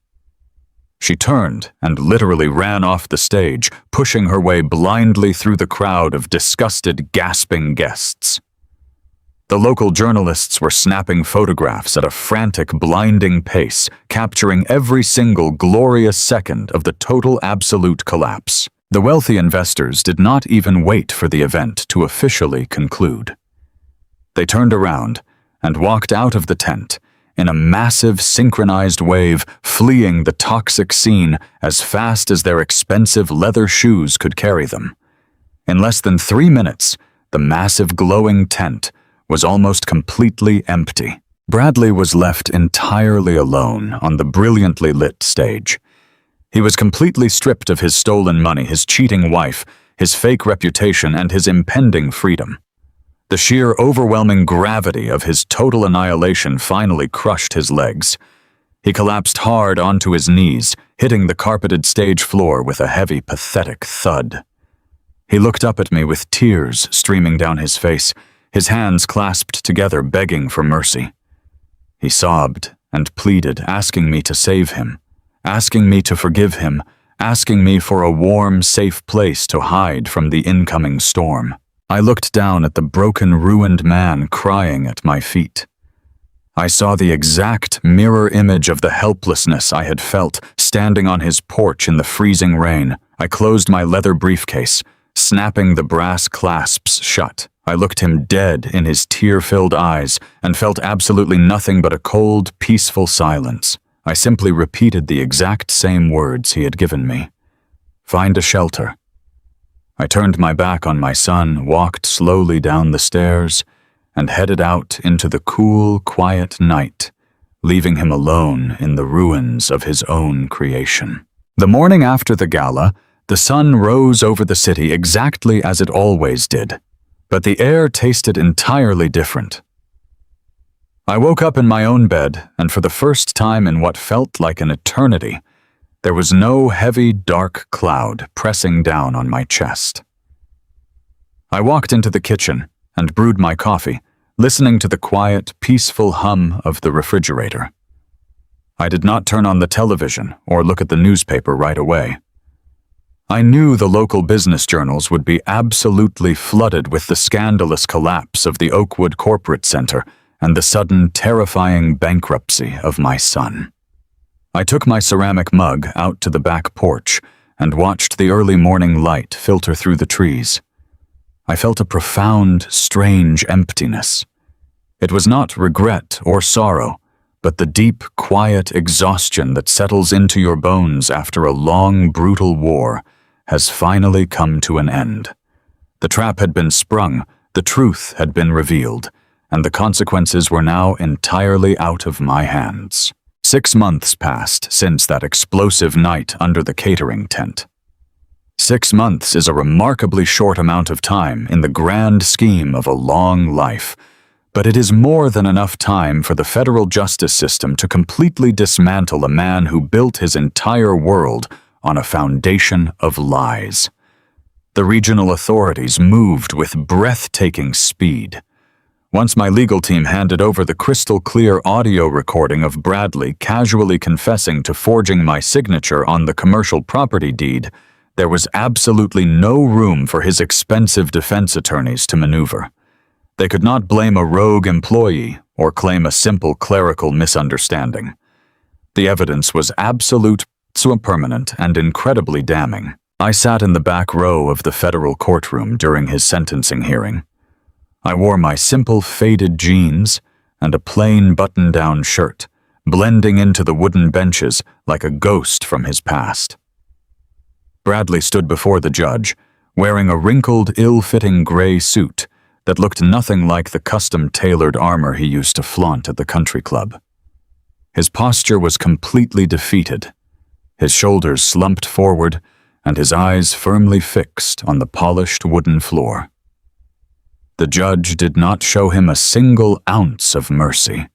She turned and literally ran off the stage, pushing her way blindly through the crowd of disgusted, gasping guests. The local journalists were snapping photographs at a frantic, blinding pace, capturing every single glorious second of the total absolute collapse. The wealthy investors did not even wait for the event to officially conclude. They turned around and walked out of the tent in a massive synchronized wave, fleeing the toxic scene as fast as their expensive leather shoes could carry them. In less than 3 minutes, the massive glowing tent was almost completely empty. Bradley was left entirely alone on the brilliantly lit stage. He was completely stripped of his stolen money, his cheating wife, his fake reputation, and his impending freedom. The sheer overwhelming gravity of his total annihilation finally crushed his legs. He collapsed hard onto his knees, hitting the carpeted stage floor with a heavy, pathetic thud. He looked up at me with tears streaming down his face, his hands clasped together, begging for mercy. He sobbed and pleaded, asking me to save him, asking me to forgive him, asking me for a warm, safe place to hide from the incoming storm. I looked down at the broken, ruined man crying at my feet. I saw the exact mirror image of the helplessness I had felt standing on his porch in the freezing rain. I closed my leather briefcase, snapping the brass clasps shut. I looked him dead in his tear-filled eyes and felt absolutely nothing but a cold, peaceful silence. I simply repeated the exact same words he had given me. Find a shelter. I turned my back on my son, walked slowly down the stairs, and headed out into the cool, quiet night, leaving him alone in the ruins of his own creation. The morning after the gala, the sun rose over the city exactly as it always did, but the air tasted entirely different. I woke up in my own bed, and for the first time in what felt like an eternity, there was no heavy, dark cloud pressing down on my chest. I walked into the kitchen and brewed my coffee, listening to the quiet, peaceful hum of the refrigerator. I did not turn on the television or look at the newspaper right away. I knew the local business journals would be absolutely flooded with the scandalous collapse of the Oakwood Corporate Center and the sudden, terrifying bankruptcy of my son. I took my ceramic mug out to the back porch and watched the early morning light filter through the trees. I felt a profound, strange emptiness. It was not regret or sorrow, but the deep, quiet exhaustion that settles into your bones after a long, brutal war has finally come to an end. The trap had been sprung, the truth had been revealed, and the consequences were now entirely out of my hands. 6 months passed since that explosive night under the catering tent. 6 months is a remarkably short amount of time in the grand scheme of a long life, but it is more than enough time for the federal justice system to completely dismantle a man who built his entire world on a foundation of lies. The regional authorities moved with breathtaking speed. Once my legal team handed over the crystal-clear audio recording of Bradley casually confessing to forging my signature on the commercial property deed, there was absolutely no room for his expensive defense attorneys to maneuver. They could not blame a rogue employee or claim a simple clerical misunderstanding. The evidence was absolute, permanent, and incredibly damning. I sat in the back row of the federal courtroom during his sentencing hearing. I wore my simple faded jeans and a plain button-down shirt, blending into the wooden benches like a ghost from his past. Bradley stood before the judge, wearing a wrinkled, ill-fitting gray suit that looked nothing like the custom-tailored armor he used to flaunt at the country club. His posture was completely defeated, his shoulders slumped forward and his eyes firmly fixed on the polished wooden floor. The judge did not show him a single ounce of mercy.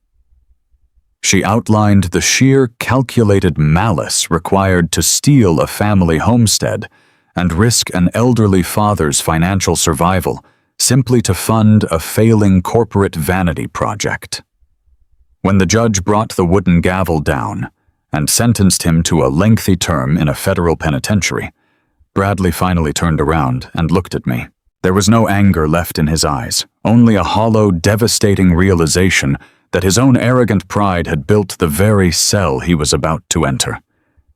She outlined the sheer calculated malice required to steal a family homestead and risk an elderly father's financial survival simply to fund a failing corporate vanity project. When the judge brought the wooden gavel down and sentenced him to a lengthy term in a federal penitentiary, Bradley finally turned around and looked at me. There was no anger left in his eyes, only a hollow, devastating realization that his own arrogant pride had built the very cell he was about to enter.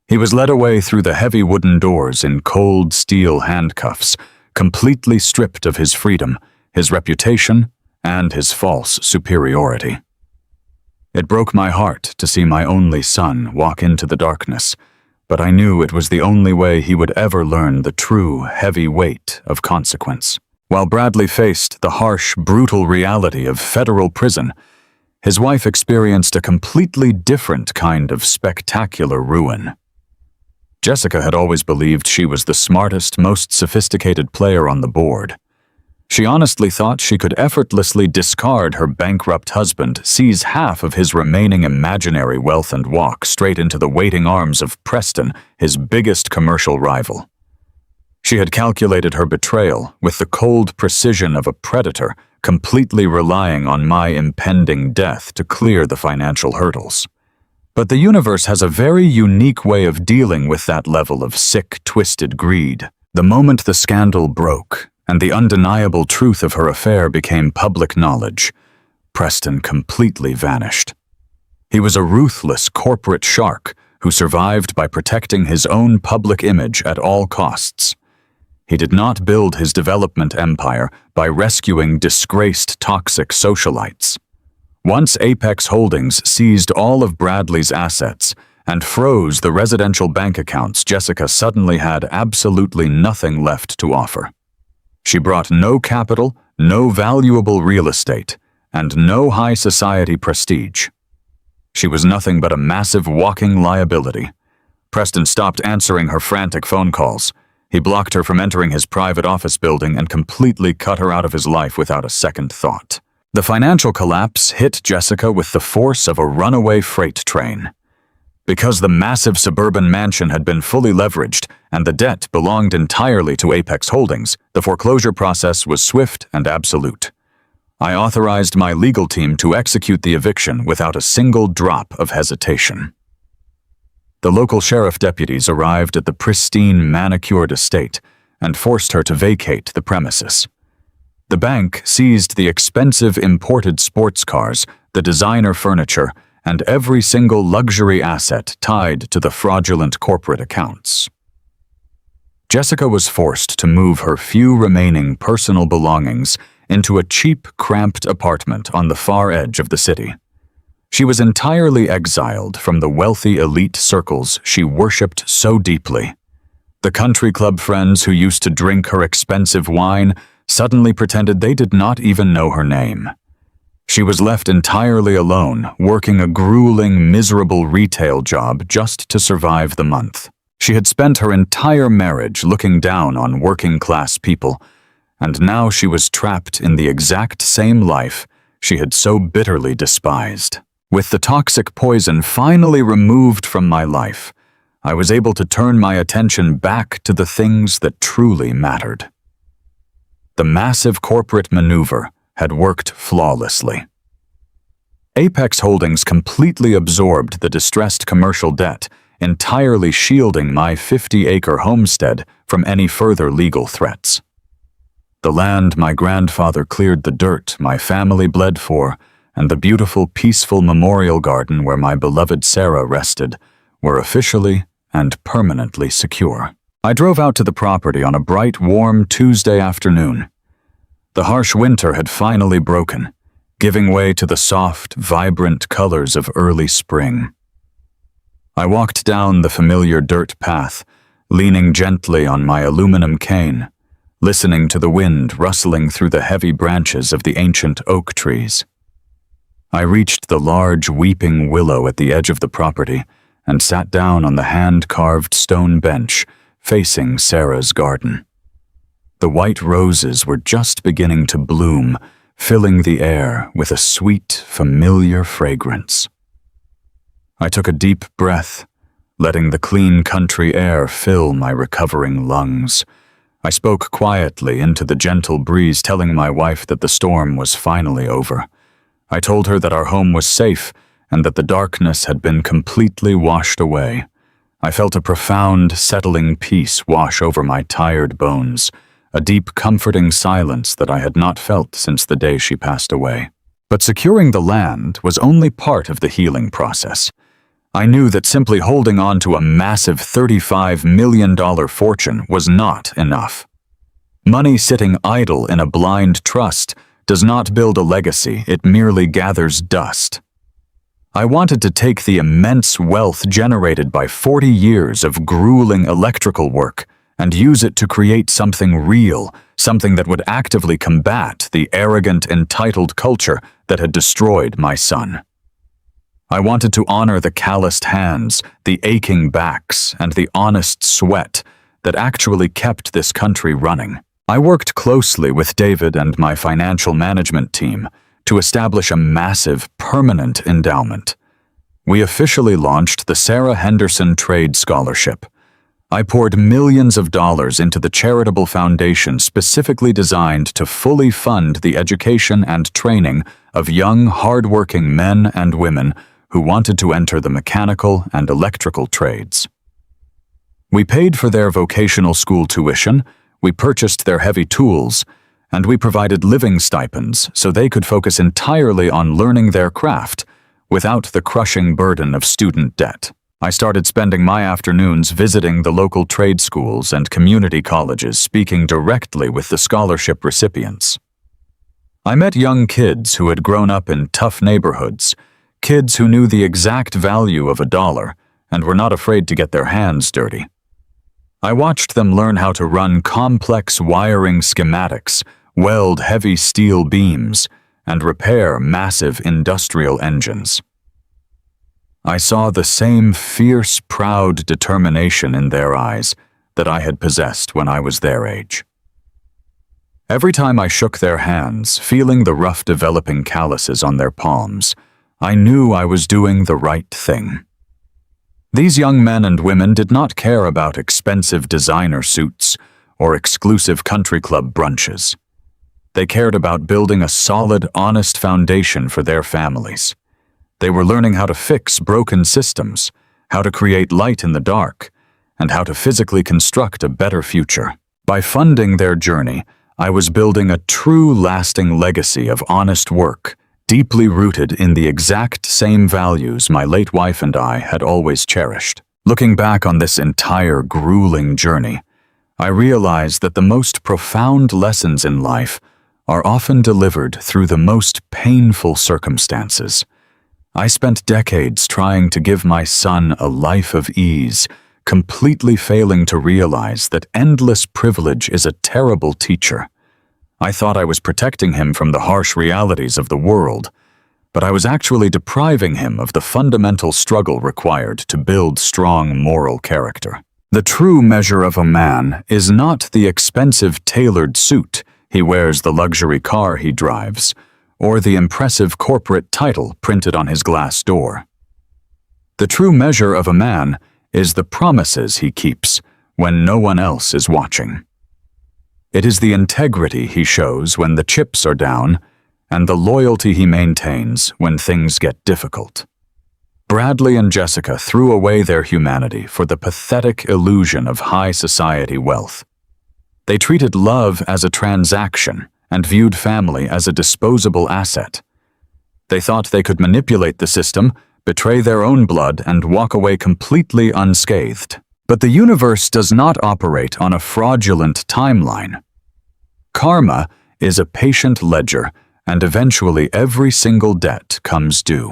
He was led away through the heavy wooden doors in cold steel handcuffs, completely stripped of his freedom, his reputation, and his false superiority. It broke my heart to see my only son walk into the darkness, but I knew it was the only way he would ever learn the true heavy weight of consequence. While Bradley faced the harsh, brutal reality of federal prison, his wife experienced a completely different kind of spectacular ruin. Jessica had always believed she was the smartest, most sophisticated player on the board. She honestly thought she could effortlessly discard her bankrupt husband, seize half of his remaining imaginary wealth and walk straight into the waiting arms of Preston, his biggest commercial rival. She had calculated her betrayal with the cold precision of a predator, completely relying on my impending death to clear the financial hurdles. But the universe has a very unique way of dealing with that level of sick, twisted greed. The moment the scandal broke, and the undeniable truth of her affair became public knowledge, Preston completely vanished. He was a ruthless corporate shark who survived by protecting his own public image at all costs. He did not build his development empire by rescuing disgraced toxic socialites. Once Apex Holdings seized all of Bradley's assets and froze the residential bank accounts, Jessica suddenly had absolutely nothing left to offer. She brought no capital, no valuable real estate, and no high society prestige. She was nothing but a massive walking liability. Preston stopped answering her frantic phone calls. He blocked her from entering his private office building and completely cut her out of his life without a second thought. The financial collapse hit Jessica with the force of a runaway freight train. Because the massive suburban mansion had been fully leveraged and the debt belonged entirely to Apex Holdings, the foreclosure process was swift and absolute. I authorized my legal team to execute the eviction without a single drop of hesitation. The local sheriff deputies arrived at the pristine, manicured estate and forced her to vacate the premises. The bank seized the expensive imported sports cars, the designer furniture, and every single luxury asset tied to the fraudulent corporate accounts. Jessica was forced to move her few remaining personal belongings into a cheap, cramped apartment on the far edge of the city. She was entirely exiled from the wealthy elite circles she worshipped so deeply. The country club friends who used to drink her expensive wine suddenly pretended they did not even know her name. She was left entirely alone, working a grueling, miserable retail job just to survive the month. She had spent her entire marriage looking down on working-class people, and now she was trapped in the exact same life she had so bitterly despised. With the toxic poison finally removed from my life, I was able to turn my attention back to the things that truly mattered. The massive corporate maneuver had worked flawlessly. Apex Holdings completely absorbed the distressed commercial debt, entirely shielding my 50-acre homestead from any further legal threats. The land my grandfather cleared the dirt my family bled for, and the beautiful, peaceful memorial garden where my beloved Sarah rested, were officially and permanently secure. I drove out to the property on a bright, warm Tuesday afternoon. The harsh winter had finally broken, giving way to the soft, vibrant colors of early spring. I walked down the familiar dirt path, leaning gently on my aluminum cane, listening to the wind rustling through the heavy branches of the ancient oak trees. I reached the large weeping willow at the edge of the property and sat down on the hand-carved stone bench facing Sarah's garden. The white roses were just beginning to bloom, filling the air with a sweet, familiar fragrance. I took a deep breath, letting the clean country air fill my recovering lungs. I spoke quietly into the gentle breeze, telling my wife that the storm was finally over. I told her that our home was safe and that the darkness had been completely washed away. I felt a profound, settling peace wash over my tired bones, a deep, comforting silence that I had not felt since the day she passed away. But securing the land was only part of the healing process. I knew that simply holding on to a massive $35 million fortune was not enough. Money sitting idle in a blind trust does not build a legacy, it merely gathers dust. I wanted to take the immense wealth generated by 40 years of grueling electrical work and use it to create something real, something that would actively combat the arrogant, entitled culture that had destroyed my son. I wanted to honor the calloused hands, the aching backs, and the honest sweat that actually kept this country running. I worked closely with David and my financial management team to establish a massive, permanent endowment. We officially launched the Sarah Henderson Trade Scholarship. I poured millions of dollars into the charitable foundation specifically designed to fully fund the education and training of young, hard-working men and women who wanted to enter the mechanical and electrical trades. We paid for their vocational school tuition, we purchased their heavy tools, and we provided living stipends so they could focus entirely on learning their craft without the crushing burden of student debt. I started spending my afternoons visiting the local trade schools and community colleges, speaking directly with the scholarship recipients. I met young kids who had grown up in tough neighborhoods, kids who knew the exact value of $1 and were not afraid to get their hands dirty. I watched them learn how to run complex wiring schematics, weld heavy steel beams, and repair massive industrial engines. I saw the same fierce, proud determination in their eyes that I had possessed when I was their age. Every time I shook their hands, feeling the rough developing calluses on their palms, I knew I was doing the right thing. These young men and women did not care about expensive designer suits or exclusive country club brunches. They cared about building a solid, honest foundation for their families. They were learning how to fix broken systems, how to create light in the dark, and how to physically construct a better future. By funding their journey, I was building a true, lasting legacy of honest work, deeply rooted in the exact same values my late wife and I had always cherished. Looking back on this entire grueling journey, I realized that the most profound lessons in life are often delivered through the most painful circumstances. I spent decades trying to give my son a life of ease, completely failing to realize that endless privilege is a terrible teacher. I thought I was protecting him from the harsh realities of the world, but I was actually depriving him of the fundamental struggle required to build strong moral character. The true measure of a man is not the expensive tailored suit he wears, the luxury car he drives, or the impressive corporate title printed on his glass door. The true measure of a man is the promises he keeps when no one else is watching. It is the integrity he shows when the chips are down and the loyalty he maintains when things get difficult. Bradley and Jessica threw away their humanity for the pathetic illusion of high society wealth. They treated love as a transaction and viewed family as a disposable asset. They thought they could manipulate the system, betray their own blood, and walk away completely unscathed. But the universe does not operate on a fraudulent timeline. Karma is a patient ledger, and eventually every single debt comes due.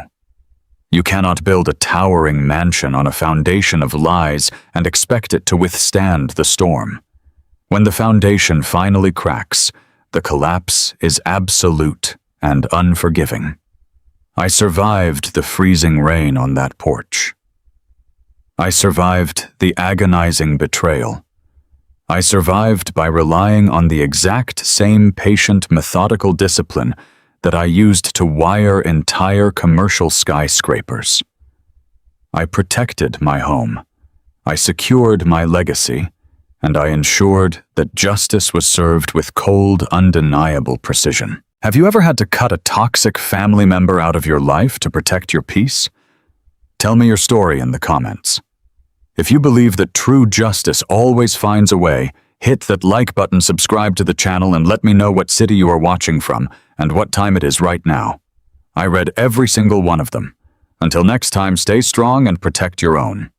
You cannot build a towering mansion on a foundation of lies and expect it to withstand the storm. When the foundation finally cracks, the collapse is absolute and unforgiving. I survived the freezing rain on that porch. I survived the agonizing betrayal. I survived by relying on the exact same patient, methodical discipline that I used to wire entire commercial skyscrapers. I protected my home. I secured my legacy, and I ensured that justice was served with cold, undeniable precision. Have you ever had to cut a toxic family member out of your life to protect your peace? Tell me your story in the comments. If you believe that true justice always finds a way, hit that like button, subscribe to the channel, and let me know what city you are watching from and what time it is right now. I read every single one of them. Until next time, stay strong and protect your own.